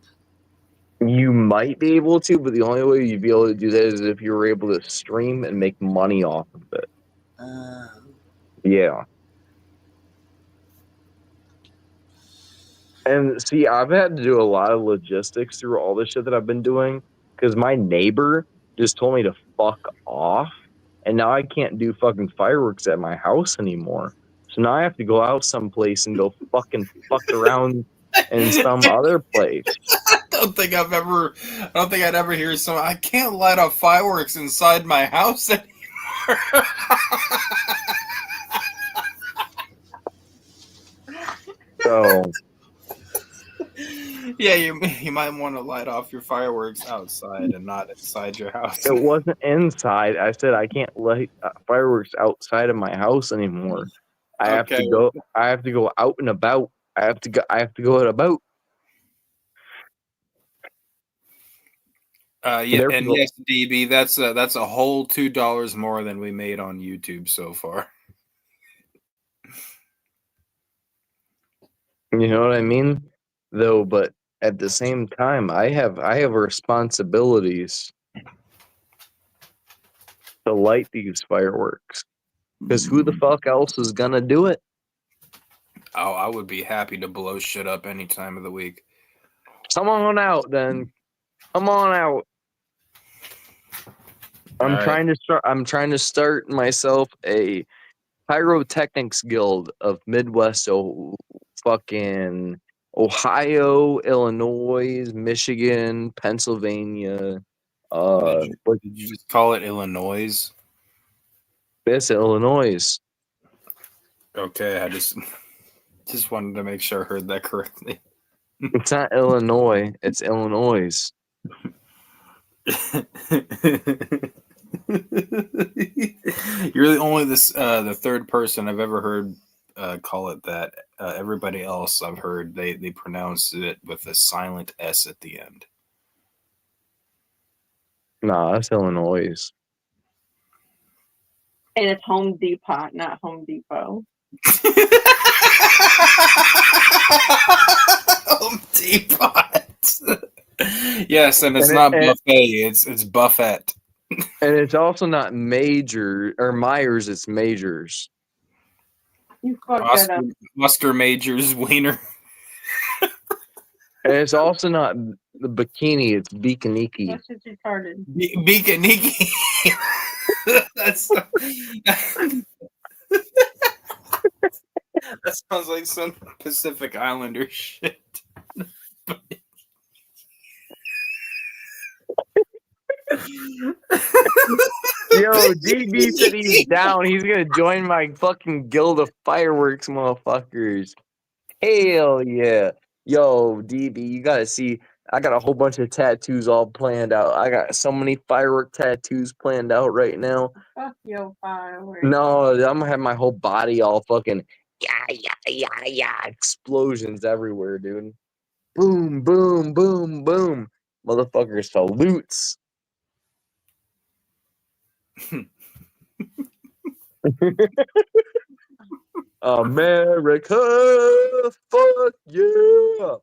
You might be able to, but the only way you'd be able to do that is if you were able to stream and make money off of it. Yeah. And see, I've had to do a lot of logistics through all this shit that I've been doing because my neighbor just told me to fuck off, and now I can't do fucking fireworks at my house anymore. So now I have to go out someplace and go fucking fuck around in some other place. I don't think I'd ever hear someone. I can't light up fireworks inside my house anymore. So yeah, you might want to light off your fireworks outside and not inside your house. it wasn't inside. I said I can't light fireworks outside of my house anymore. I have to go. I have to go out and about. I have to go and about. Yeah, and yes, DB, that's a whole $2 more than we made on YouTube so far. You know what I mean? Though, but at the same time, I have responsibilities to light these fireworks. Because who the fuck else is gonna do it? Oh, I would be happy to blow shit up any time of the week. Come on out, then. Come on out. I'm trying to start myself a pyrotechnics guild of Midwest fucking Ohio, Illinois, Michigan, Pennsylvania. Did you just call it Illinois? It's Illinois. Okay, I just wanted to make sure I heard that correctly. It's not Illinois. It's Illinois. You're the third person I've ever heard call it that. Everybody else I've heard they pronounce it with a silent S at the end. Nah, that's Illinois. And it's Home Depot, not Home Depot. Home Depot. Yes, and it's not buffet. It's buffet. And it's also not Major or Myers. It's Majors. You fucked that up. Oscar Majors Wiener. And it's also not the bikini. It's Bikaniki. That's just retarded. Bikaniki. That sounds like some Pacific Islander shit. Yo, DB said he's down. He's gonna join my fucking guild of fireworks, motherfuckers. Hell yeah. Yo, DB, you gotta see. I got a whole bunch of tattoos all planned out. I got so many firework tattoos planned out right now. Fuck your fireworks. No, I'm gonna have my whole body all fucking explosions everywhere, dude. Boom, boom, boom, boom. Motherfuckers salutes. America, fuck yeah.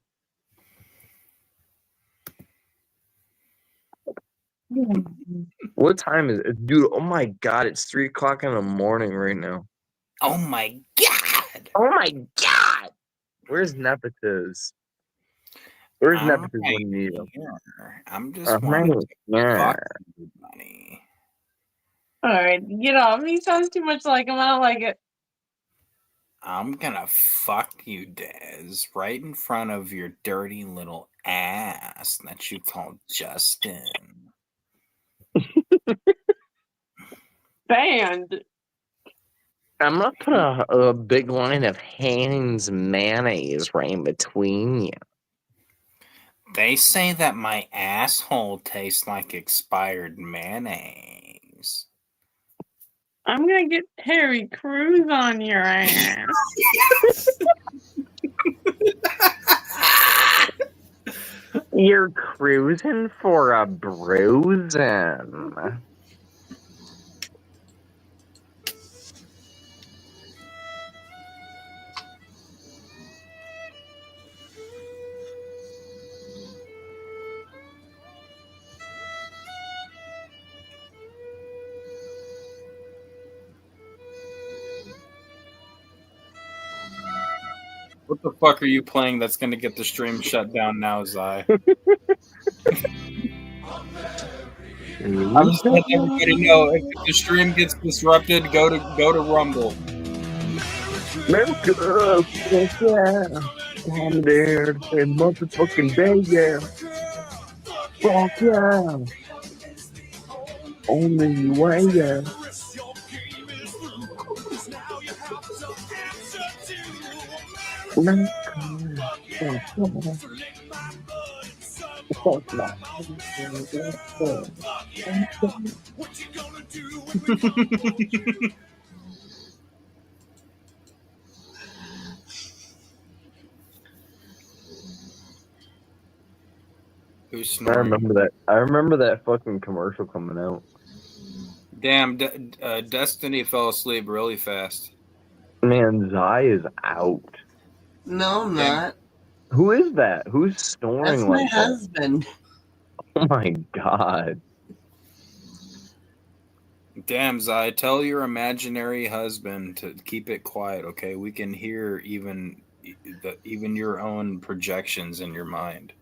What time is it? Dude, oh my god, it's 3 o'clock in the morning right now. Oh my god. Oh my god. Where's Nepotus? Where's Nepotus when you need him? I'm just wanting to fuck everybody. Alright, get off. He sounds too much like him. I don't like it. I'm gonna fuck you, Dez, right in front of your dirty little ass that you call Justin. Banned. I'm gonna put a big line of Hanes mayonnaise right in between you. They say that my asshole tastes like expired mayonnaise. I'm gonna get Terry Crews on your ass. You're cruising for a bruising. What the fuck are you playing that's gonna get the stream shut down now, Zai? I'm just letting everybody know if the stream gets disrupted, go to Rumble. America, yeah. I'm there every motherfucking day, yeah. Fuck yeah. Only way, yeah. Who's I snoring? remember that. I remember that fucking commercial coming out. Damn, Destiny fell asleep really fast. Man, Zai is out. No, I'm Damn. not. Who is that? Who's snoring That's my like that? husband. Oh my god. Damn, Zai, tell your imaginary husband to keep it quiet, okay? We can hear even your own projections in your mind.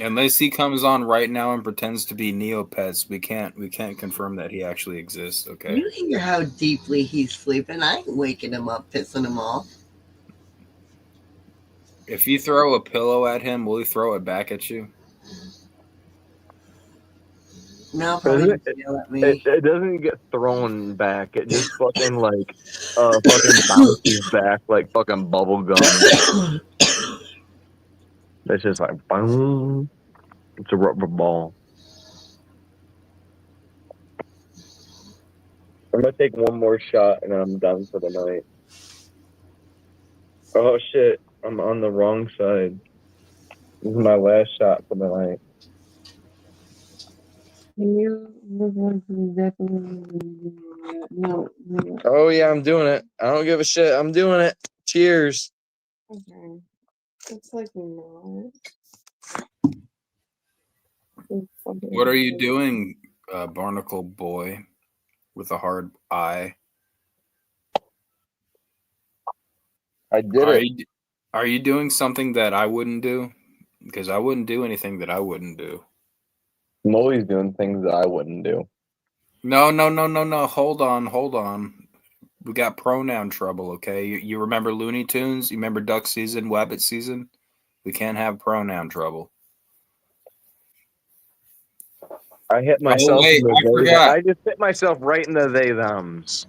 Unless he comes on right now and pretends to be Neopets, we can't confirm that he actually exists, okay? You hear how deeply he's sleeping. I ain't waking him up, pissing him off. If you throw a pillow at him, will he throw it back at you? No, probably yell at me. It doesn't get thrown back. It just fucking like fucking bounces back like fucking bubble gum. It's just like boom. It's a rubber ball. I'm gonna take one more shot and then I'm done for the night. Oh shit, I'm on the wrong side. This is my last shot for the night. No. Oh yeah, I'm doing it. I don't give a shit. I'm doing it. Cheers. Okay. It's like no. What are you doing, barnacle boy with a hard eye? I did Are you doing something that I wouldn't do? Because I wouldn't do anything that I wouldn't do. I'm always doing things that I wouldn't do. No. Hold on. We got pronoun trouble, okay? You remember Looney Tunes? You remember Duck Season, Wabbit Season? We can't have pronoun trouble. I hit myself. wait, in the I forgot. I just hit myself right in the they-thems.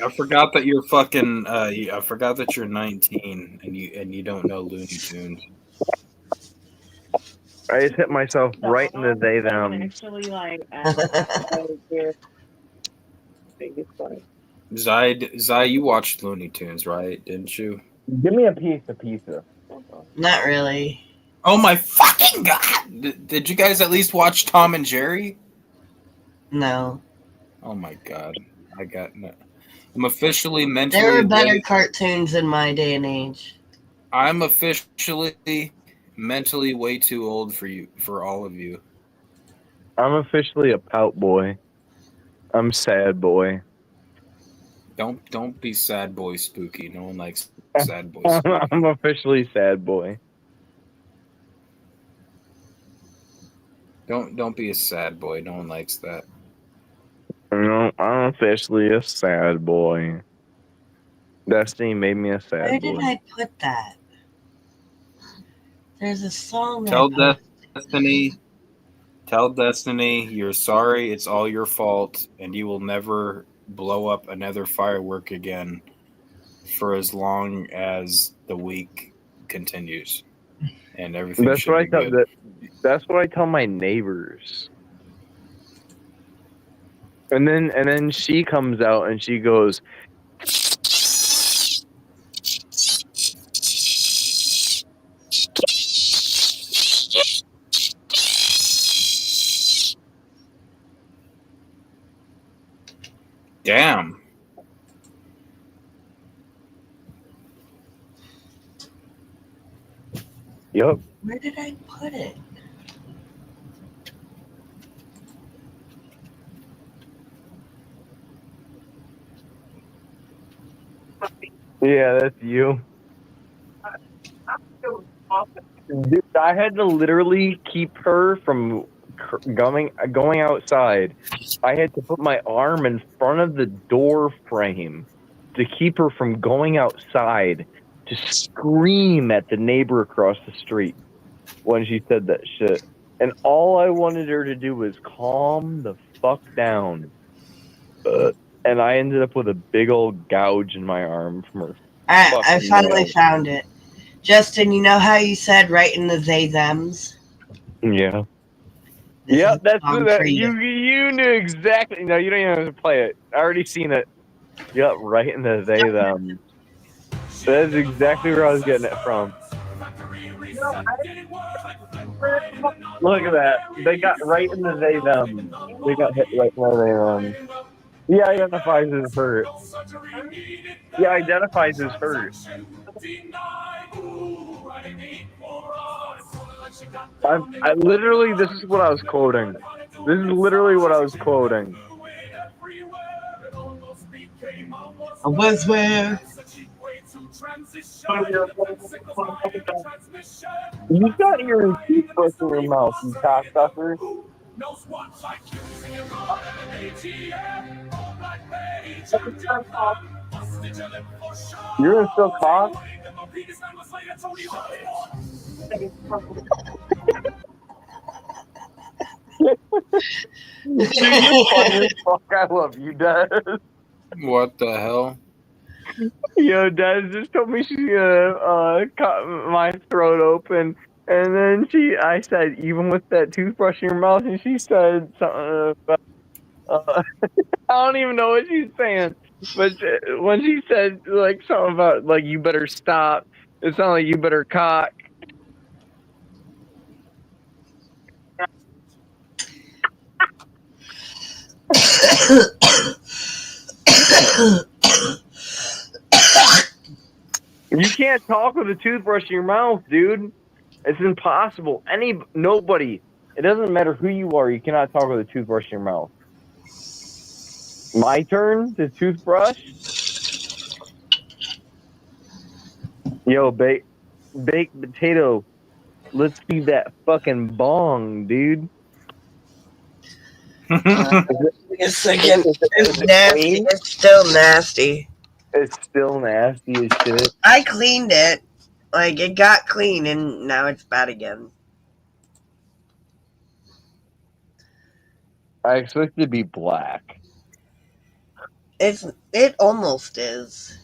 I forgot that you're fucking. I forgot that you're 19 and you don't know Looney Tunes. I just hit myself right in the they-thems. Actually, like, Zai, you watched Looney Tunes, right? Didn't you? Give me a piece of pizza. Not really. Oh my fucking god! Did you guys at least watch Tom and Jerry? No. Oh my god, I'm officially mentally. There were better cartoons in my day and age. I'm officially mentally way too old for all of you. I'm officially a pout boy. I'm sad boy. Don't be sad boy spooky. No one likes sad boy spooky. I'm officially sad boy. Don't be a sad boy. No one likes that. No, I'm officially a sad boy. Destiny made me a sad Where boy. did I put that? There's a song. Tell Destiny you're sorry. It's all your fault, and you will never blow up another firework again for as long as the week continues, and everything. That's what I tell. That's what I tell my neighbors. And then she comes out and she goes. Damn. Yup. Where did I put it? Yeah, that's you. Dude, I had to literally keep her from going outside. I had to put my arm in front of the door frame to keep her from going outside to scream at the neighbor across the street when she said that shit. And all I wanted her to do was calm the fuck down. And I ended up with a big old gouge in my arm from her. I finally nail. found it. Justin, you know how you said right in the they thems? Yeah. This Yep, is that's song for that. you. You knew exactly. No, you don't even have to play it. I already seen it. Yep, right in the they them. That's exactly where I was getting it from. Look at that. They got right in the they them. They got hit right in the they them. He identifies as hurt. He identifies as hurt. I literally, this is what I was quoting. This is literally what I was quoting. I was where? You got your toothbrush in your mouth, you cocksucker. You're gonna still cough? Dude, you're funny as fuck. I love you, Dad. What the hell? Yo, Dad just told me she's gonna cut my throat open, and then I said, even with that toothbrush in your mouth, and she said something about, I don't even know what she's saying, but when she said like something about like you better stop, it sounded like you better cock. You can't talk with a toothbrush in your mouth, dude. It's impossible. Nobody. It doesn't matter who you are. You cannot talk with a toothbrush in your mouth. My turn to toothbrush. Yo, baked potato. Let's see that fucking bong, dude. It's nasty. It's still nasty. It's still nasty as shit. I cleaned it. Like, it got clean, and now it's bad again. I expect it to be black. It almost is.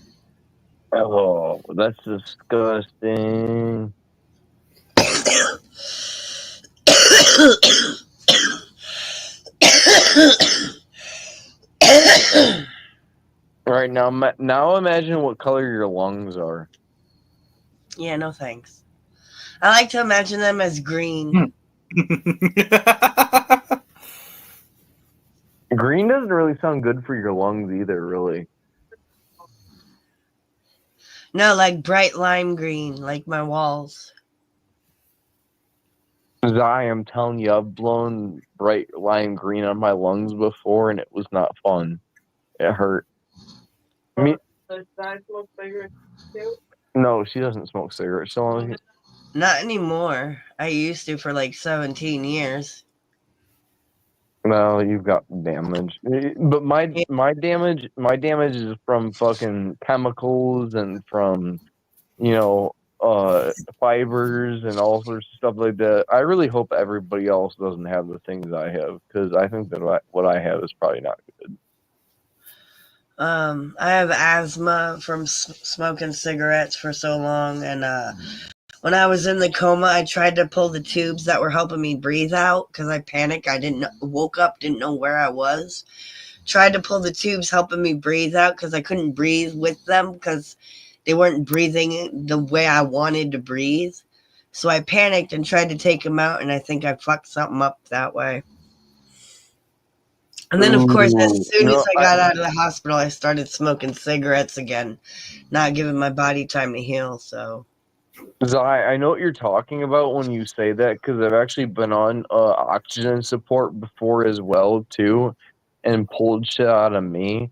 Oh, that's disgusting. Right now imagine what color your lungs are. Yeah, no thanks. I like to imagine them as green. Green doesn't really sound good for your lungs either, really. No, like bright lime green, like my walls. I am telling you, I've blown bright lime green on my lungs before, and it was not fun. It hurt. I mean, Does Di smoke cigarettes too? no, she doesn't smoke cigarettes. So Not anymore. I used to for like 17 years. no, you've got damage. But my damage is from fucking chemicals and from fibers and all sorts of stuff like that. I really hope everybody else doesn't have the things I have, because I think that what I have is probably not good. I have asthma from smoking cigarettes for so long, and when I was in the coma, I tried to pull the tubes that were helping me breathe out because I panicked. Woke up, didn't know where I was. Tried to pull the tubes helping me breathe out because I couldn't breathe with them because they weren't breathing the way I wanted to breathe. So I panicked and tried to take them out, and I think I fucked something up that way. And then, of course, as soon as I got out of the hospital, I started smoking cigarettes again, not giving my body time to heal. So, I know what you're talking about when you say that, because I've actually been on oxygen support before as well, too, and pulled shit out of me.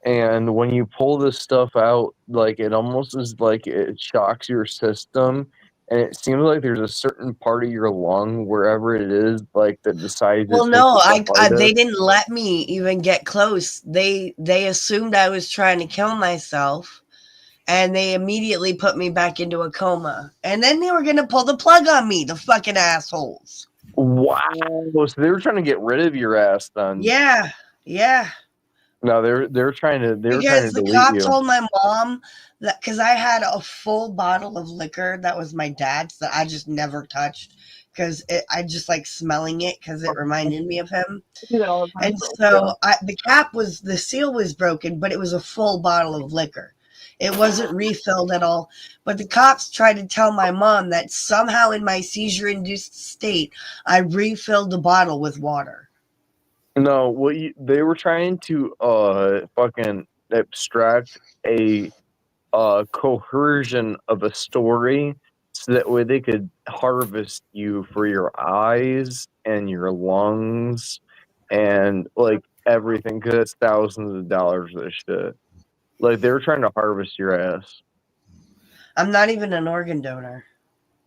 And when you pull this stuff out, like it almost is like it shocks your system, and it seems like there's a certain part of your lung, wherever it is, like that decides Well, it's hit no, the hardest. they didn't let me even get close. They assumed I was trying to kill myself, and they immediately put me back into a coma. And then they were gonna pull the plug on me, the fucking assholes. Wow! So they were trying to get rid of your ass, then. Yeah, yeah. No, they're trying to Because the delete cop you. told my mom that because I had a full bottle of liquor that was my dad's that I just never touched because I just like smelling it because it reminded me of him. And so the seal was broken, but it was a full bottle of liquor. It wasn't refilled at all. But the cops tried to tell my mom that somehow in my seizure-induced state, I refilled the bottle with water. No, they were trying to fucking abstract a coercion of a story so that way they could harvest you for your eyes and your lungs and like everything because it's thousands of dollars of this shit. Like they were trying to harvest your ass. I'm not even an organ donor.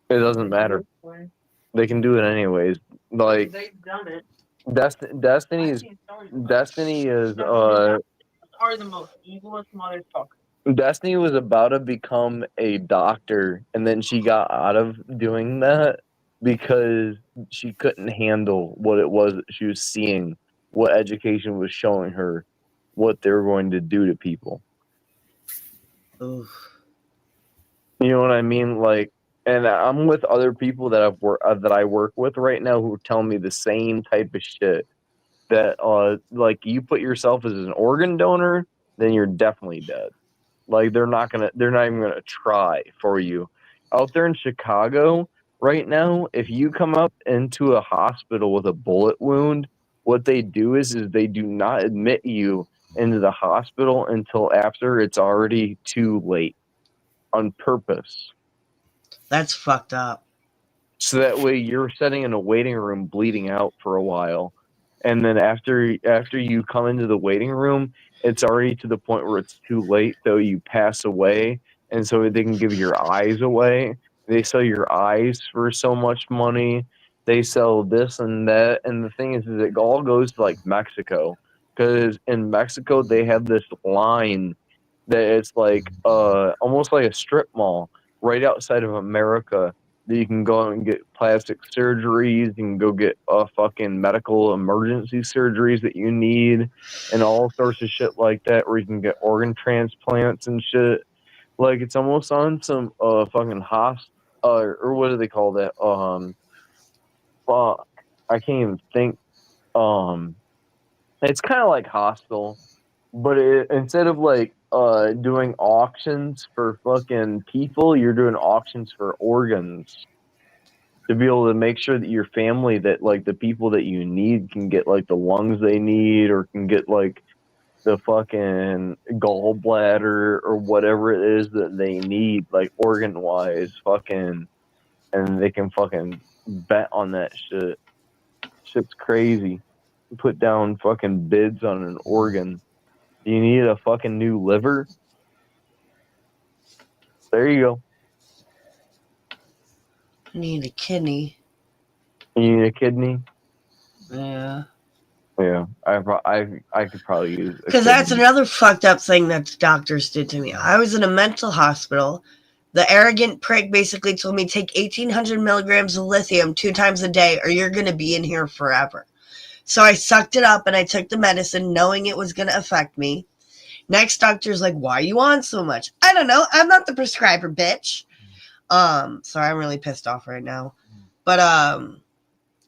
It doesn't matter. They can do it anyways. Like They've done it. Destiny is Are the most evilest motherfuckers. Destiny was about to become a doctor, and then she got out of doing that because she couldn't handle what it was that she was seeing, what education was showing her, what they were going to do to people. Oof. You know what I mean? Like, and I'm with other people that I work with right now who tell me the same type of shit. That like you put yourself as an organ donor, then you're definitely dead. Like they're not even gonna try for you. Out there in Chicago right now, if you come up into a hospital with a bullet wound, what they do is they do not admit you into the hospital until after it's already too late, on purpose. That's fucked up. So that way you're sitting in a waiting room bleeding out for a while. And then after you come into the waiting room, it's already to the point where it's too late, so you pass away, and so they can give your eyes away. They sell your eyes for so much money. They sell this and that, and the thing is it all goes to like Mexico, because in Mexico they have this line that it's like almost like a strip mall right outside of America. That you can go and get plastic surgeries, you can go get fucking medical emergency surgeries that you need, and all sorts of shit like that, where you can get organ transplants and shit. Like it's almost on some fucking or what do they call that? Fuck, I can't even think. It's kind of like hostile, but instead of like doing auctions for fucking people, you're doing auctions for organs to be able to make sure that your family, that like the people that you need can get like the lungs they need, or can get like the fucking gallbladder or whatever it is that they need, like organ wise, fucking, and they can fucking bet on that shit. Shit's crazy. Put down fucking bids on an organ. Do you need a fucking new liver? There you go. I need a kidney. You need a kidney? Yeah. Yeah, I could probably use. Because that's another fucked up thing that the doctors did to me. I was in a mental hospital. The arrogant prick basically told me take 1,800 milligrams of lithium 2 times a day, or you're going to be in here forever. So I sucked it up and I took the medicine knowing it was going to affect me. Next doctor's like, why are you on so much? I don't know. I'm not the prescriber, bitch. Sorry, I'm really pissed off right now. But,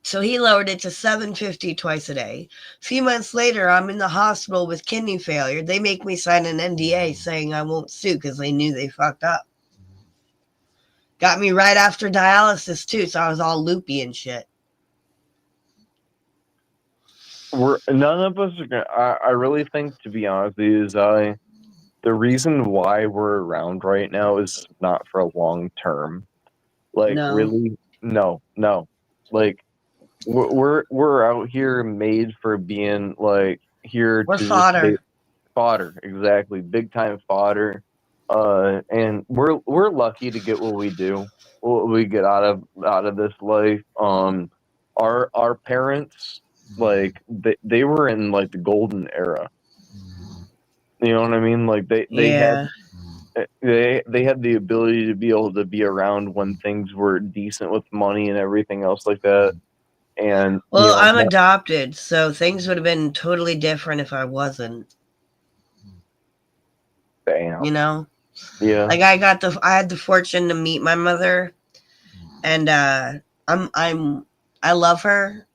so he lowered it to $750 twice a day. A few months later, I'm in the hospital with kidney failure. They make me sign an NDA saying I won't sue because they knew they fucked up. Got me right after dialysis, too, so I was all loopy and shit. None of us are gonna. I really think, to be honest with you, the reason why we're around right now is not for a long term. Like No. really, no. Like we're out here made for being like here We're to fodder. Fodder, exactly. Big time fodder. And we're lucky to get what we do, what we get out of this life. Our parents, like they were in like the golden era. You know what I mean? Like they had the ability to be able to be around when things were decent with money and everything else like that. And Well, I'm adopted, so things would have been totally different if I wasn't. Damn. You know? Yeah. Like I had the fortune to meet my mother, and I love her.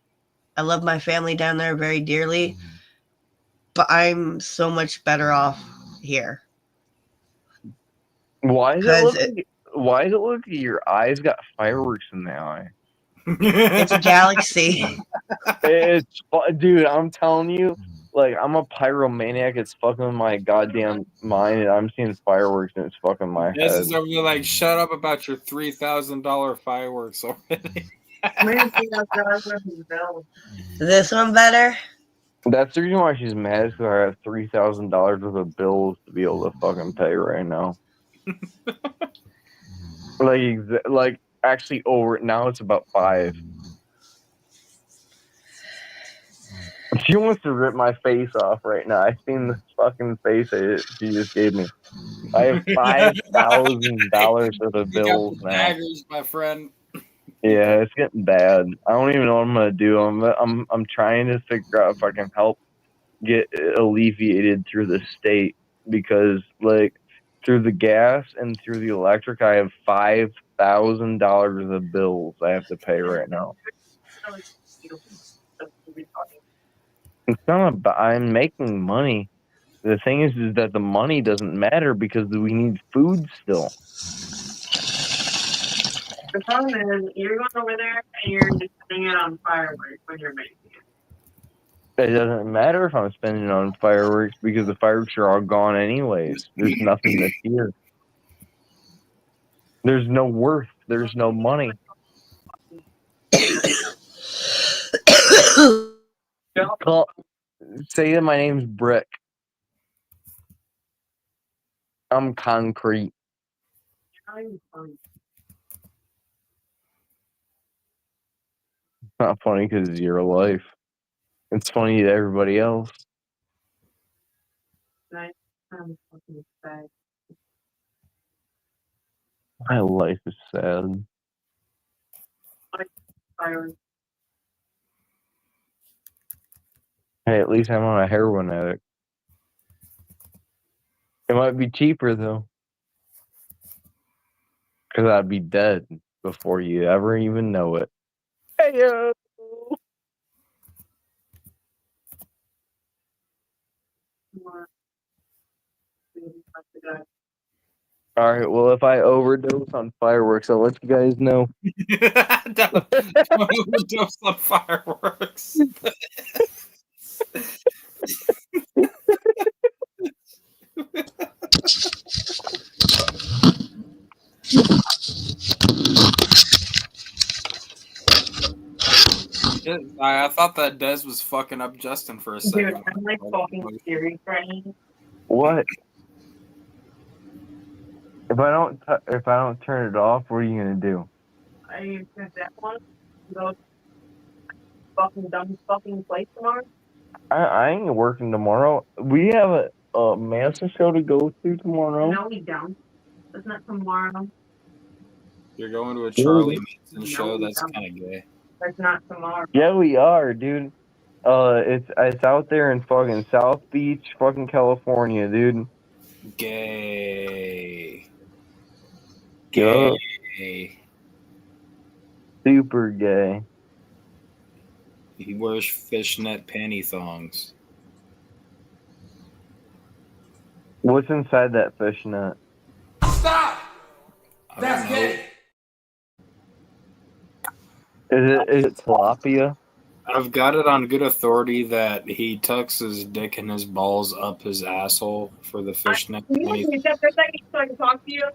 I love my family down there very dearly, but I'm so much better off here. Why does it look like your eyes got fireworks in the eye? It's a galaxy. Dude, I'm telling you, like I'm a pyromaniac. It's fucking my goddamn mind, and I'm seeing fireworks and it's fucking my This head. is over there like, shut up about your $3,000 fireworks already. Is this one better? That's the reason why she's mad, because I have $3,000 worth of bills to be able to fucking pay right now. like actually over now it's about 5. She wants to rip my face off right now. I seen this fucking face she just gave me. I have $5,000 worth of You got bills the now. daggers, my friend. Yeah, it's getting bad. I don't even know what I'm gonna do. I'm trying to figure out if I can help get alleviated through the state, because like through the gas and through the electric, I have $5,000 of bills I have to pay right now. It's not about, I'm making money. The thing is that the money doesn't matter because we need food still. The problem is, you're going over there and you're just spending it on fireworks when you're making it. It doesn't matter if I'm spending it on fireworks because the fireworks are all gone anyways. There's nothing that's here. There's no worth. There's no money. Say that my name's Brick. I'm concrete. It's not funny because it's your life. It's funny to everybody else. My life is sad. Hey, at least I'm on a heroin addict. It might be cheaper though, because I'd be dead before you ever even know it. Hey yo. All right. Well, if I overdose on fireworks, I'll let you guys know. Don't overdose on fireworks. I thought that Des was fucking up Justin for a second. Dude, I'm like fucking serious right now. What? If I don't turn it off, what are you gonna do? I said that one. Go fucking dumb fucking place tomorrow. I ain't working tomorrow. We have a Manson show to go to tomorrow. No, we don't. It's not tomorrow. You're going to a Charlie Manson show? That's kind of gay. That's not tomorrow. Yeah, we are, dude. It's out there in fucking South Beach, fucking California, dude. Gay. Yup. Gay. Super gay. He wears fishnet panty thongs. What's inside that fishnet? Stop! That's gay. Is it tilapia? I've got it on good authority that he tucks his dick and his balls up his asshole for the fishnet. Can you panty. repeat that for a second so I can talk to you?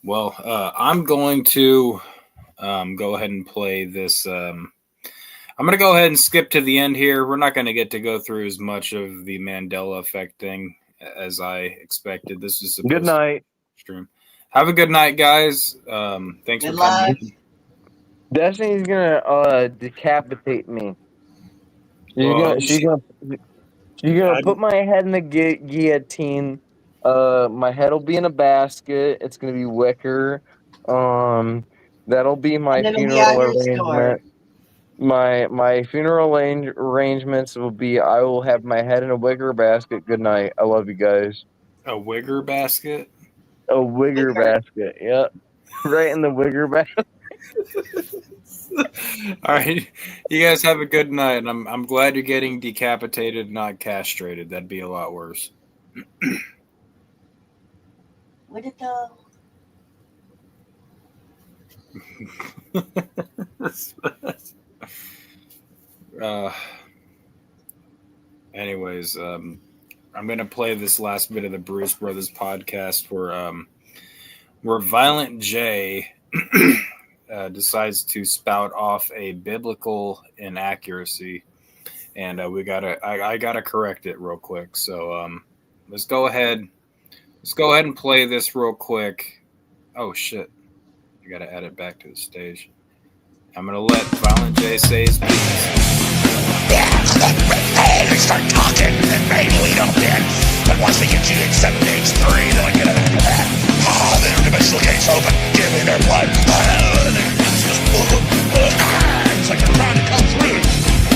Well, I'm going to go ahead and play this. I'm going to go ahead and skip to the end here. We're not going to get to go through as much of the Mandela effect thing as I expected. This is supposed Good night. to stream. Have a good night, guys. Thanks Good for luck. coming. Destiny's gonna decapitate me. She's gonna put my head in the guillotine. My head will be in a basket. It's gonna be wicker. That'll be my And it'll be funeral on your arrangement. My funeral arrangements will be I will have my head in a wicker basket. Good night. I love you guys. A wigger basket? A wigger basket. Yep. Right in the wigger basket. All right, you guys have a good night. And I'm glad you're getting decapitated, not castrated. That'd be a lot worse. Where'd it go? Anyways, I'm gonna play this last bit of the Bruce Brothers podcast where Violent J decides to spout off a biblical inaccuracy, and I gotta correct it real quick. So let's go ahead and play this real quick. Oh shit, I gotta add it back to the stage. I'm gonna let Violent J say his piece. They start talking, and maybe we don't win. But once they get you in 7 days, 3, then I get it after that. Their dimensional gates open, give me their blood. It's like they're trying to come through.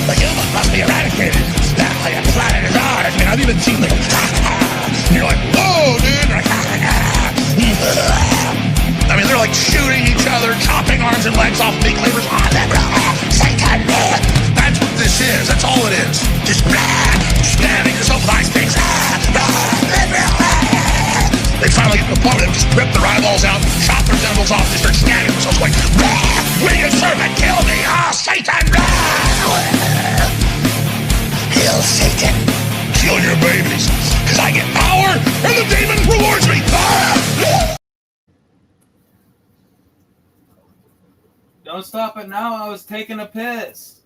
The human must be eradicated. It's not like a planet is ours. I mean, I've even seen like, and you're like, whoa, dude. I mean, they're like shooting each other, chopping arms and legs off, big levers on them. Satan, that's what this is. That's all it is. Just stabbing yourself with ice picks. They finally get to the point where they just rip their eyeballs out, chop their genitals off, they start stabbing themselves like, will you servant kill me? Satan! Hail Satan. Kill your babies, because I get power and the demon rewards me. Don't stop it now. I was taking a piss.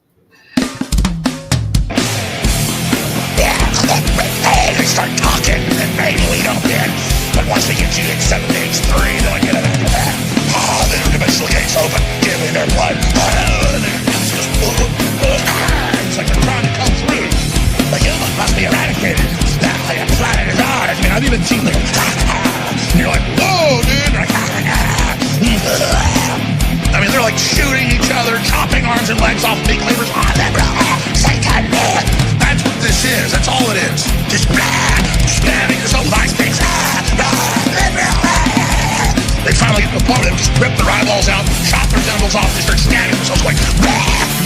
They start talking, and maybe we don't win. But once they get you in 7 days, 3, then I get it after that. Their dimensional gates open, give me their blood. It's like they're trying to come through. The human must be eradicated. It's not like a planet is ours. I mean, I've even seen like, and you're like, whoa, dude. I mean, they're like shooting each other, chopping arms and legs off, big levers on them. Satan, that's what this is. That's all it is. Just stabbing yourself with ice picks. They finally get to the point where they just rip their eyeballs out, chop their genitals off, they start stabbing themselves like,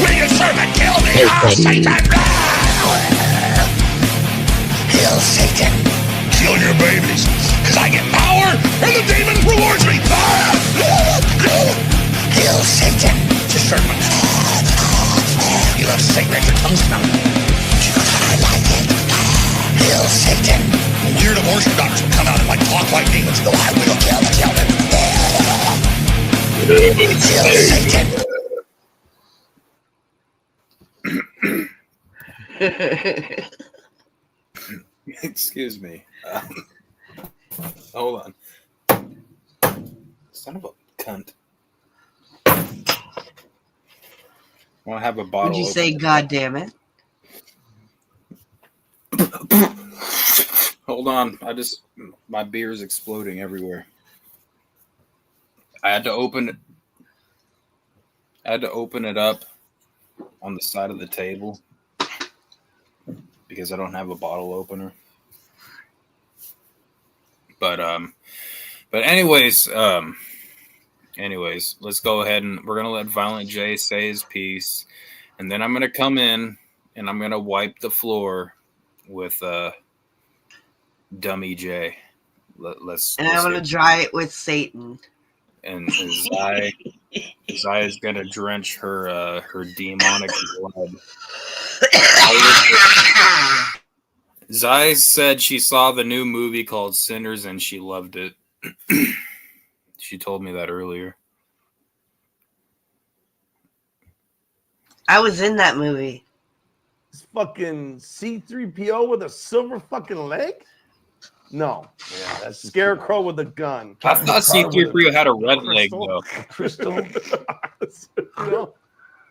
will you servant kill me? Satan! Hail Satan. Kill your babies, because I get power and the demon rewards me. Hail Satan. Just start my... You love Satan at your tongue smell. I like it. Hail Satan. Weird abortion doctors would come out and like talk like demons and go, I will kill the children. Hail Satan. Excuse me. Hold on. Son of a cunt. I want to have a bottle. Would you say, God damn it? Hold on. My beer is exploding everywhere. I had to open it up on the side of the table because I don't have a bottle opener. But anyways, let's go ahead and we're gonna let Violent J say his piece, and then I'm gonna come in and I'm gonna wipe the floor with Dummy J. Let's I'm gonna dry it with Satan. And Zai is gonna drench her demonic blood. Zai said she saw the new movie called Sinners and she loved it. She told me that earlier. I was in that movie. It's fucking C-3PO with a silver fucking leg? No. Yeah, that's Scarecrow with a gun. I thought C-3PO had a red leg, though. Crystal. You know,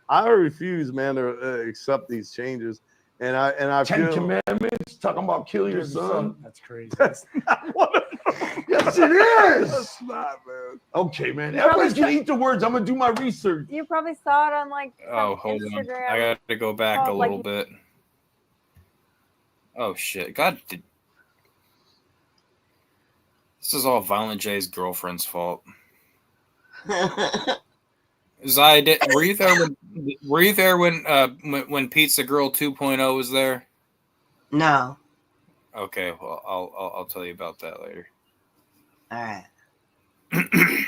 I refuse, man, to accept these changes. And I Ten feel Commandments talking about kill your son. That's crazy. that's not what Yes, it is. That's not, man. Okay, man. You probably Everybody's gonna eat the words. I'm gonna do my research. You probably saw it on like Oh, some hold on. Instagram. I got to go back a Oh, like- little bit. Oh, shit. God. This is all Violent J's girlfriend's fault. Zai, were you there when Pizza Girl 2.0 was there? No. Okay, well, I'll tell you about that later. All right.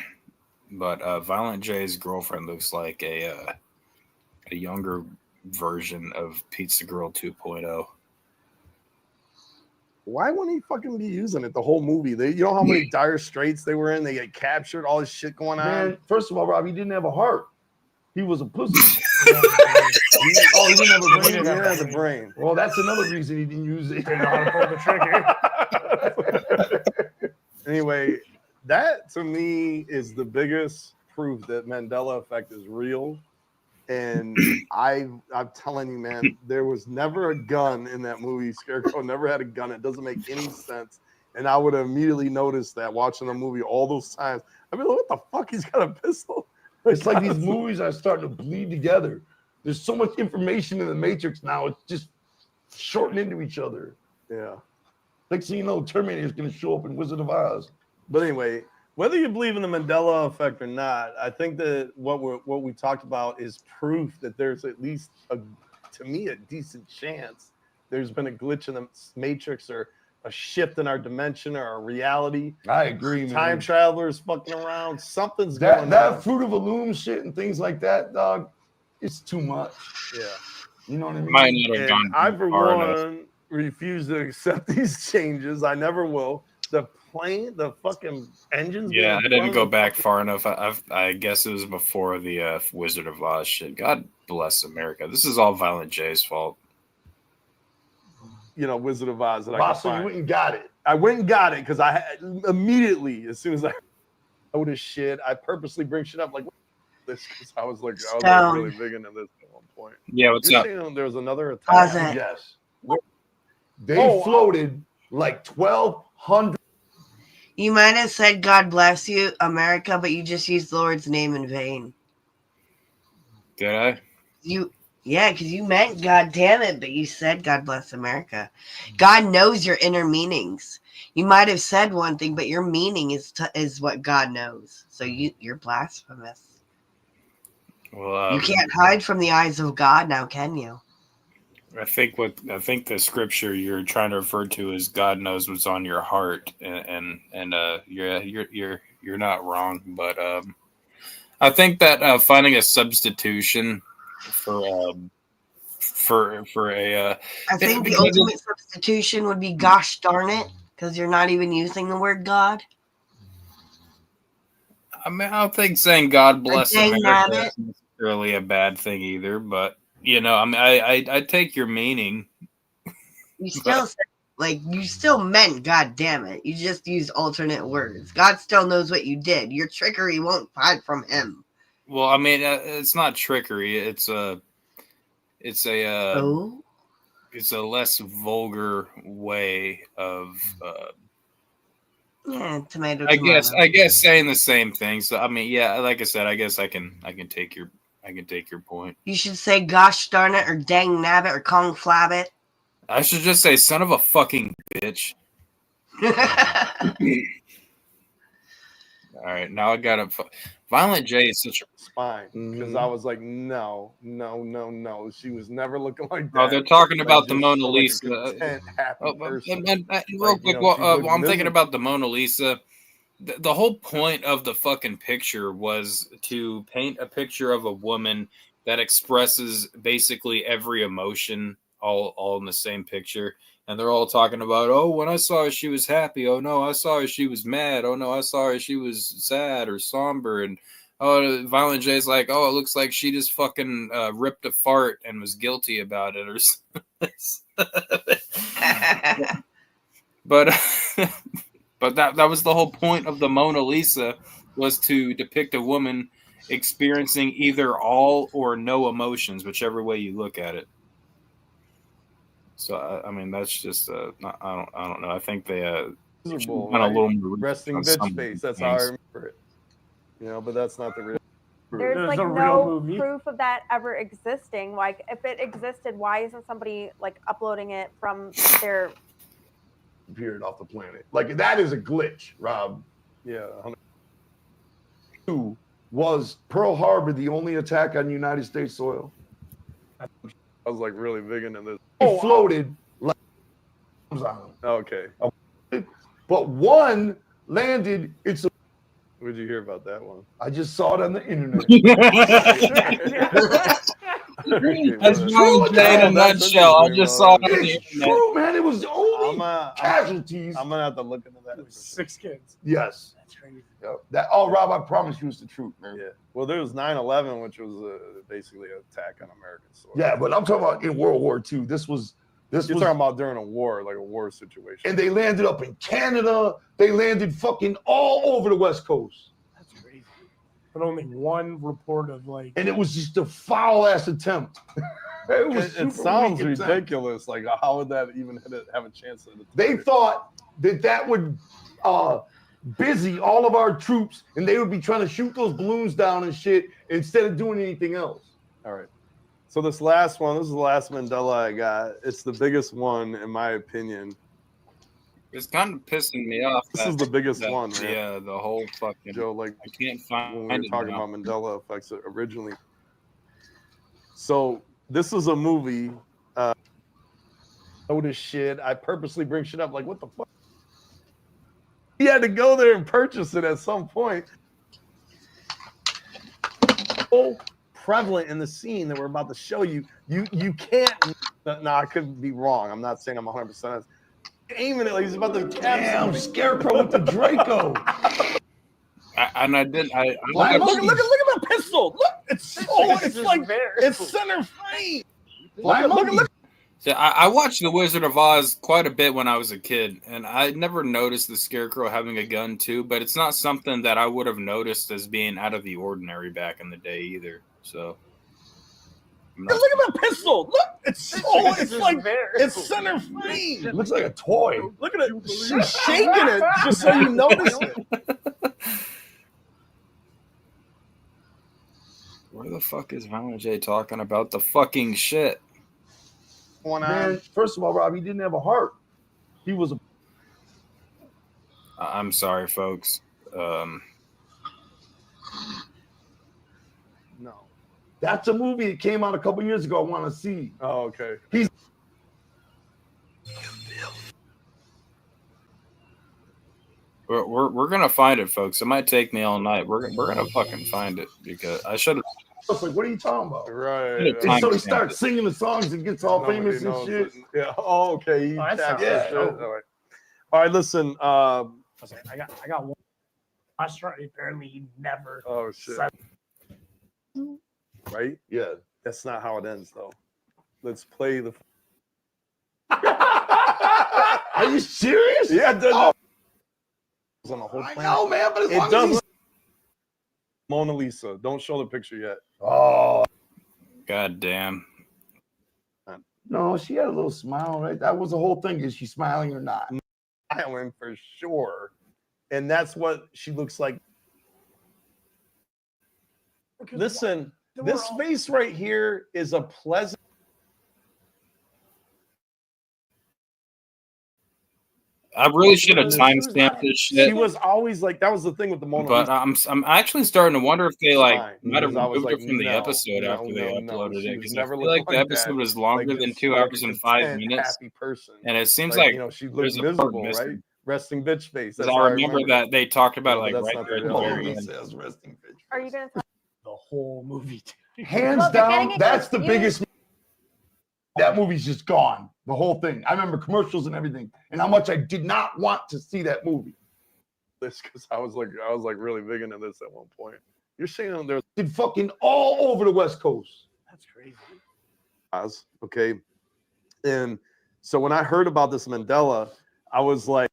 But Violent J's girlfriend looks like a younger version of Pizza Girl 2.0. Why wouldn't he fucking be using it the whole movie? You know how many dire straits they were in? They get captured, all this shit going on. Man, first of all, Rob, he didn't have a heart. He was a pussy. He didn't have a brain. He didn't have the brain. Well, that's another reason he didn't use it. Didn't know how to pull the trigger. Anyway, that to me is the biggest proof that Mandela effect is real. And I'm telling you, man, there was never a gun in that movie. Scarecrow never had a gun. It doesn't make any sense. And I would have immediately noticed that watching the movie all those times. I mean, what the fuck? He's got a pistol. It's like these movies are starting to bleed together. There's so much information in the Matrix now. It's just shorting into each other. Yeah. Like, so you know, Terminator is going to show up in Wizard of Oz. But anyway, whether you believe in the Mandela effect or not, I think that what we talked about is proof that there's at least, to me, a decent chance there's been a glitch in the Matrix or a shift in our dimension or our reality. I agree, man. Time travelers fucking around. Something's That going on. that Fruit of a Loom shit and things like that, dog, it's too much. Yeah. You know what I mean? Might not have And gone I, for far enough. one, refuse to accept these changes. I never will. The fucking engines. Yeah, I being didn't go flown, back far enough. I guess it was before the Wizard of Oz shit. God bless America. This is all Violent J's fault. you know, Wizard of Oz that I Boss, could so you find. went and got it. I went and got it because I had, immediately, as soon as I noticed shit, I purposely bring shit up like this because I was like really big into this at one point. Yeah, what's You're up? saying there was another Pause attack. it. Yes. They floated like 1,200. You might have said God bless you, America, but you just used the Lord's name in vain. Did I? Yeah, because you meant God damn it, but you said God bless America. God knows your inner meanings. You might have said one thing, but your meaning is what God knows. So you're blasphemous. Well, You can't hide from the eyes of God now, can you? I think the scripture you're trying to refer to is God knows what's on your heart, and you're not wrong, but I think that finding a substitution for a I think the ultimate substitution would be gosh darn it, because you're not even using the word God. I mean, I don't think saying God bless dang America nabbit. is necessarily a bad thing either, but you know, I mean, I take your meaning. You still said, you still meant God damn it. You just used alternate words. God still knows what you did. Your trickery won't hide from him. Well, I mean, it's not trickery. It's a less vulgar way of. Yeah, tomato. I guess saying the same thing. So I mean, yeah, like I said, I guess I can take your point. You should say gosh darn it or dang nabbit or kong flab it. I should just say son of a fucking bitch. All right, now I got a Violent J is such a spine because I was like, no. She was never looking like that. Oh, they're talking about the just Mona like a Lisa. content, happy person. And real Like, quick, you know, she while was I'm thinking miserable. about the Mona Lisa, the whole point of the fucking picture was to paint a picture of a woman that expresses basically every emotion all in the same picture. And they're all talking about, oh, when I saw her, she was happy. Oh, no, I saw her, she was mad. Oh, no, I saw her, she was sad or somber. And, oh, Violent J's like, oh, it looks like she just fucking ripped a fart and was guilty about it. Or But that was the whole point of the Mona Lisa, was to depict a woman experiencing either all or no emotions, whichever way you look at it. So I mean, that's just I don't know. I think they Miserable, went a little more resting on bitch some face. That's things. how I remember it. You know, but that's not the real. There's like a real no movie. proof of that ever existing. Like, if it existed, why isn't somebody like uploading it from their? Appeared off the planet. Like that is a glitch, Rob. Yeah. Was Pearl Harbor the only attack on United States soil? I was like really big into this. It floated like on them. Okay. But one landed. It's. Where'd you hear about that one? I just saw it on the internet. That's true in a nutshell. I just saw it on the It's internet. true, man. It was the only casualties. I'm gonna have to look into that. 6 kids. Yes. That's crazy. Yep. Rob, I promise you, it's the truth, man. Yeah. Well, there was 9/11, which was basically an attack on American soil. Yeah, but I'm talking about in World War II. This was. You're talking about during a war, like a war situation. And they landed up in Canada. They landed fucking all over the West Coast. That's crazy. But only one report of like. And it was just a foul ass attempt. It sounds ridiculous. Like, how would that even have a chance? They thought that would busy all of our troops, and they would be trying to shoot those balloons down and shit instead of doing anything else. All right. So this last one, this is the last Mandela I got. It's the biggest one, in my opinion. It's kind of pissing me off. This is the biggest one, man. Yeah, the whole fucking. Joe, like, I can't find when we were it talking now. about Mandela effects originally. So this is a movie. Notice shit. I purposely bring shit up. Like, what the fuck? He had to go there and purchase it at some point. So prevalent in the scene that we're about to show you. You can't. No, I could be wrong. I'm not saying I'm 100%. Aiming it like he's about to Damn, Scarecrow with the Draco. I did. I look at the pistol. Look, it's like it's center frame. Look. So I watched The Wizard of Oz quite a bit when I was a kid, and I never noticed the Scarecrow having a gun too. But it's not something that I would have noticed as being out of the ordinary back in the day either. So Look at that pistol. Look, it's like it's center frame. It looks like a toy. Look at it. She's shaking it just so you notice it. Where the fuck is Violent J talking about the fucking shit? Man, first of all, Rob, he didn't have a heart. He was a. I'm sorry, folks. No. That's a movie that came out a couple years ago. I want to see. Oh, okay. We're gonna find it, folks. It might take me all night. We're gonna fucking find it because I should have. I was like, what are you talking about? Right. And so he starts singing the songs and gets all famous and shit. Yeah. Oh, okay. Oh, that's Yeah. All right. All right. Listen. I got one. Restaurant apparently he never. Oh shit. said- Right? Yeah. That's not how it ends, though. Let's play the. Are you serious? Yeah. It does. Oh. On the whole I planet. know, man, but as It long as does. he's... Mona Lisa. Don't show the picture yet. Oh. God damn. No, she had a little smile, right? That was the whole thing. Is she smiling or not? Smiling for sure. And that's what she looks like. Listen, this face right here is a pleasant. I really should have timestamped this shit. She was always like, that was the thing with the Mona But Lisa. I'm actually starting to wonder if they like Fine. might have Because I was removed it like, from the no, episode no, after they no. uploaded She it was because I never feel like looked the like episode that. was longer Like than this, 2 like, hours and 5 content, minutes, happy person. and it seems like you know, she there's looks a part miserable, missing. right? Resting bitch face. Because That's I how remember that they talked about it like That's right not there at the the real very Mona end. Says resting bitch. Are you gonna? The whole movie. Hands Well, they're down, getting it that's the confused. biggest. That movie's just gone. The whole thing. I remember commercials and everything, and how much I did not want to see that movie. This because I was like really big into this at one point. You're saying there's Did fucking all over the West Coast. That's crazy. Oz, okay, and so when I heard about this Mandela, I was like,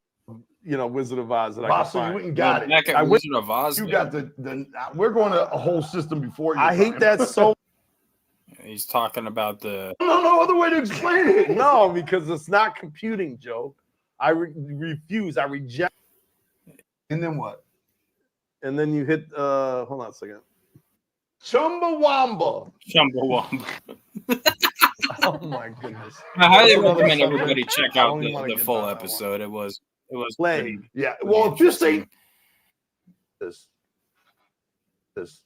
Wizard of Oz that I could Boss, so you find. went and got it. Back at I went- Wizard of Oz. You though. got the. We're going to a whole system before you. I hate that so. He's talking about the. No other way to explain it. No, because it's not computing, Joe. I refuse. I reject. And then what? And then you hit. Hold on a second. Chumbawamba. Chumbawamba. Oh my goodness! I highly That's another recommend subject. everybody check I out don't even wanna the get full down that episode. It was Play. pretty- Yeah. pretty Well, if you're interesting. saying this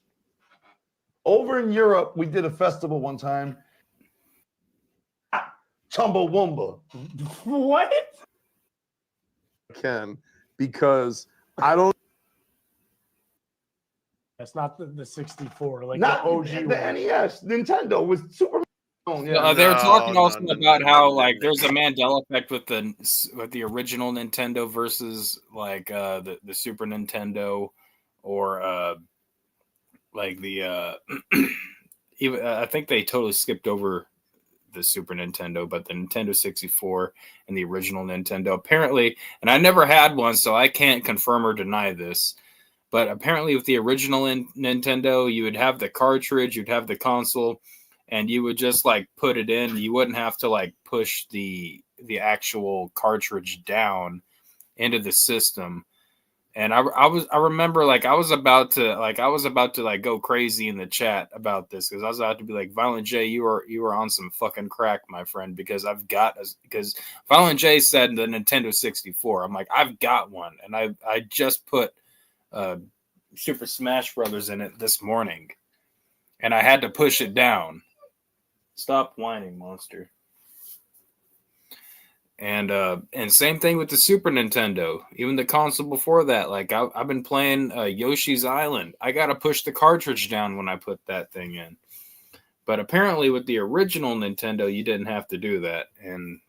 over in Europe, we did a festival one time. Chumbawamba. What? Can because I don't. That's not the 64, like Not the OG the one. NES. Nintendo was Super. They were talking also about how like there's a Mandela effect with the original Nintendo versus like the Super Nintendo or like the even I think they totally skipped over the Super Nintendo, but the Nintendo 64 and the original Nintendo apparently, and I never had one, so I can't confirm or deny this. But apparently, with the original Nintendo, you would have the cartridge, you'd have the console, and you would just like put it in. You wouldn't have to like push the actual cartridge down into the system. And I remember like I was about to go crazy in the chat about this because I was about to be like, Violent J, you were on some fucking crack, my friend, because because Violent J said the Nintendo 64. I'm like, I've got one, and I just put Super Smash Brothers in it this morning, and I had to push it down. Stop whining, monster. And same thing with the Super Nintendo. Even the console before that, like I've been playing Yoshi's Island. I gotta push the cartridge down when I put that thing in. But apparently, with the original Nintendo, you didn't have to do that. And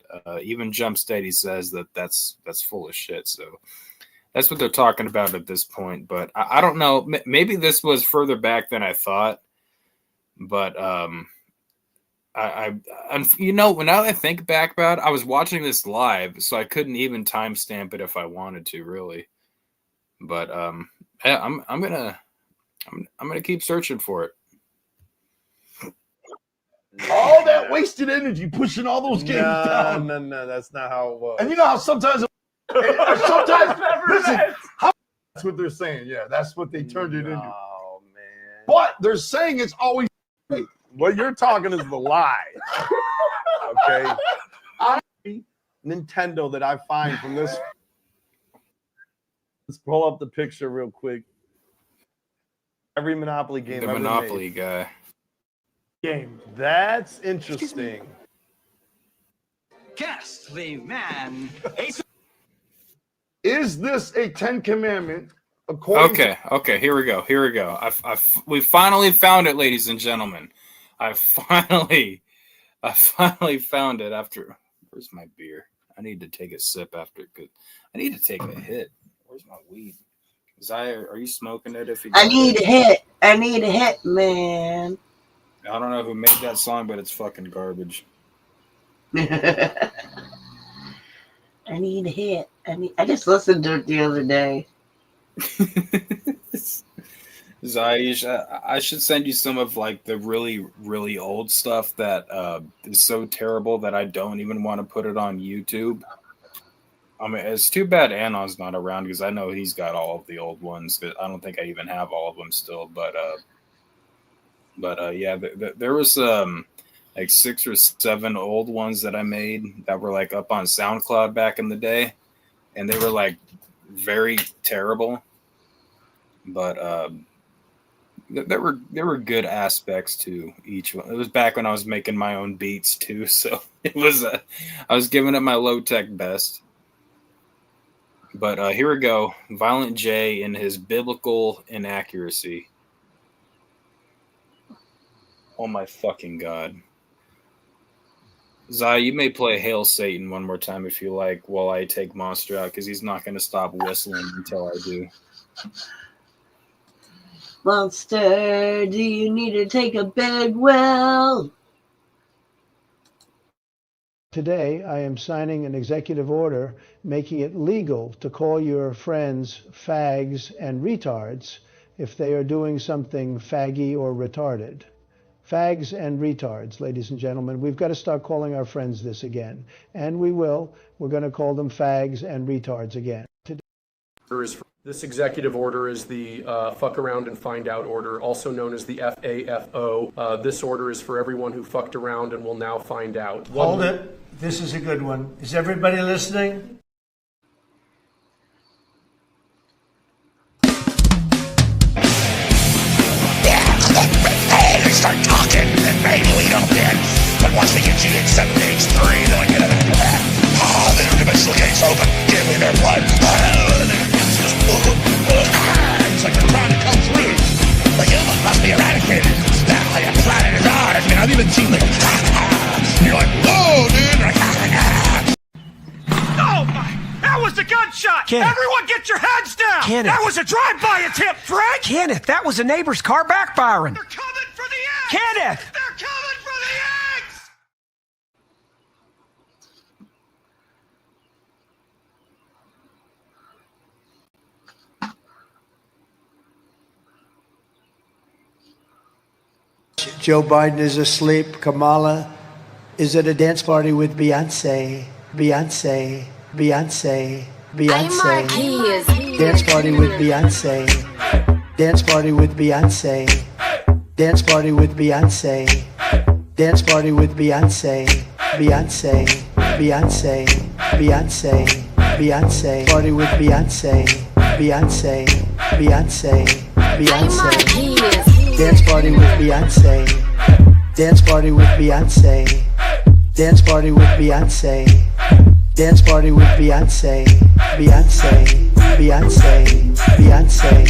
even Jump Steady says that's full of shit. So that's what they're talking about at this point. But I don't know. Maybe this was further back than I thought. But I when I think back about it, I was watching this live, so I couldn't even timestamp it if I wanted to, really. But yeah, I'm gonna keep searching for it. All that wasted energy pushing all those games down. No, that's not how it was. And you know how sometimes listen, that's what they're saying. Yeah, that's what they turned it into. Oh man! But they're saying it's always great. What you're talking is the lie. Okay. Nintendo that I find from this. Let's pull up the picture real quick. Every Monopoly game. The ever Monopoly made. guy. Game. That's interesting. Guess the man. Is this a 10 Commandment? According Okay. Here we go. We finally found it, ladies and gentlemen. I finally found it after. Where's my beer? I need to take a sip after. I need to take a hit. Where's my weed? Zaya, are you smoking it? I need a hit, man. I don't know who made that song, but it's fucking garbage. I need a hit. I just listened to it the other day. Zaya, I should send you some of like the really, really old stuff that is so terrible that I don't even want to put it on YouTube. I mean, it's too bad Anon's not around because I know he's got all of the old ones. I don't think I even have all of them still, but yeah, there was like 6 or 7 old ones that I made that were like up on SoundCloud back in the day, and they were like very terrible. But there were good aspects to each one. It was back when I was making my own beats too, so it was I was giving it my low tech best. But here we go, Violent J in his biblical inaccuracy. Oh my fucking god! Zai, you may play Hail Satan one more time if you like while I take Monster out, because he's not going to stop whistling until I do. Monster, do you need to take a big well? Today, I am signing an executive order making it legal to call your friends fags and retards if they are doing something faggy or retarded. Fags and retards, ladies and gentlemen. We've got to start calling our friends this again. And we will. We're going to call them fags and retards again. This executive order is the fuck around and find out order, also known as the FAFO. This order is for everyone who fucked around and will now find out. Hold it. This is a good one. Is everybody listening? They start talking, and maybe we don't get. But once they get you in 7 days 3, they're like, the dimensional gates open, give me their blood. It's like they're trying to come through. The human must be eradicated. Now like a planet is ours. I mean, I've even seen like, and you're like, whoa, dude. Like, Oh my! That was a gunshot! Kenneth. Everyone get your heads down! Kenneth. That was a drive-by attempt, Frank! Kenneth, that was a neighbor's car backfiring. They're coming for the eggs! Kenneth! They're coming for the eggs! Joe Biden is asleep. Kamala is at a dance party with Beyonce. Beyonce. Beyonce. Beyonce. Dance party with Beyonce. Dance party with Beyonce. Dance party with Beyonce. Dance party with Beyonce. Beyonce. Beyonce. Beyonce. Beyonce. Party with Beyonce. Beyonce. Beyonce. Beyonce. Dance party with Beyonce. Dance party with Beyonce. Dance party with Beyonce. Dance party with Beyonce. Beyonce. Beyonce. Beyonce.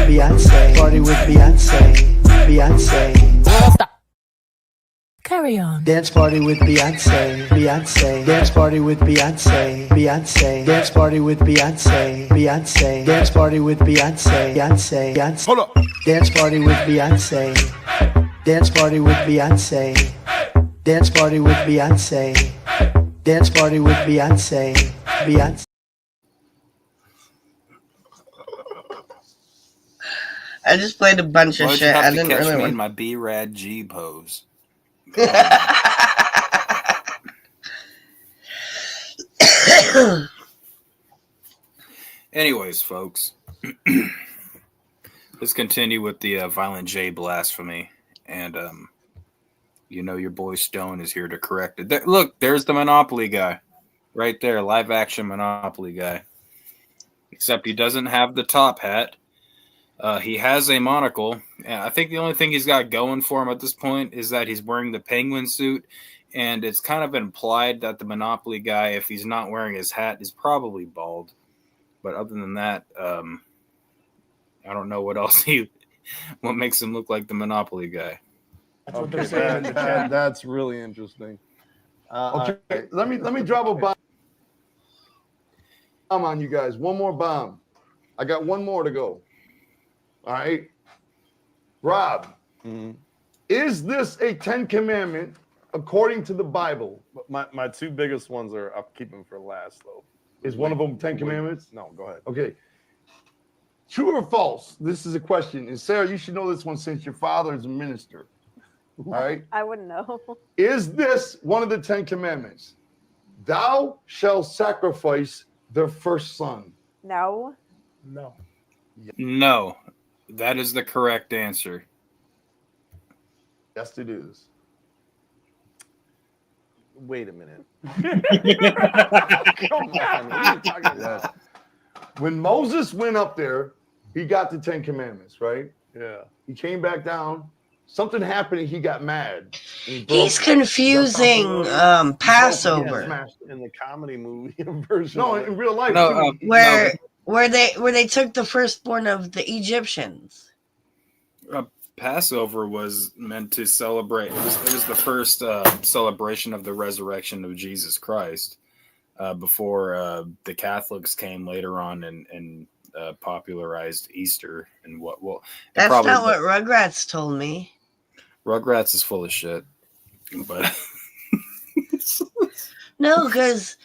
Beyonce. Party with Beyonce. Beyonce. Carry on. Dance party with Beyonce. Beyonce. Dance party with Beyonce. Beyonce. Dance party with Beyonce. Beyonce. Dance party with Beyonce. Beyonce. Beyonce. Hold up. Dance party with Beyonce. Dance party with Beyonce. Dance party with Beyonce. Dance party with Beyonce. Beyonce. I just played a bunch of Why'd you shit. have I to didn't catch really me want. in my B-Rad G pose. Anyways, folks, let's continue with the Violent J blasphemy. And, your boy Stone is here to correct it. Look, there's the Monopoly guy. Right there, live action Monopoly guy. Except he doesn't have the top hat. He has a monocle. And I think the only thing he's got going for him at this point is that he's wearing the penguin suit. And it's kind of implied that the Monopoly guy, if he's not wearing his hat, is probably bald. But other than that, I don't know what else what makes him look like the Monopoly guy. That's what they're saying in the chat. That's really interesting. Okay, let me drop a bomb on you guys. One more bomb. I got one more to go. All right, Rob. Is this a 10 commandment according to the Bible? My two biggest ones are, I'll keep them for last though. Is one of them 10 commandments? No, go ahead. Okay. True or false? This is a question. And Sarah, you should know this one since your father is a minister. All right. I wouldn't know. Is this one of the 10 commandments? Thou shalt sacrifice the first son. No. No. No, that is the correct answer. Yes, it is. Wait a minute. Come on. What are you talking about? When Moses went up there, he got the 10 commandments, right? Yeah. He came back down. Something happened and he got mad. And he He's broke it. confusing Passover. In the comedy movie version. No, in real life. No, too. Where they took the firstborn of the Egyptians. Passover was meant to celebrate. It was the first celebration of the resurrection of Jesus Christ before the Catholics came later on and popularized Easter and what. Well, and That's probably not what Rugrats told me. Rugrats is full of shit, but No, because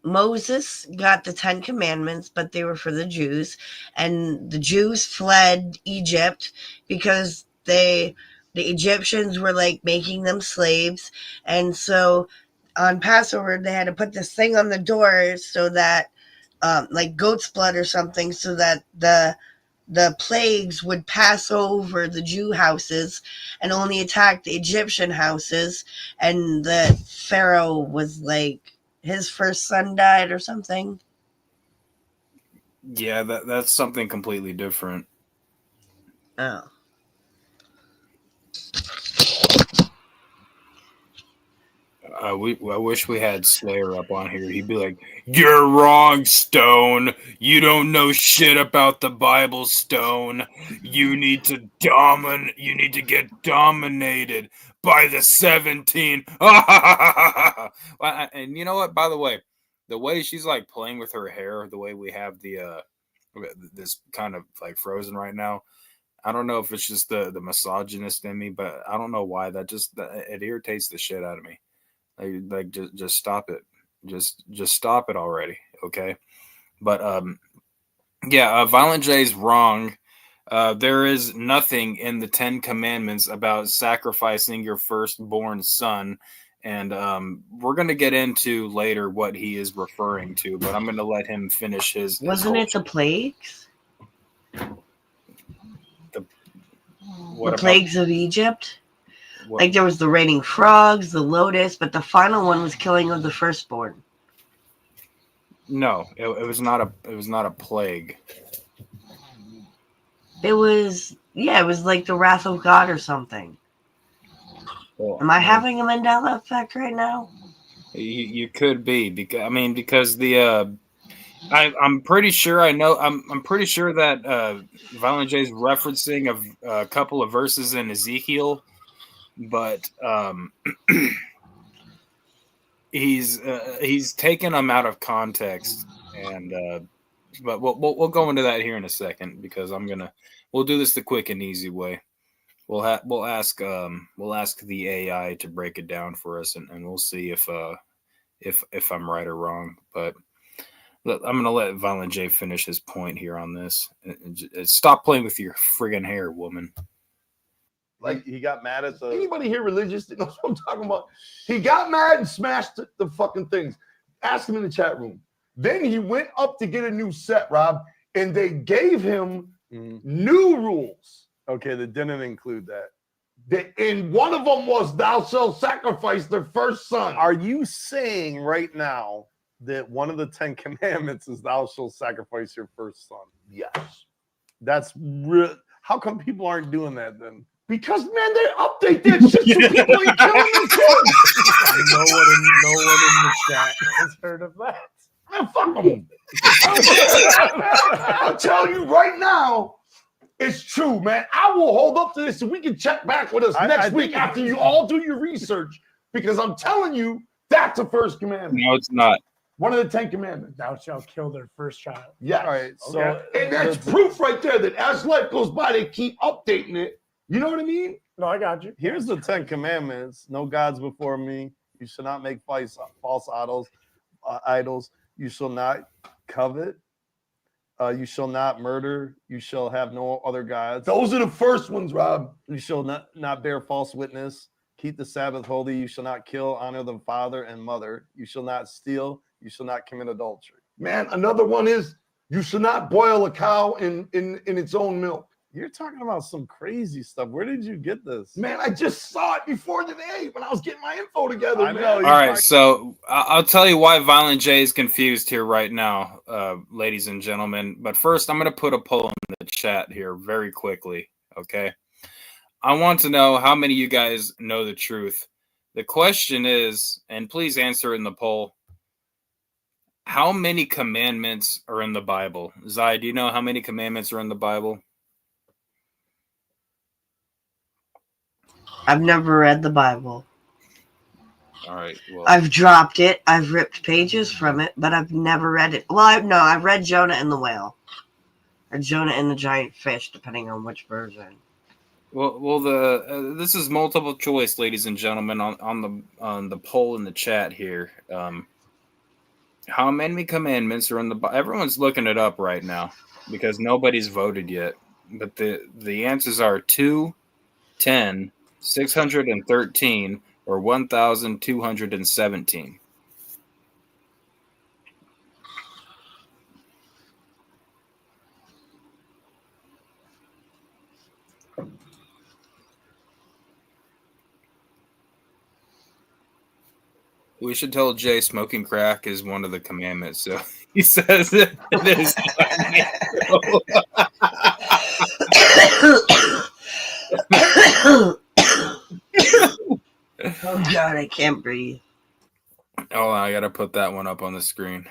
Moses got the 10 Commandments, but they were for the Jews, and the Jews fled Egypt because the Egyptians were like making them slaves, and so on Passover they had to put this thing on the doors so that like goat's blood or something, so that the plagues would pass over the Jew houses and only attack the Egyptian houses, and the Pharaoh was like, his first son died or something. yeah, that's something completely different. Oh. I wish we had Slayer up on here. He'd be like, "You're wrong, Stone. You don't know shit about the Bible, Stone. You need to You need to get dominated by the 17." And you know what? By the way she's like playing with her hair, the way we have this kind of like frozen right now. I don't know if it's just the misogynist in me, but I don't know why it irritates the shit out of me. Like just stop it. Just stop it already. Okay. But Violent J's wrong. There is nothing in the 10 Commandments about sacrificing your firstborn son. And we're going to get into later what he is referring to, but I'm going to let him finish his. Wasn't it the plagues? The plagues of Egypt? Like there was the raining frogs, the lotus, but the final one was killing of the firstborn. No, it was not a plague. It was like the wrath of God or something. Well, Am I having a Mandela effect right now? You could be because the I'm pretty sure I'm pretty sure that Violent J's referencing a couple of verses in Ezekiel, but he's taken them out of context, and but we'll go into that here in a second because we'll do this the quick and easy way. We'll ask the AI to break it down for us, and we'll see if I'm right or wrong. But I'm gonna let Violent J finish his point here on this. Stop playing with your friggin' hair, woman. Like he got mad at anybody here religious that knows what I'm talking about. He got mad and smashed the fucking things. Ask him in the chat room. Then he went up to get a new set, Rob, and they gave him new rules. Okay, they didn't include that. And one of them was thou shalt sacrifice their first son. Are you saying right now that one of the 10 Commandments is thou shalt sacrifice your first son? Yes. That's real. How come people aren't doing that then? Because, man, they update that shit so people ain't killing themselves. No one in the chat has heard of that. Man, fuck them. I'll tell you right now, it's true, man. I will hold up to this and we can check back with us next week after you all do your research, because I'm telling you, that's the first commandment. No, it's not. One of the 10 Commandments. Thou shalt kill their first child. Yes. All right. So, and that's proof right there that as life goes by, they keep updating it. You know what I mean? No, I got you. Here's the 10 Commandments. No gods before me. You shall not make false idols. You shall not covet. You shall not murder. You shall have no other gods. Those are the first ones, Rob. You shall not bear false witness. Keep the Sabbath holy. You shall not kill. Honor the father and mother. You shall not steal. You shall not commit adultery. Man, another one is you shall not boil a cow in its own milk. You're talking about some crazy stuff. Where did you get this? Man, I just saw it before today when I was getting my info together. I know. All right, so I'll tell you why Violent J is confused here right now, ladies and gentlemen. But first, I'm going to put a poll in the chat here very quickly, okay? I want to know how many of you guys know the truth. The question is, and please answer in the poll, how many commandments are in the Bible? Zai, do you know how many commandments are in the Bible? I've never read the Bible. All right. Well, I've dropped it. I've ripped pages from it, but I've never read it. Well, I've read Jonah and the Whale, or Jonah and the Giant Fish, depending on which version. well, this is multiple choice, ladies and gentlemen, on the poll in the chat here. How many commandments are in the Bible? Everyone's looking it up right now because nobody's voted yet. But the answers are 2, 10, 613, or 1,217. We should tell Jay smoking crack is one of the commandments. So he says it is. Oh God, I can't breathe. Oh, I gotta put that one up on the screen.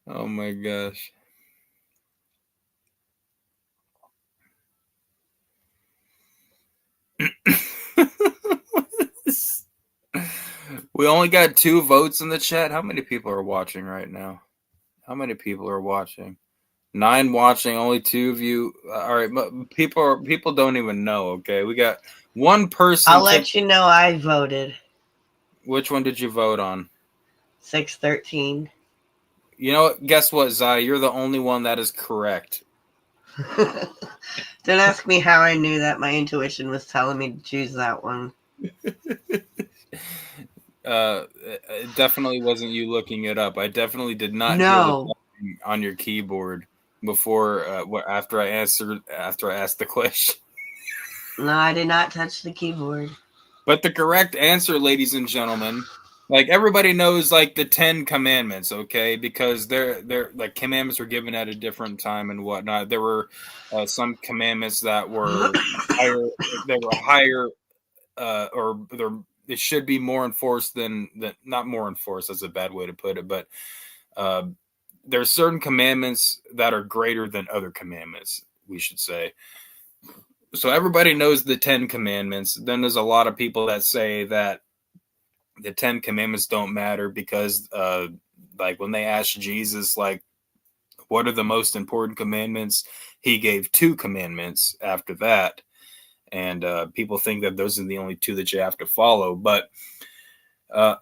Oh my gosh. We only got 2 votes in the chat. How many people are watching right now? How many people are watching? 9 watching, only 2 of you. All right, but people don't even know. Okay, we got 1 person. I'll let you know I voted. Which one did you vote on? 613. You know what? Guess what, Zai? You're the only one that is correct. Don't ask me how I knew that. My intuition was telling me to choose that one. It definitely wasn't you looking it up. I definitely did not hear the button on your keyboard before after I asked the question. No, I did not touch the keyboard. But the correct answer, ladies and gentlemen, like everybody knows, like the 10 commandments, okay? Because they're like commandments were given at a different time and whatnot. There were some commandments that were higher. They were higher, or it should be more enforced than not more enforced. That's a bad way to put it, but there are certain commandments that are greater than other commandments, we should say. So everybody knows the 10 commandments. Then there's a lot of people that say that the 10 commandments don't matter because like when they asked Jesus, like, what are the most important commandments? He gave 2 commandments after that. And people think that those are the only 2 that you have to follow. But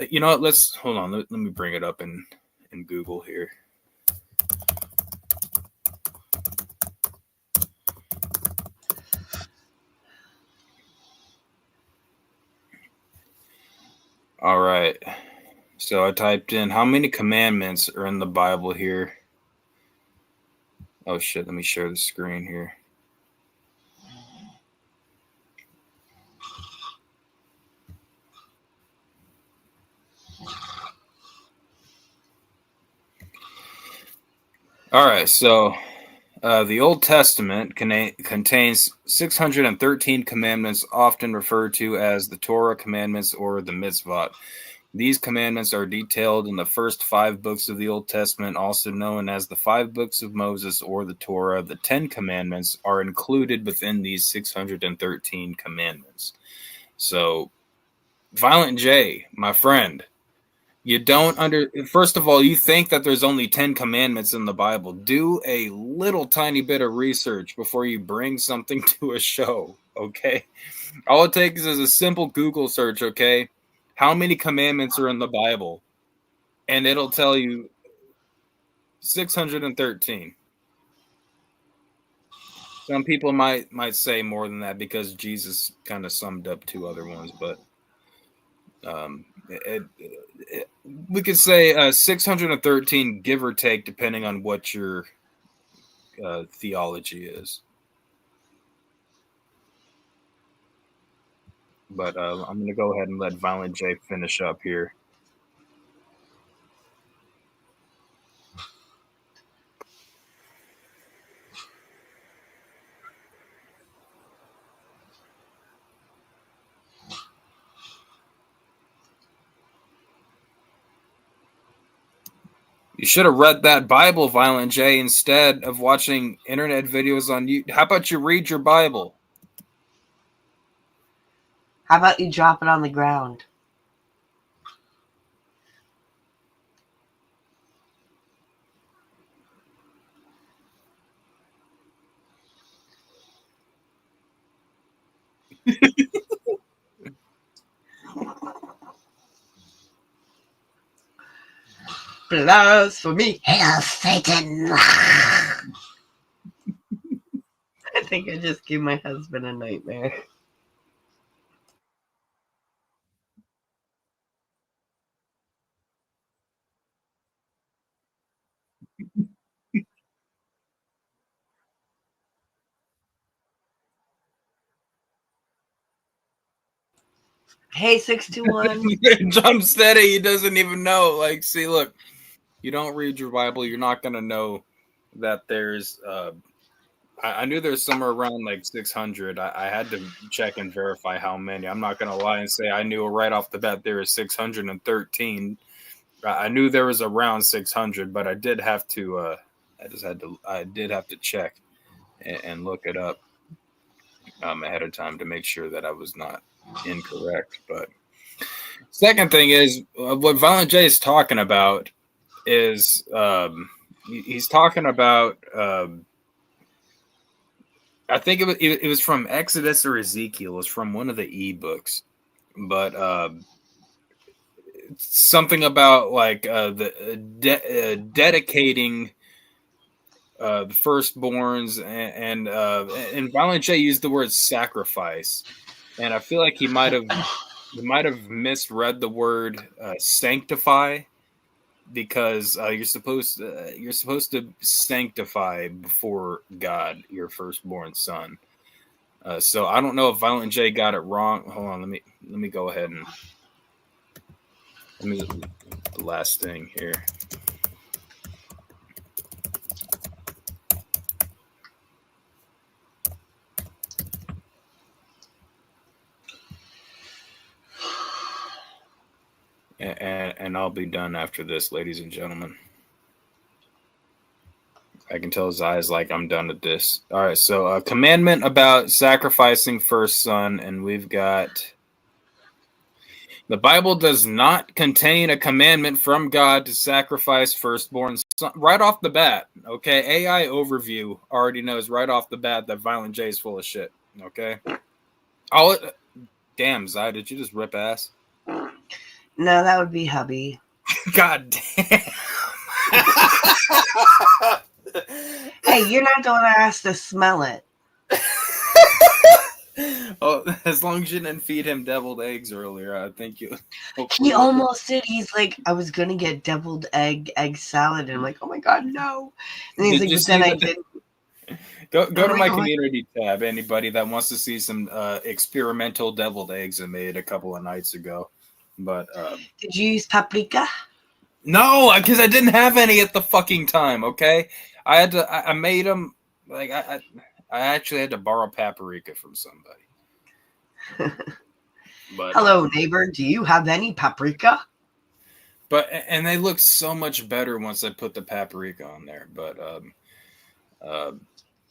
you know what? Let's hold on. Let me bring it up in Google here. All right. So I typed in how many commandments are in the Bible here. Oh shit, let me share the screen here. All right, so the Old Testament contains 613 commandments, often referred to as the Torah commandments or the mitzvot. These commandments are detailed in the first 5 books of the Old Testament, also known as the 5 books of Moses or the Torah. The 10 commandments are included within these 613 commandments. So, Violent J, my friend, you don't first of all, you think that there's only 10 commandments in the Bible. Do a little tiny bit of research before you bring something to a show, okay? All it takes is a simple Google search, okay? How many commandments are in the Bible? And it'll tell you 613. Some people might say more than that because Jesus kind of summed up 2 other ones, but we could say 613, give or take, depending on what your theology is. But I'm going to go ahead and let Violent J finish up here. You should have read that Bible, Violent J, instead of watching internet videos on YouTube. How about you read your Bible? How about you drop it on the ground? Blasphemy. Hail Satan. I think I just gave my husband a nightmare. Hey, 621. Jump steady. He doesn't even know. Like, see, look, you don't read your Bible, you're not going to know that there's. I knew there's somewhere around like 600. I had to check and verify how many. I'm not going to lie and say I knew right off the bat there was 613. I knew there was around 600, but I did have to. I did have to check and look it up ahead of time to make sure that I was not incorrect. But second thing is what Violent J is talking about is he's talking about. I think it was from Exodus or Ezekiel. It was from one of the ebooks, but something about like dedicating the firstborns and Violent J used the word sacrifice, and I feel like he might have misread the word sanctify, because you're supposed to sanctify before God your firstborn son. So I don't know if Violent J got it wrong. Hold on, let me go ahead and the last thing here. And I'll be done after this, ladies and gentlemen. I can tell his eyes like I'm done with this. All right, so a commandment about sacrificing first son, and we've got the Bible does not contain a commandment from God to sacrifice firstborn son. Right off the bat, okay? AI overview already knows right off the bat that Violent J is full of shit, okay? Damn, Zai, did you just rip ass? No, that would be hubby. God damn. Hey, you're not the one I asked to smell it. Oh, as long as you didn't feed him deviled eggs earlier, I think you. He almost did. He's like, I was gonna get deviled egg salad, and I'm like, oh my god, no. And he's Did like, you but then see I the- didn't. Go to Oh my God. community tab. Anybody that wants to see some experimental deviled eggs I made a couple of nights ago. But Did you use paprika? no, because I didn't have any at the fucking time. Okay, I had to. I made them like I actually had to borrow paprika from somebody. But Hello, neighbor. Do you have any paprika? and they look so much better once I put the paprika on there. But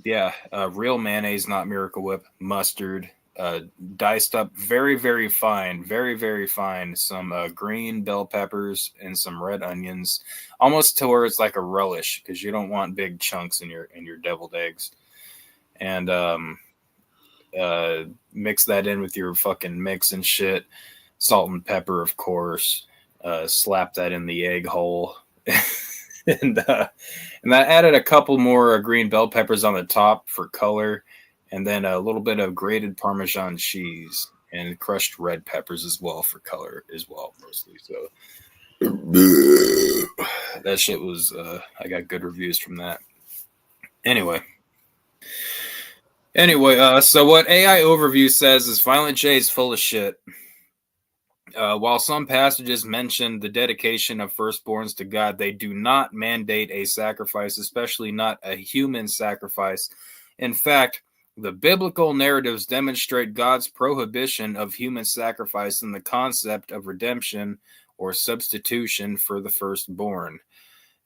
yeah, real mayonnaise, not Miracle Whip, mustard, diced up very, very fine, very, very fine, some green bell peppers and some red onions, almost to where it's like a relish, because you don't want big chunks in your deviled eggs. And mix that in with your fucking mix and shit, salt and pepper, of course. Slap that in the egg hole. And I added a couple more green bell peppers on the top for color, and then a little bit of grated Parmesan cheese and crushed red peppers as well for color as well, mostly. So that shit was I got good reviews from that. Anyway, so what AI Overview says is Violent J is full of shit. While some passages mention the dedication of firstborns to God, they do not mandate a sacrifice, especially not a human sacrifice. In fact, the biblical narratives demonstrate God's prohibition of human sacrifice and the concept of redemption or substitution for the firstborn.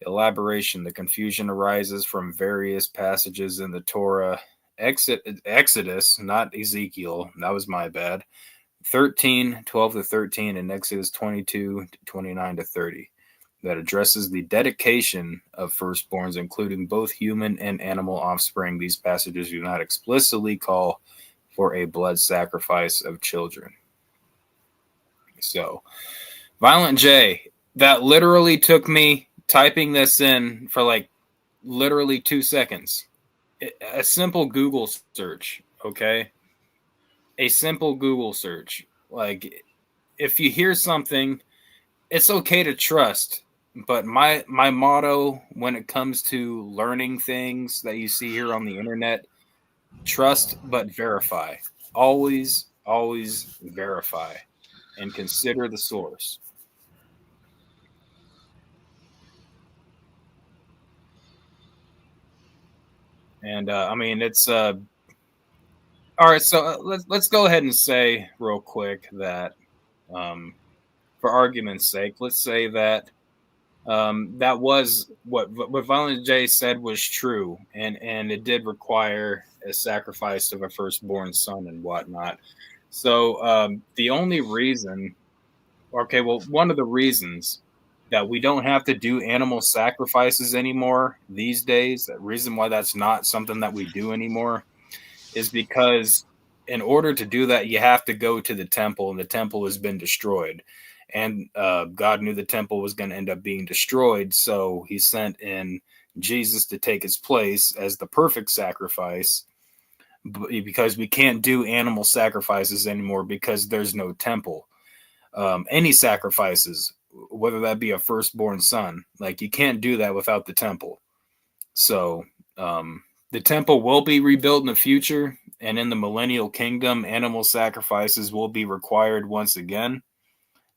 Elaboration. The confusion arises from various passages in the Torah. Exodus, not Ezekiel. That was my bad. 13, 12 to 13, and Exodus 22, 29 to 30. That addresses the dedication of firstborns, including both human and animal offspring. These passages do not explicitly call for a blood sacrifice of children. So, Violent J, that literally took me typing this in for like literally 2 seconds. A simple Google search, okay? A simple Google search. Like, if you hear something, it's okay to trust. But my motto when it comes to learning things that you see here on the internet, trust but verify. Always, always verify and consider the source. And I mean, it's all right. So let's go ahead and say real quick that, for argument's sake, let's say that that was what Violent J said was true, and it did require a sacrifice of a firstborn son and whatnot. So the only reason, okay, well, one of the reasons that we don't have to do animal sacrifices anymore these days, the reason why that's not something that we do anymore, is because in order to do that, you have to go to the temple, and the temple has been destroyed. And God knew the temple was going to end up being destroyed, so he sent in Jesus to take its place as the perfect sacrifice, because we can't do animal sacrifices anymore because there's no temple. Any sacrifices, whether that be a firstborn son, like, you can't do that without the temple. So the temple will be rebuilt in the future, and in the millennial kingdom, animal sacrifices will be required once again.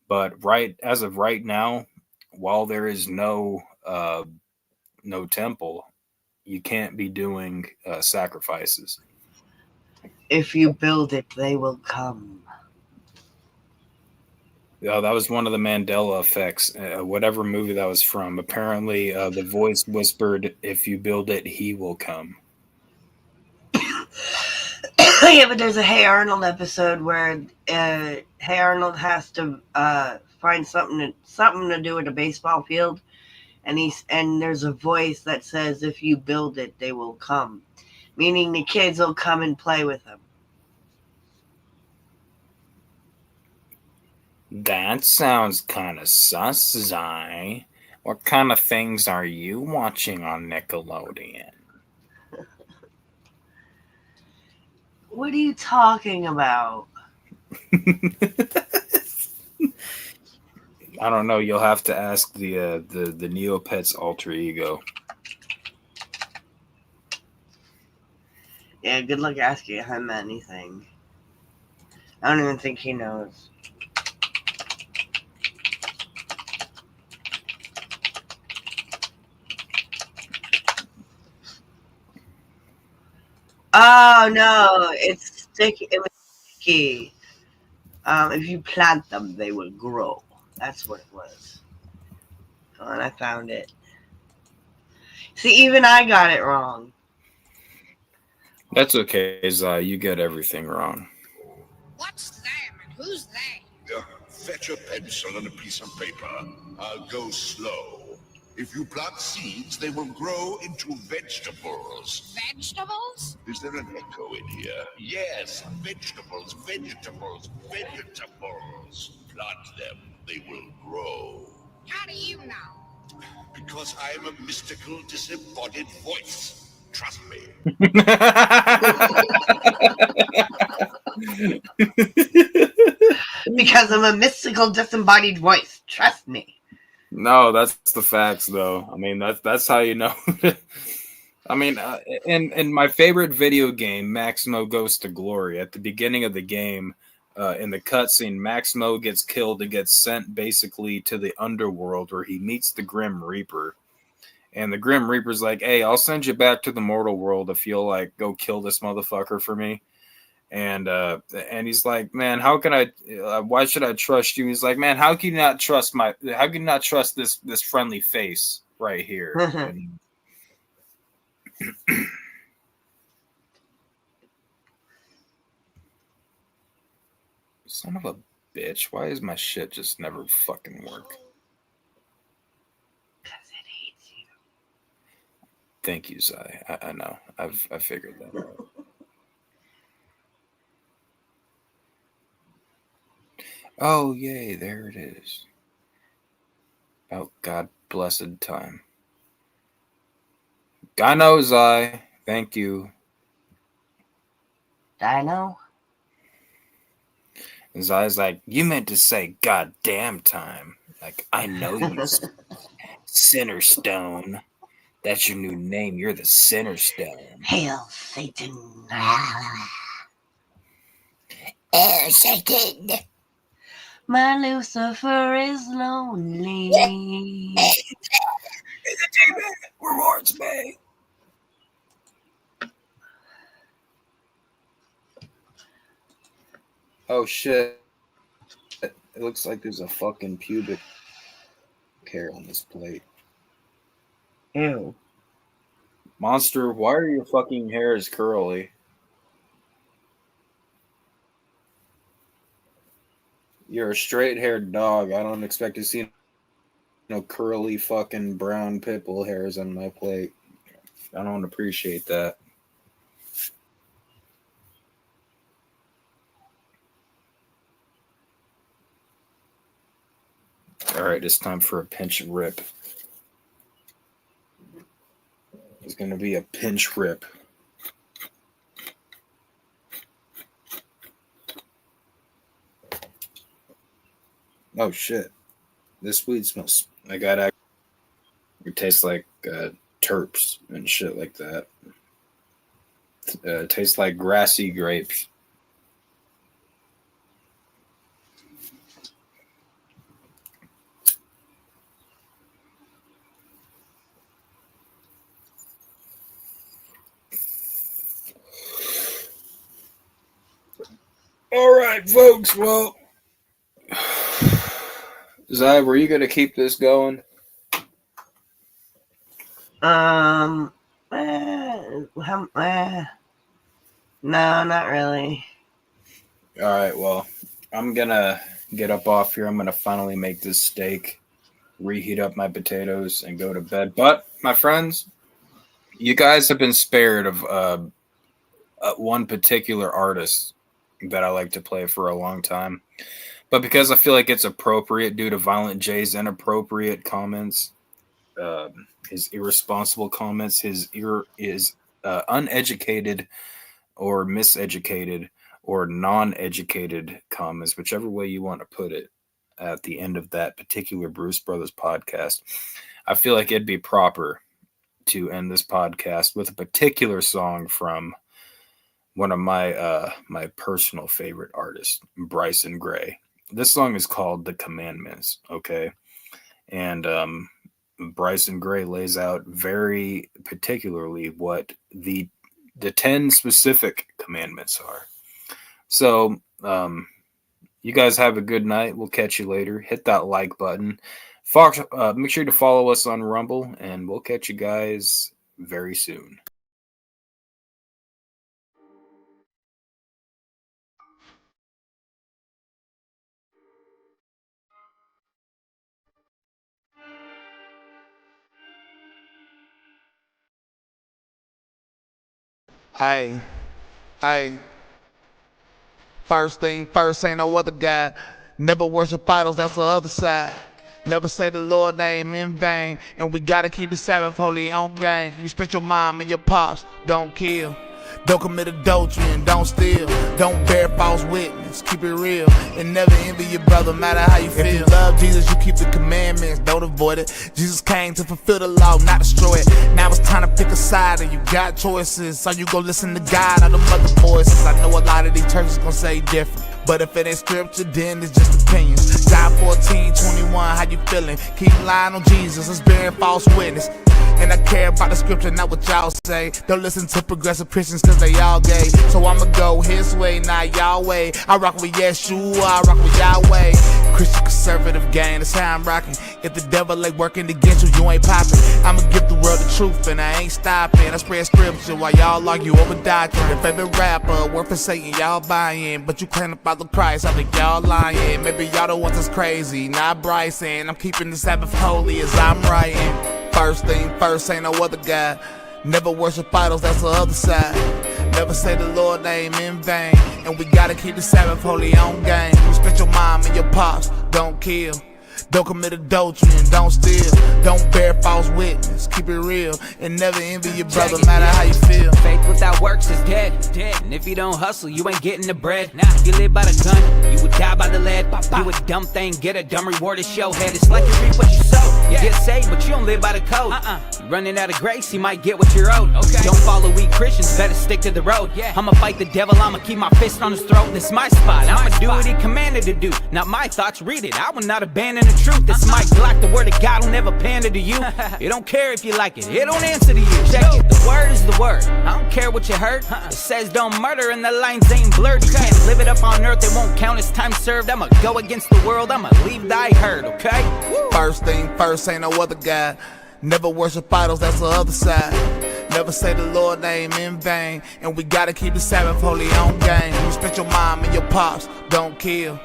But as of right now, while there is no temple, you can't be doing sacrifices. If you build it, they will come. Yeah, that was one of the Mandela effects. Whatever movie that was from. Apparently, the voice whispered, "If you build it, he will come." Yeah, but there's a Hey Arnold episode where Hey Arnold has to find something to do at a baseball field, and there's a voice that says, "If you build it, they will come," meaning the kids will come and play with them. That sounds kind of sus, Zai. What kind of things are you watching on Nickelodeon? What are you talking about? I don't know. You'll have to ask the Neopets alter ego. Yeah, good luck asking him anything. I don't even think he knows. Oh no, it's sticky. It was sticky. If you plant them, they will grow. That's what it was. Oh, and I found it. See, even I got it wrong. That's okay, Zai. You get everything wrong. What's them and who's they? Fetch a pencil and a piece of paper. I'll go slow. If you plant seeds, they will grow into vegetables. Vegetables? Is there an echo in here? Yes, vegetables, vegetables, vegetables. Plant them, they will grow. How do you know? Because I am a mystical, disembodied voice. Trust me. Because I'm a mystical, disembodied voice. Trust me. No, that's the facts, though. I mean, that's how you know. I mean, in my favorite video game, Maximo Goes to Glory, at the beginning of the game, in the cutscene, Maximo gets killed and gets sent basically to the underworld where he meets the Grim Reaper. And the Grim Reaper's like, "Hey, I'll send you back to the mortal world if you'll like go kill this motherfucker for me." And he's like, "Man, how can I? Why should I trust you?" He's like, "Man, how can you not trust this friendly face? right here. And son of a bitch, why is my shit just never fucking work? Because it hates you. Thank you, Zai. I know. I figured that out. Oh, yay, there it is. About God blessed time. Dino, Zai. Thank you. Dino? And Zai's like, you meant to say goddamn time. Like, I know you, Sinner Stone. That's your new name. You're the Sinner Stone. Hail Satan. Oh, Satan. My Lucifer is lonely. It's a demon. Rewards me. Oh, shit. It looks like there's a fucking pubic hair on this plate. Ew. Monster, why are your fucking hairs curly? You're a straight-haired dog. I don't expect to see no curly fucking brown pit bull hairs on my plate. I don't appreciate that. All right, it's time for a pinch rip. It's going to be a pinch rip. Oh shit! This weed smells. I got. It tastes like terps and shit like that. It tastes like grassy grapes. All right, folks. Well, Zai, were you going to keep this going? No, not really. All right, well, I'm going to get up off here. I'm going to finally make this steak, reheat up my potatoes, and go to bed. But, my friends, you guys have been spared of one particular artist that I like to play for a long time. But because I feel like it's appropriate due to Violent J's inappropriate comments, his irresponsible comments, his uneducated or miseducated or non-educated comments, whichever way you want to put it, at the end of that particular Bruce Brothers podcast, I feel like it'd be proper to end this podcast with a particular song from one of my my personal favorite artists, Bryson Gray. This song is called The Commandments, okay? And Bryson Gray lays out very particularly what the 10 specific commandments are. So, you guys have a good night. We'll catch you later. Hit that like button. Fox, make sure to follow us on Rumble, and we'll catch you guys very soon. Hey, first thing first, ain't no other God. Never worship idols, that's the other side. Never say the Lord name in vain. And we gotta keep the Sabbath holy on game. Respect your mom and your pops, don't kill. Don't commit adultery and don't steal. Don't bear false witness, keep it real. And never envy your brother, matter how you feel. If you love Jesus, you keep the commandments, don't avoid it. Jesus came to fulfill the law, not destroy it. Now it's time to pick a side and you got choices. So you go listen to God or the mother voices. I know a lot of these churches gonna say different, but if it ain't scripture, then it's just opinions. John 14:21, how you feeling? Keep lying on Jesus, it's bearing false witness. And I care about the scripture, not what y'all say. Don't listen to progressive Christians cause they all gay. So I'ma go his way, not y'all way. I rock with Yeshua, I rock with Yahweh. Christian conservative gang, that's how I'm rocking. If the devil ain't working against you, you ain't popping. I'ma give the world the truth and I ain't stopping. I spread scripture while y'all argue over doctrine. Your favorite rapper, worth for Satan, y'all buying. But you claim to follow Christ, I think y'all lying. Maybe y'all the ones that's crazy, not Bryson. I'm keeping the Sabbath holy as I'm writing. First thing first, ain't no other God. Never worship idols, that's the other side. Never say the Lord name in vain. And we gotta keep the Sabbath holy on game. Respect your mom and your pops, don't kill. Don't commit adultery and don't steal. Don't bear false witness, keep it real. And never envy your brother, matter how you feel. Faith without works is dead. And if you don't hustle, you ain't getting the bread. If you live by the gun, you would die by the lead. Do a dumb thing, get a dumb reward, it's your head. It's like you reap what you sow. You get saved, but you don't live by the code. You running out of grace, you might get what you're owed. Don't follow weak Christians, better stick to the road. I'ma fight the devil, I'ma keep my fist on his throat. This is my spot, I'ma do what he commanded to do. Not my thoughts, read it, I will not abandon the truth. This Mike Glock, the word of God will never pander to you. You don't care if you like it, it don't answer to you. Check it, the word is the word. I don't care what you heard. It says don't murder and the lines ain't blurred. You can't live it up on earth, it won't count as time served. I'ma go against the world, I'ma leave thy herd, okay? First thing first, ain't no other God. Never worship idols, that's the other side. Never say the Lord name in vain. And we gotta keep the Sabbath holy on game. Respect your mom and your pops, don't kill.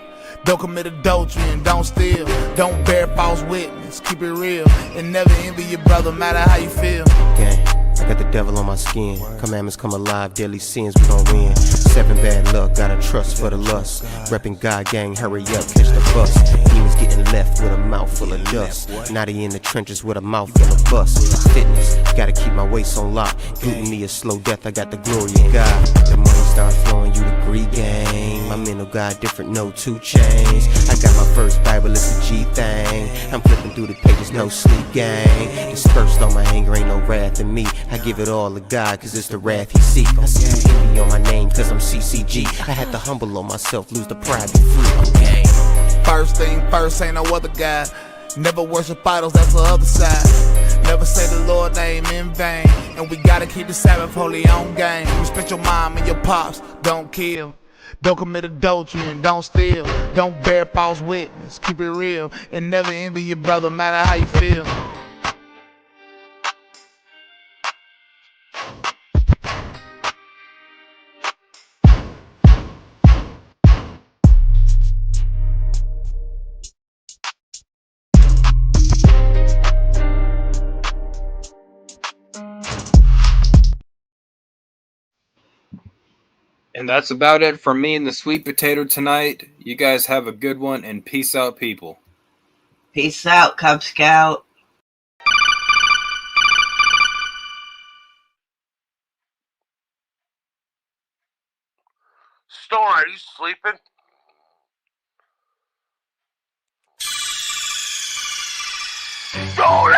Don't commit adultery and don't steal. Don't bear false witness, keep it real. And never envy your brother, matter how you feel. Gang, I got the devil on my skin. Commandments come alive, daily sins, we gon' win. 7 bad luck, got a trust for the lust. Reppin' God gang, hurry up, catch the bus. He was getting left with a mouth full of dust. Now he in the trenches with a mouth full of bust. Fitness, gotta keep my waist on lock. Gluten a slow death, I got the glory in God. The money start flowing, you the Greek gang. My mental got different, no 2 chains. I got my first Bible, it's a G thing. I'm flipping through the pages, no sleep gang. Dispersed on my anger, ain't no wrath in me. I give it all to God, cause it's the wrath he seek. I see you envy on my name, cause I'm CCG. I had to humble on myself, lose the pride, be free, okay? First thing first, ain't no other God. Never worship idols, that's the other side. Never say the Lord name in vain. And we gotta keep the Sabbath holy on game. Respect your mom and your pops, don't kill. Don't commit adultery and don't steal. Don't bear false witness, keep it real. And never envy your brother, matter how you feel. And that's about it for me and the sweet potato tonight. You guys have a good one, and peace out, people. Peace out, Cub Scout. Storm, are you sleeping? Go